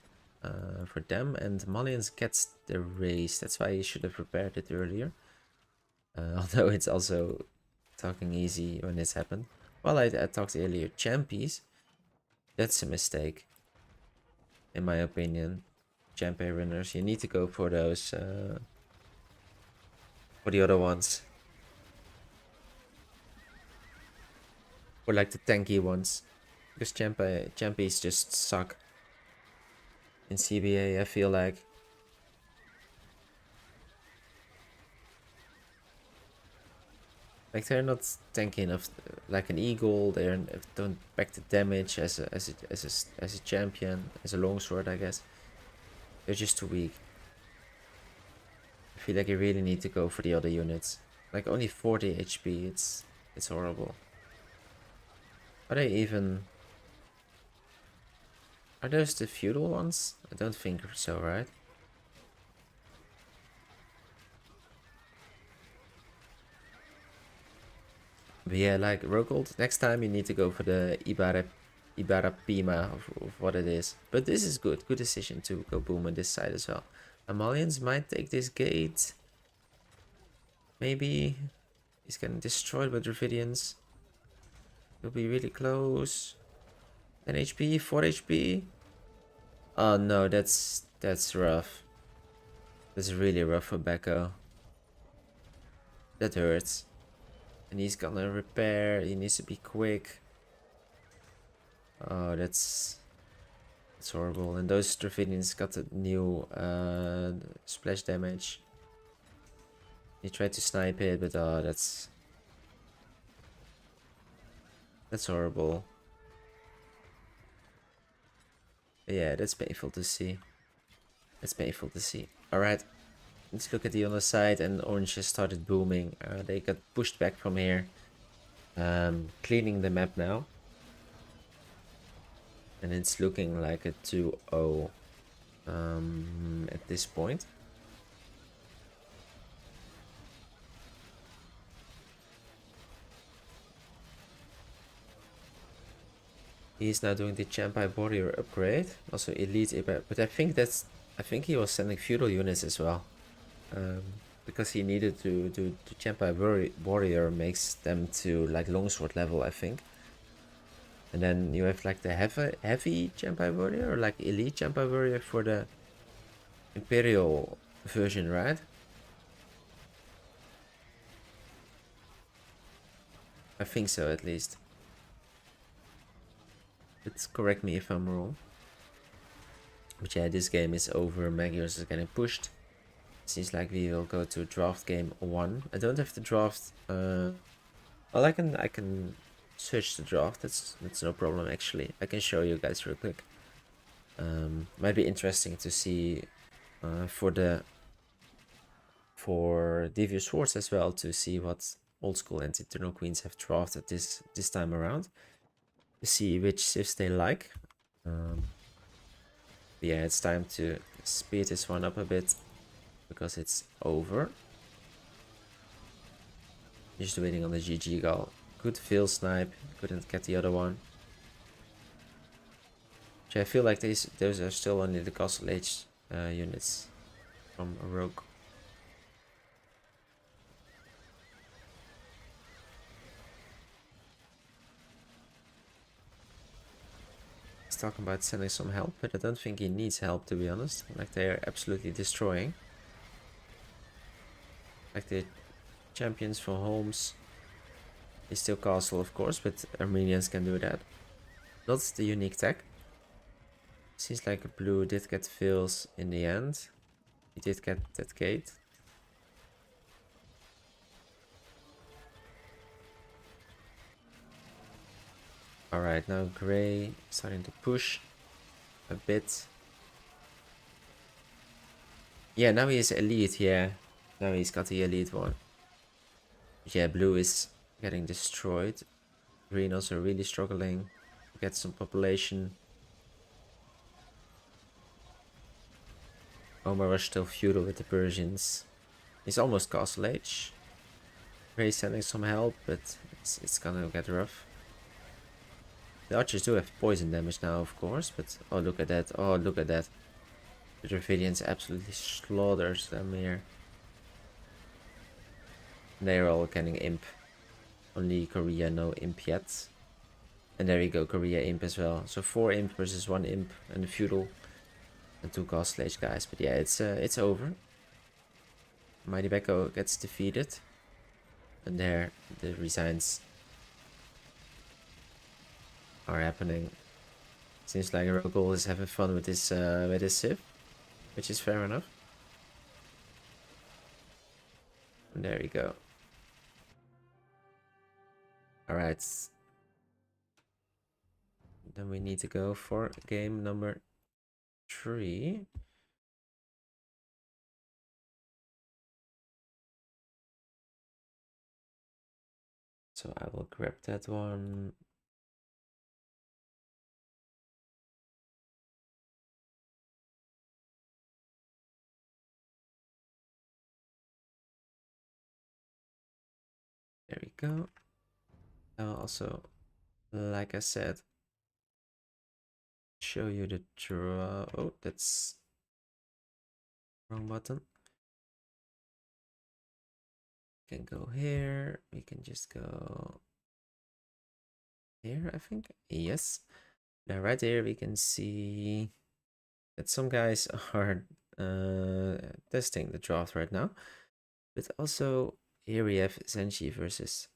them. And Malians gets the race. That's why he should have prepared it earlier. Although it's also talking easy when it's happened. Well, I talked earlier. Champies. That's a mistake. In my opinion. Champion runners. You need to go for those. For the other ones. Or like the tanky ones. Because champies just suck. In CBA, I feel like. Like they're not tanky enough. Like an eagle, they don't pack the damage as a champion, as a longsword, I guess. They're just too weak. I feel like you really need to go for the other units. Like only 40 HP, it's horrible. Are they even... Are those the feudal ones? I don't think so, right? But yeah, like Rogold, next time you need to go for the Ibarra Pima of what it is. But this is good. Good decision to go boom on this side as well. Amalians might take this gate. Maybe he's getting destroyed by Dravidians. He'll be really close. 10 HP, 4 HP. Oh no, that's rough. That's really rough for Becco. That hurts. And he's gonna repair. He needs to be quick. Oh, that's horrible. And those Dravidians got a new splash damage. He tried to snipe it, but oh, that's horrible. But yeah, that's painful to see. That's painful to see. Alright, let's look at the other side. And orange has started booming. They got pushed back from here. Cleaning the map now. And it's looking like a 2-0 at this point. He's now doing the Champai Warrior upgrade. Also elite, but I think he was sending feudal units as well. Because he needed to do the Champai Warrior makes them to like longsword level, I think. And then you have like the heavy Champai Warrior or like elite Champai Warrior for the Imperial version, right? I think so, at least. But correct me if I'm wrong. But yeah, this game is over. Magios is getting pushed. Seems like we will go to draft game 1. I don't have the draft. Well, I can search the draft. That's no problem actually. I can show you guys real quick. Might be interesting to see for Devious Swords as well, to see what Old School and Eternal Queens have drafted this time around. To see which civs they like. Yeah, it's time to speed this one up a bit because it's over. Just waiting on the GG goal. Good field snipe, couldn't get the other one. So I feel like those are still only the castle age units from a rogue. He's talking about sending some help, but I don't think he needs help, to be honest. Like, they are absolutely destroying. Like the champions for Holmes is still castle, of course, but Armenians can do that. Not the unique tech. Seems like blue did get fills in the end. He did get that gate. Alright, now gray starting to push a bit. Yeah, now he is elite, yeah. Now he's got the elite one. Yeah, blue is getting destroyed. Green also really struggling to get some population. Omar was still feudal with the Persians. He's almost castle age. Ray's sending some help, but it's gonna get rough. The archers do have poison damage now, of course, but oh, look at that. Oh, look at that. The Dravidians absolutely slaughters them here. They're all getting imp. Only Korea no imp yet. And there we go, Korea imp as well. So 4 imp versus 1 imp and a feudal and 2 castle age guys. But yeah, it's over. Mighty Beko gets defeated. And there the resigns are happening. Seems like Rogol is having fun with his Civ, which is fair enough. And there we go. Alright. Then we need to go for game number 3. So I will grab that one. There we go. I'll also, like I said, show you the draw. Oh, that's wrong button. We can go here. We can just go here, I think. Yes. Now right here we can see that some guys are testing the draft right now. But also here we have Zenji versus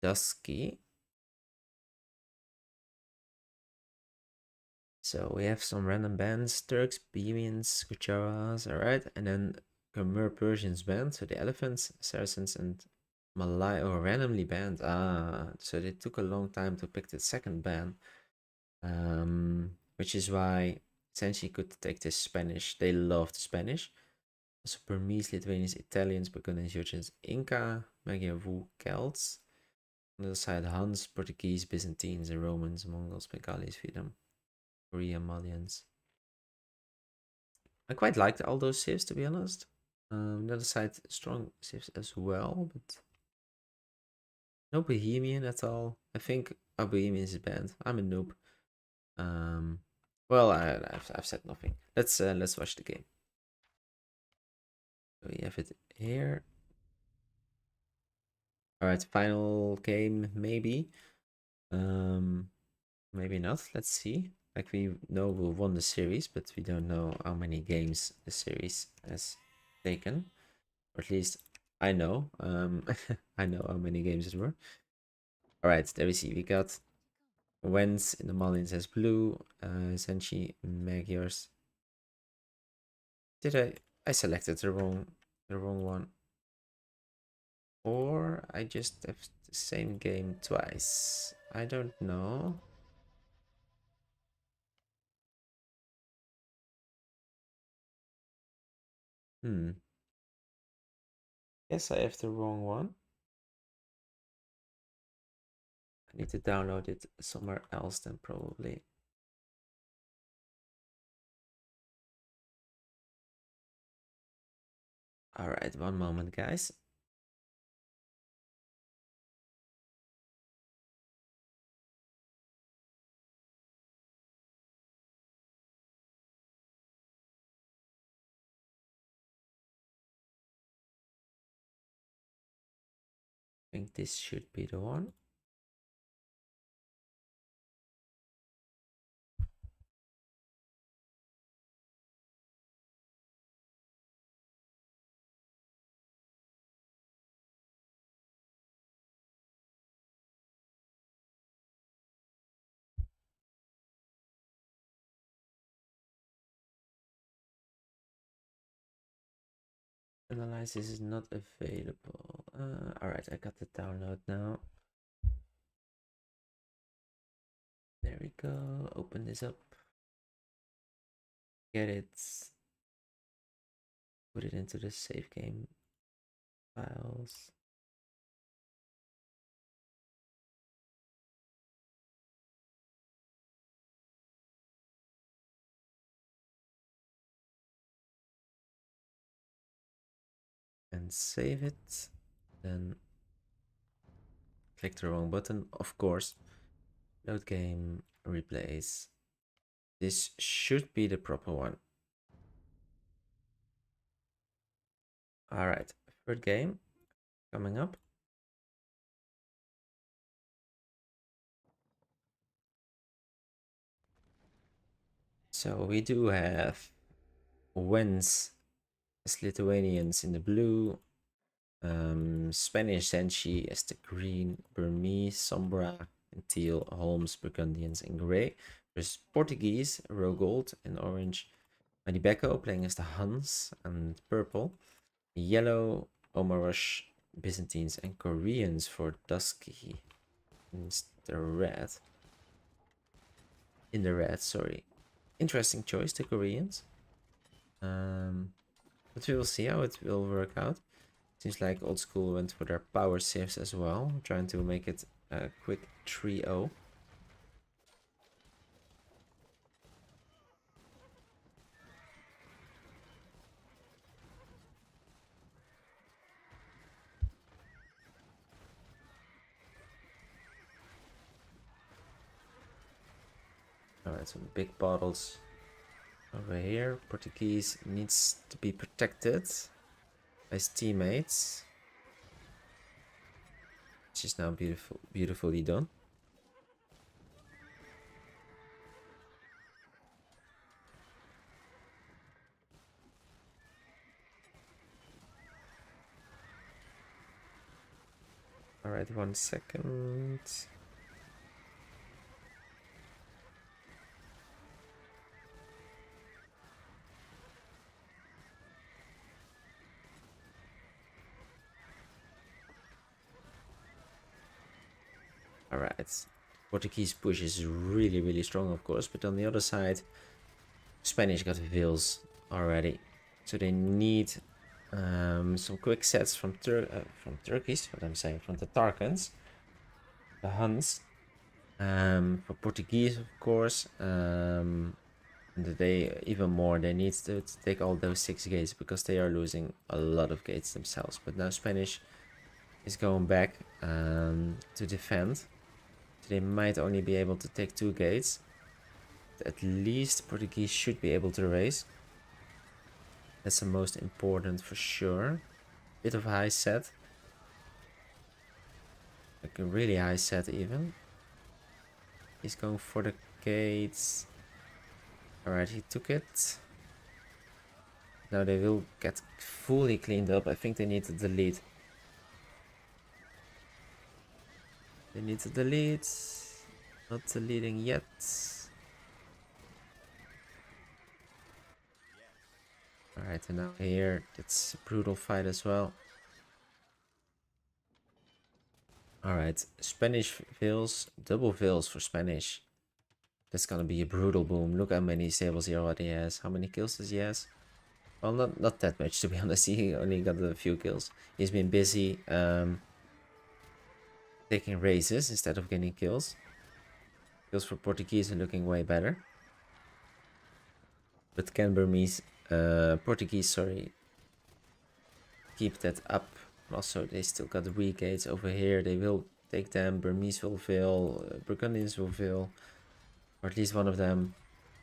Dusky. So we have some random bands, Turks, Bohemians, Gujaras, alright, and then Khmer Persians band, so the Elephants, Saracens, and Malay randomly banned. So they took a long time to pick the second band, which is why Senshi could take the Spanish. They love the Spanish. Also Burmese, Lithuanians, Italians, Burgundians, Georgians, Inca, Magyar, Wu, Celts. On the other side, Huns, Portuguese, Byzantines, and Romans, Mongols, Bengalis, Vietnam, Korea, Malians. I quite liked all those civs, to be honest. On the other side, strong civs as well, but no Bohemian at all. I think a Bohemian is banned. I'm a noob. Well, I've said nothing. Let's watch the game. So we have it here. All right, final game maybe. Maybe not. Let's see. Like we know we won the series, but we don't know how many games the series has taken. Or at least I know. I know how many games it were. All right, there we see. We got Wentz in the Marlins as blue. Senshi Magyars. Did I selected the wrong one? Or I just have the same game twice. I don't know. Guess I have the wrong one. I need to download it somewhere else then probably. All right, one moment, guys. I think this should be the one. Analysis is not available. All right, I got the download now. There we go. Open this up. Get it. put it into the save game files. And save it. Then click the wrong button, of course. Load game, replace. This should be the proper one. All right, third game coming up. So we do have Wens as Lithuanians in the blue, Spanish Senshi as the green, Burmese, Sombra in teal, Holmes, Burgundians in gray. There's Portuguese, Rogold in orange, Madibeko playing as the Huns and purple, yellow, Omarush, Byzantines and Koreans for Dusky. It's the red. In the red, sorry. Interesting choice, the Koreans. But we will see how it will work out. Seems like OldSchool went for their power saves as well, trying to make it a quick 3-0. Alright, some big bottles over here. Portuguese needs to be protected by his teammates. Which is now beautifully done. Alright, 1 second. Alright, Portuguese push is really strong, of course, but on the other side, Spanish got Vils already, so they need some quick sets from Turkish. What I'm saying, from the Tarkans, the Huns, for Portuguese, of course, and they even more. They need to take all those 6 gates because they are losing a lot of gates themselves. But now Spanish is going back to defend. They might only be able to take 2 gates. At least Portuguese should be able to raise. That's the most important for sure. Bit of high set. Like a really high set even. He's going for the gates. Alright, he took it. Now they will get fully cleaned up. I think they need to delete. They need to delete. Not deleting yet. Alright, and now here, it's a brutal fight as well. Alright, Spanish Vils, double Vils for Spanish. That's gonna be a brutal boom. Look how many sables he already has. How many kills does he has? Well, not that much, to be honest. He only got a few kills. He's been busy taking races instead of getting kills. Kills for Portuguese are looking way better. But can Portuguese, sorry, keep that up? Also, they still got regates over here. They will take them. Burmese will fill. Burgundians will fill. Or at least one of them.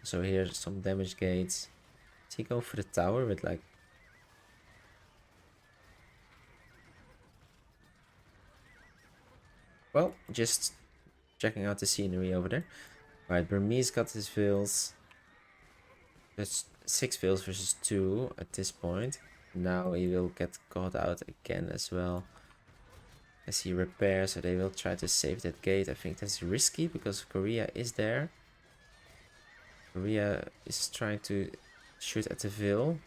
So here's some damage gates. Is he going for the tower with like... Well, just checking out the scenery over there. Alright, Burmese got his vills. There's 6 vills versus 2 at this point. Now he will get caught out again as well. As he repairs, so they will try to save that gate. I think that's risky because Korea is there. Korea is trying to shoot at the Vil.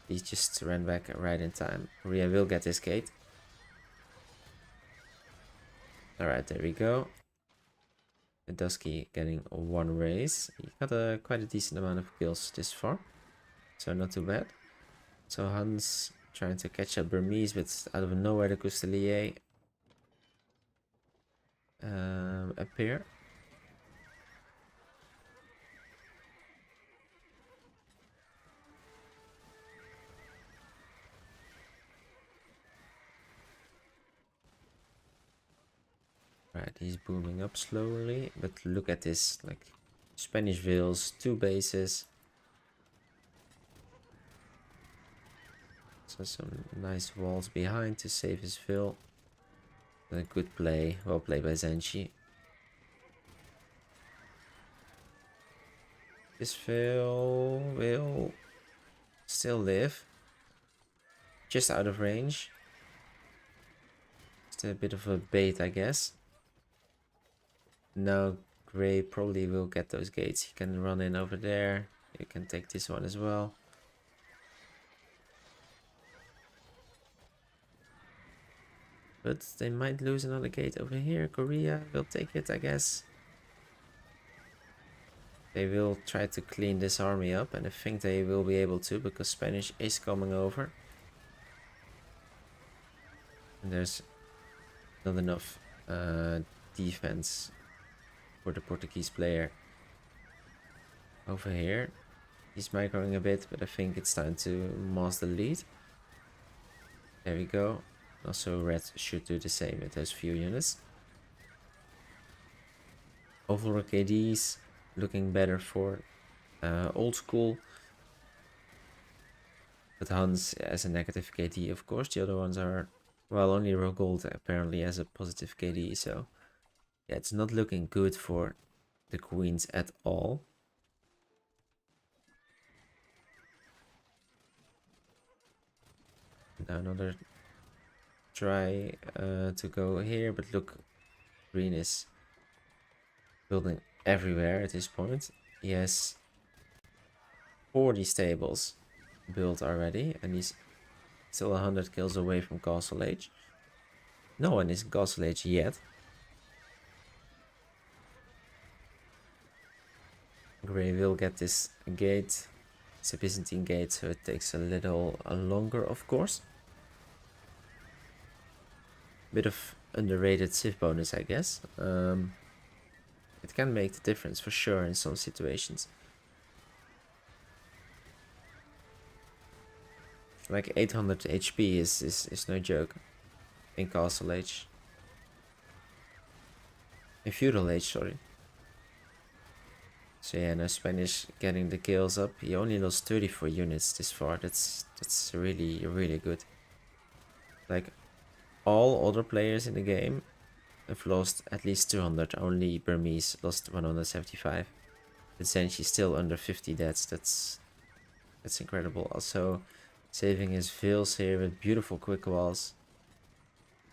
He just ran back right in time. Korea will get this gate. Alright, there we go. Dusky getting 1 race. He got quite a decent amount of kills this far. So not too bad. So Hans trying to catch up Burmese, but out of nowhere the Coustelier appear. Right, he's booming up slowly, but look at this, like Spanish villas, 2 bases. So some nice walls behind to save his vill. A good play, well played by Zenshi. This vill will still live. Just out of range. Just a bit of a bait, I guess. Now Gray probably will get those gates. He can run in over there. You can take this one as well. But they might lose another gate over here. Korea will take it, I guess. They will try to clean this army up, and I think they will be able to, because Spanish is coming over. And there's not enough defense for the Portuguese player over here. He's microing a bit, but I think it's time to mass the lead. There we go. Also, red should do the same with those few units. Overall KDs looking better for OldSchool. But Hans as a negative KD, of course. The other ones are, well, only Rogold apparently has a positive KD. So, yeah, it's not looking good for the Queens at all. Now another try to go here, but look, green is building everywhere at this point. He has 40 stables built already, and he's still 100 kills away from Castle Age. No one is in Castle Age yet. Gray will get this gate. It's a Byzantine gate, so it takes a little longer, of course. Bit of underrated civ bonus, I guess. It can make the difference for sure in some situations. Like 800 HP is no joke in Castle Age. In Feudal Age, sorry. So yeah, now Spanish getting the kills up. He only lost 34 units this far. That's really good. Like, all other players in the game have lost at least 200. Only Burmese lost 175. But Zenshi still under 50 deaths. That's incredible. Also, saving his vills here with beautiful quick walls.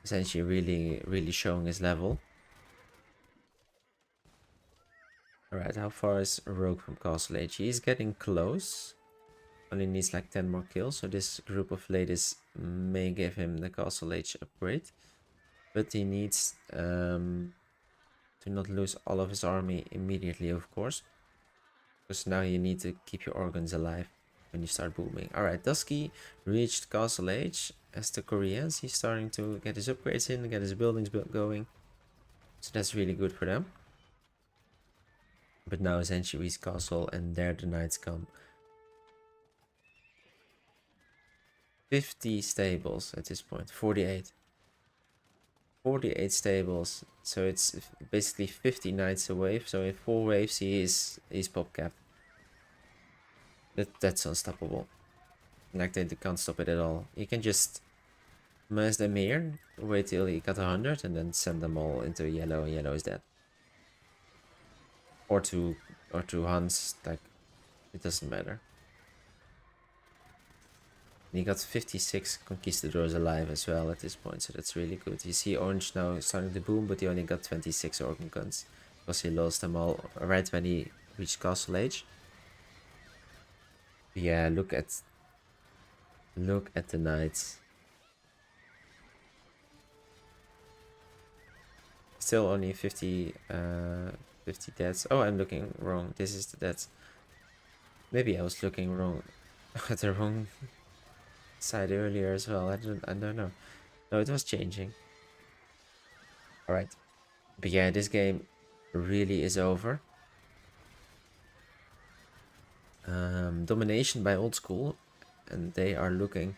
Zenshi really showing his level. Alright, how far is Rogue from Castle Age? He's getting close. Only needs like 10 more kills, so this group of ladies may give him the Castle Age upgrade. But he needs to not lose all of his army immediately, of course. Because now you need to keep your organs alive when you start booming. Alright, Dusky reached Castle Age. As the Koreans, he's starting to get his upgrades in, get his buildings going. So that's really good for them. But now Zenshi reached Castle, and there the knights come. 50 stables at this point, 48. 48 stables, so it's basically 50 knights away. So in 4 waves he's pop capped. That's unstoppable. Like, they can't stop it at all. You can just mass them here, wait till he got 100, and then send them all into yellow, and yellow is dead. Or to Hans, like, it doesn't matter. And he got 56 conquistadors alive as well at this point, so that's really good. You see Orange now starting to boom, but he only got 26 organ guns because he lost them all right when he reached Castle Age. Yeah, look at the knights. Still only 50 deaths. Oh, I'm looking wrong. This is the deaths. Maybe I was looking wrong at the wrong side earlier as well. I don't know. No, it was changing. All right. But yeah, this game really is over. Domination by OldSchool, and they are looking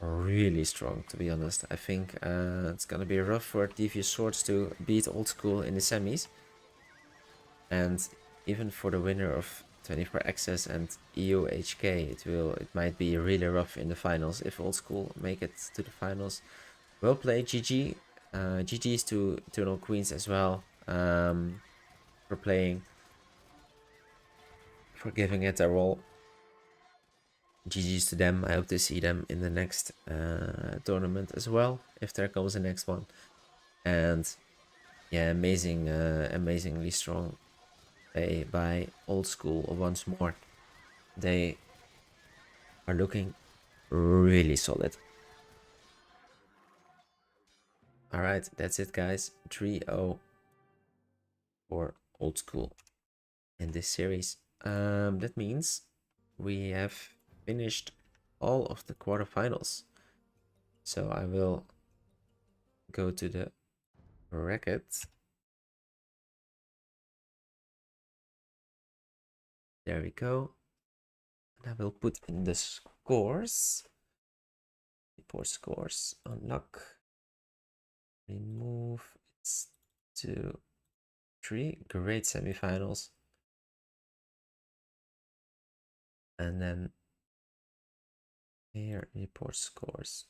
really strong, to be honest. I think it's gonna be rough for Devious Swords to beat OldSchool in the semis, and even for the winner of 24 Access and EUHK, it might be really rough in the finals if OldSchool make it to the finals. Well played, GG. GG's to Eternal Queens as well, for playing, for giving it a roll. GG's to them. I hope to see them in the next tournament as well, if there comes a next one. And yeah, amazingly strong play by OldSchool once more. They are looking really solid. All right, that's it, guys. 3-0 for OldSchool in this series. That means we have finished all of the quarterfinals. So I will go to the bracket. There we go. And I will put in the scores. Report scores. Unlock. Remove. It's 2, 3. Great semifinals. And then here, report scores.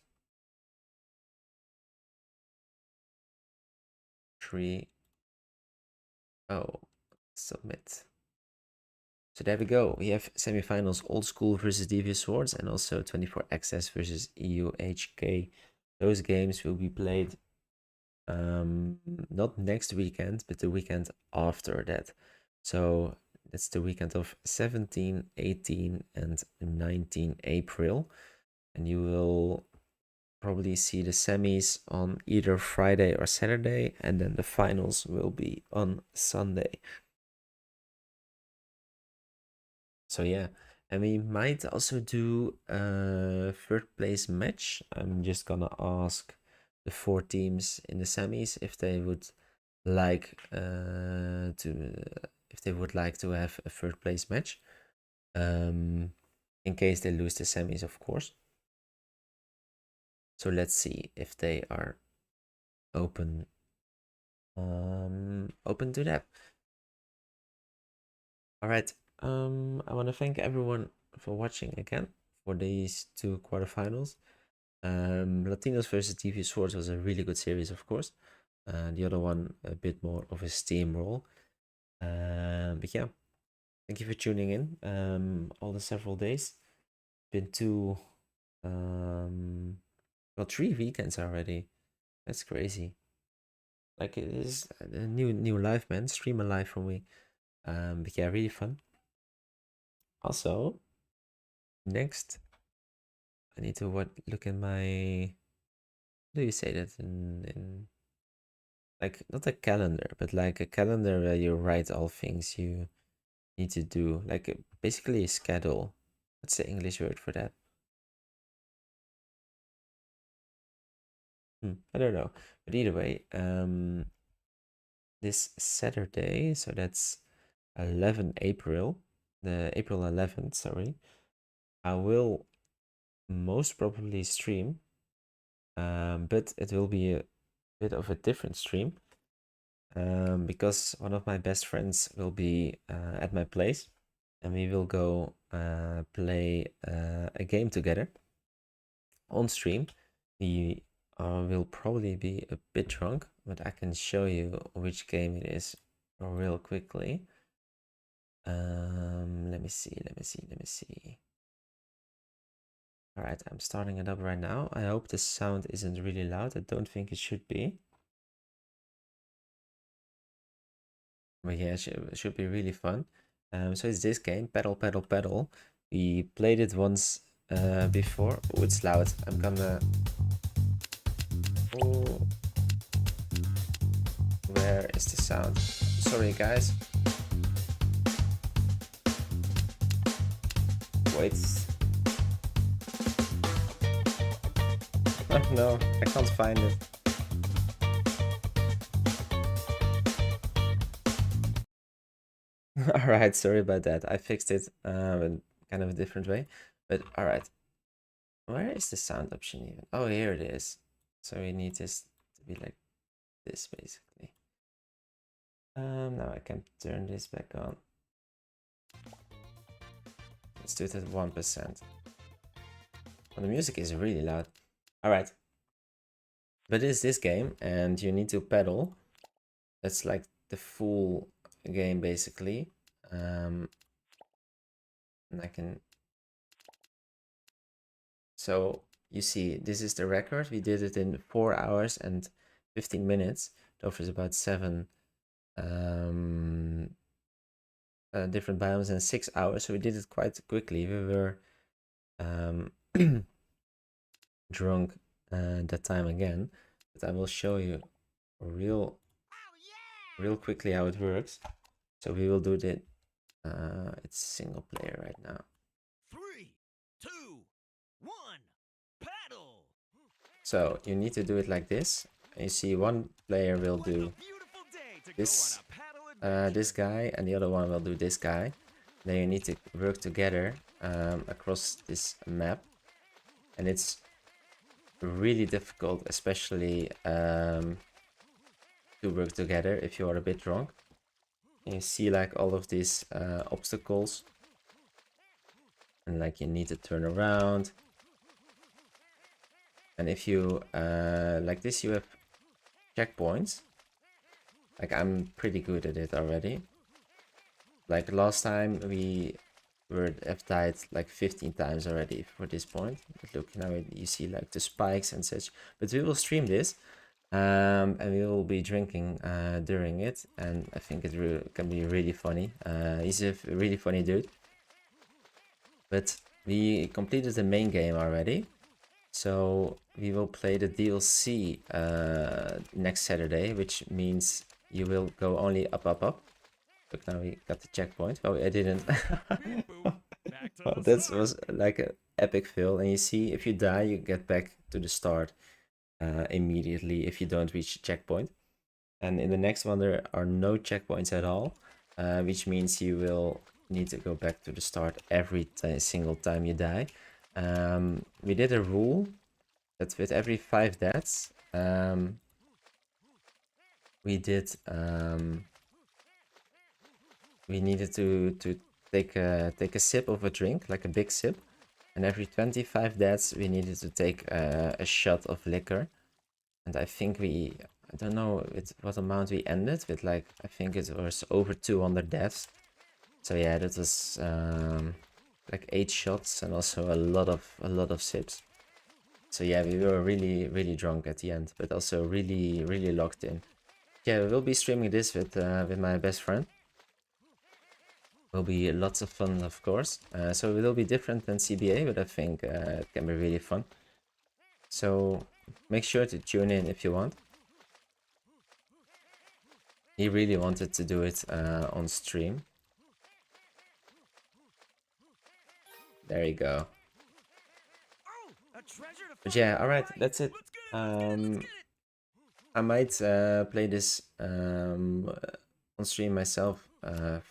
3. Oh, submit. So there we go. We have semifinals OldSchool versus Devious Swords and also 24 Access versus EUHK. Those games will be played not next weekend, but the weekend after that. So that's the weekend of 17, 18, and 19 April. And you will probably see the semis on either Friday or Saturday, and then the finals will be on Sunday. So yeah, and we might also do a third place match. I'm just gonna ask the 4 teams in the semis if they would like to have a third place match, in case they lose the semis, of course. So let's see if they are open to that. All right. I want to thank everyone for watching again for these 2 quarterfinals. Latinos versus Devious Swords was a really good series, of course. The other one a bit more of a steamroll. But yeah, thank you for tuning in. All the several days. Been 2, well, 3 weekends already. That's crazy. Like, it is a new life, man. Stream a live from me. But yeah, really fun. Also, next, I need to look at my. How do you say that in like, not a calendar, but like a calendar where you write all things you need to do, like basically a schedule. What's the English word for that? I don't know, but either way, this Saturday, so that's 11 April, the April 11th, sorry, I will most probably stream, but it will be a bit of a different stream, because one of my best friends will be at my place, and we will go play a game together on stream. We will probably be a bit drunk, but I can show you which game it is real quickly. Let me see. All right, I'm starting it up right now. I hope the sound isn't really loud. I don't think it should be. But yeah, it should be really fun. So it's this game, Paddle Paddle Paddle. We played it once before. Oh, it's loud. I'm gonna... Oh. Where is the sound? Sorry, guys. Wait. no, I can't find it. Alright, sorry about that. I fixed it in kind of a different way. But alright. Where is the sound option even? Oh, here it is. So we need this to be like this basically. Now I can turn this back on. Let's do it at 1%. Well, the music is really loud. Alright. But it's this game and you need to pedal. That's like the full game basically. And I can... So you see, this is the record. We did it in 4 hours and 15 minutes. It offers about 7 different biomes in 6 hours. So we did it quite quickly. We were drunk that time again. But I will show you real quickly how it works. So we will do it. It's single player right now.
3, 2, 1, paddle.
So you need to do it like this. You see, one player will do this this guy, and the other one will do this guy. Then you need to work together across this map, and it's really difficult, especially to work together if you are a bit drunk. And you see like all of these obstacles, and like you need to turn around. And if you like this, you have checkpoints. Like I'm pretty good at it already. Like last time we have died like 15 times already for this point. But look, now you see like the spikes and such. But we will stream this, and we will be drinking during it. And I think it can be really funny. He's a really funny dude. But we completed the main game already. So we will play the DLC next Saturday, which means you will go only up, up, up. Look, now we got the checkpoint. Oh, I didn't. Well, that was like an epic fail. And you see, if you die, you get back to the start immediately if you don't reach the checkpoint. And in the next one, there are no checkpoints at all, which means you will need to go back to the start every single time you die. We did a rule that with every 5 deaths, we needed to take a sip of a drink, like a big sip, and every 25 deaths we needed to take a shot of liquor. And I think I don't know what amount we ended with, like I think it was over 200 deaths. So yeah, that was like 8 shots and also a lot of sips. So yeah, we were really drunk at the end, but also really locked in. Yeah, we'll be streaming this with my best friend. Will be lots of fun, of course. So it will be different than CBA, but I think it can be really fun. So make sure to tune in if you want. He really wanted to do it on stream. There you go. But yeah, alright, that's it. I might play this on stream myself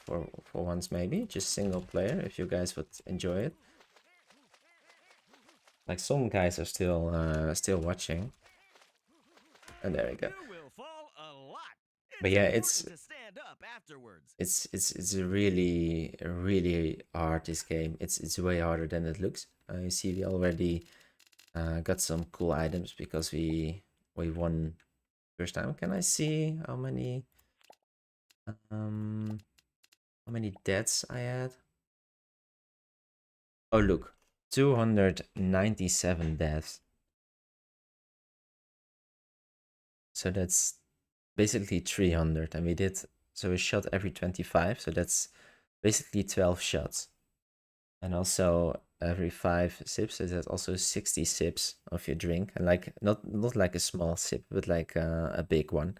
for once, maybe just single player, if you guys would enjoy it. Like some guys are still watching, and there we go. But yeah, it's really hard, this game. It's way harder than it looks. You see, we already got some cool items because we won first time. Can I see how many deaths I had? Oh look, 297 deaths. So that's basically 300, and we did, so we shot every 25, so that's basically 12 shots. And also every 5 sips, so that's also 60 sips of your drink, and like not like a small sip, but like a big one.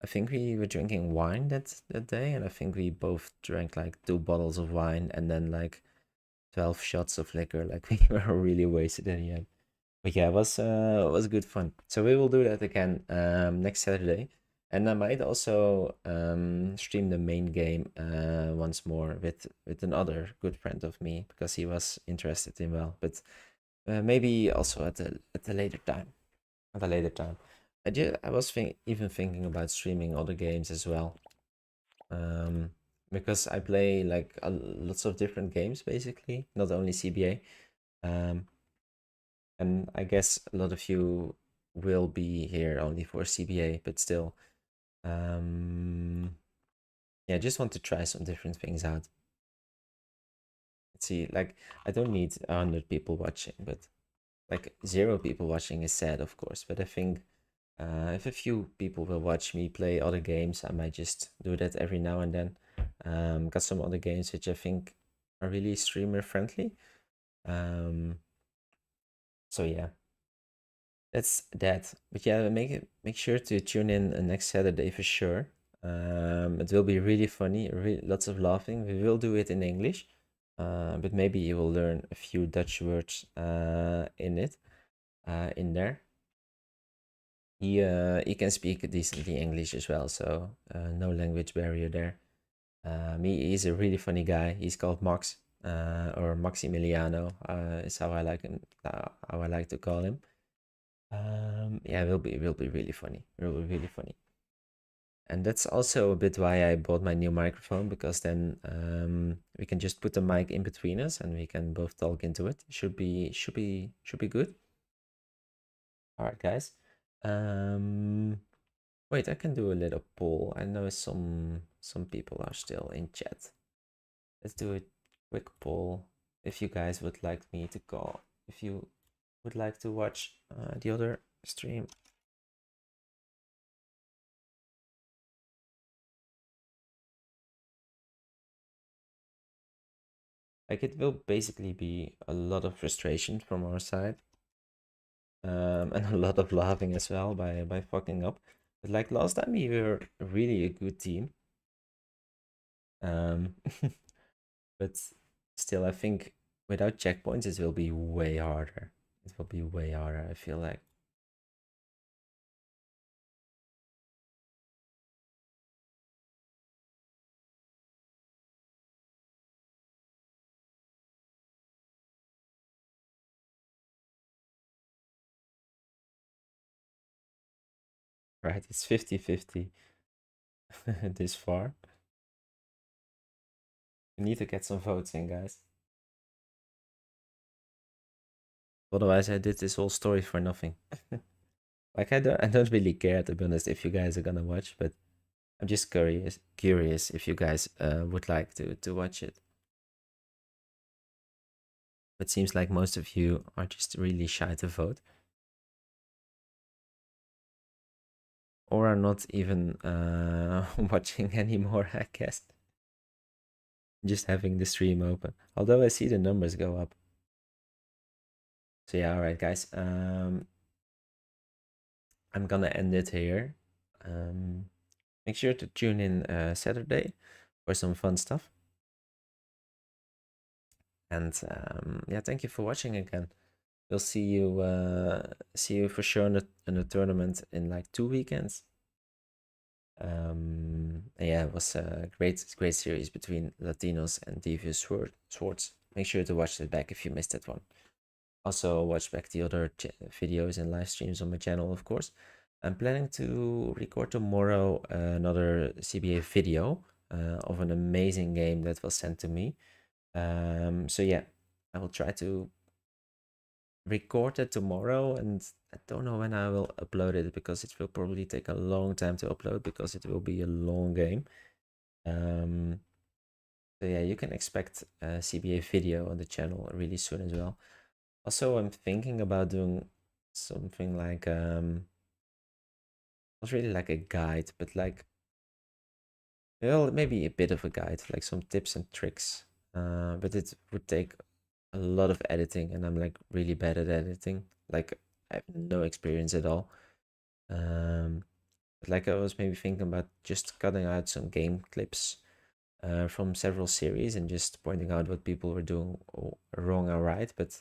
I think we were drinking wine that day, and I think we both drank like 2 bottles of wine and then like 12 shots of liquor. Like we were really wasted in the end. But yeah, it was good fun. So we will do that again next Saturday. And I might also stream the main game once more with another good friend of me because he was interested in well, but maybe also at a later time. At a later time. I was even thinking about streaming other games as well. Because I play like lots of different games basically, not only CBA. And I guess a lot of you will be here only for CBA, but still, yeah, I just want to try some different things out. Let's see, like, I don't need 100 people watching, but like 0 people watching is sad, of course. But I think if a few people will watch me play other games, I might just do that every now and then. Got some other games which I think are really streamer friendly. So yeah, that's that. But yeah, make sure to tune in next Saturday for sure. It will be really funny, lots of laughing. We will do it in English, but maybe you will learn a few Dutch words in there. He can speak decently English as well, so no language barrier there. He's a really funny guy. He's called Max, or Maximiliano, is how I like him, how I like to call him. Yeah, it will be really funny. It will be really funny. And that's also a bit why I bought my new microphone, because then we can just put the mic in between us and we can both talk into it. Should be good. All right, guys. Wait, I can do a little poll. I know some people are still in chat. Let's do a quick poll. If you guys would like me to call, if you would like to watch the other stream. Like, it will basically be a lot of frustration from our side, and a lot of laughing as well by fucking up. But like last time, we were really a good team. But still, I think without checkpoints, it will be way harder. It will be way harder, I feel like. Right, it's 50-50 this far. We need to get some votes in, guys. Otherwise, I did this whole story for nothing. Like, I don't really care, to be honest, if you guys are gonna watch, but I'm just curious if you guys would like to watch it. It seems like most of you are just really shy to vote, or are not even watching anymore, I guess. Just having the stream open. Although I see the numbers go up. So yeah, alright guys. I'm gonna end it here. Make sure to tune in Saturday for some fun stuff. And yeah, thank you for watching again. We'll see you for sure in the tournament in like 2 weekends. Yeah, it was a great series between Latinos and Devious Swords. Make sure to watch that back if you missed that one. Also, watch back the other videos and live streams on my channel, of course. I'm planning to record tomorrow another CBA video of an amazing game that was sent to me. So yeah, I will try to record it tomorrow, and I don't know when I will upload it because it will probably take a long time to upload because it will be a long game. So yeah, you can expect a CBA video on the channel really soon as well. Also, I'm thinking about doing something like not really like a guide, but like, well, maybe a bit of a guide, like some tips and tricks. But it would take a lot of editing, and I'm like really bad at editing. Like, I have no experience at all. But like, I was maybe thinking about just cutting out some game clips from several series and just pointing out what people were doing wrong or right, but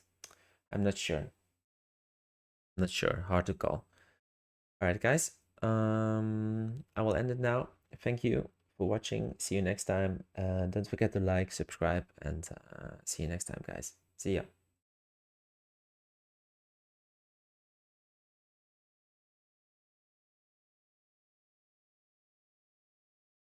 I'm not sure. Not sure. Hard to call. All right, guys. I will end it now. Thank you for watching. See you next time. Don't forget to like, subscribe, and see you next time, guys. See ya.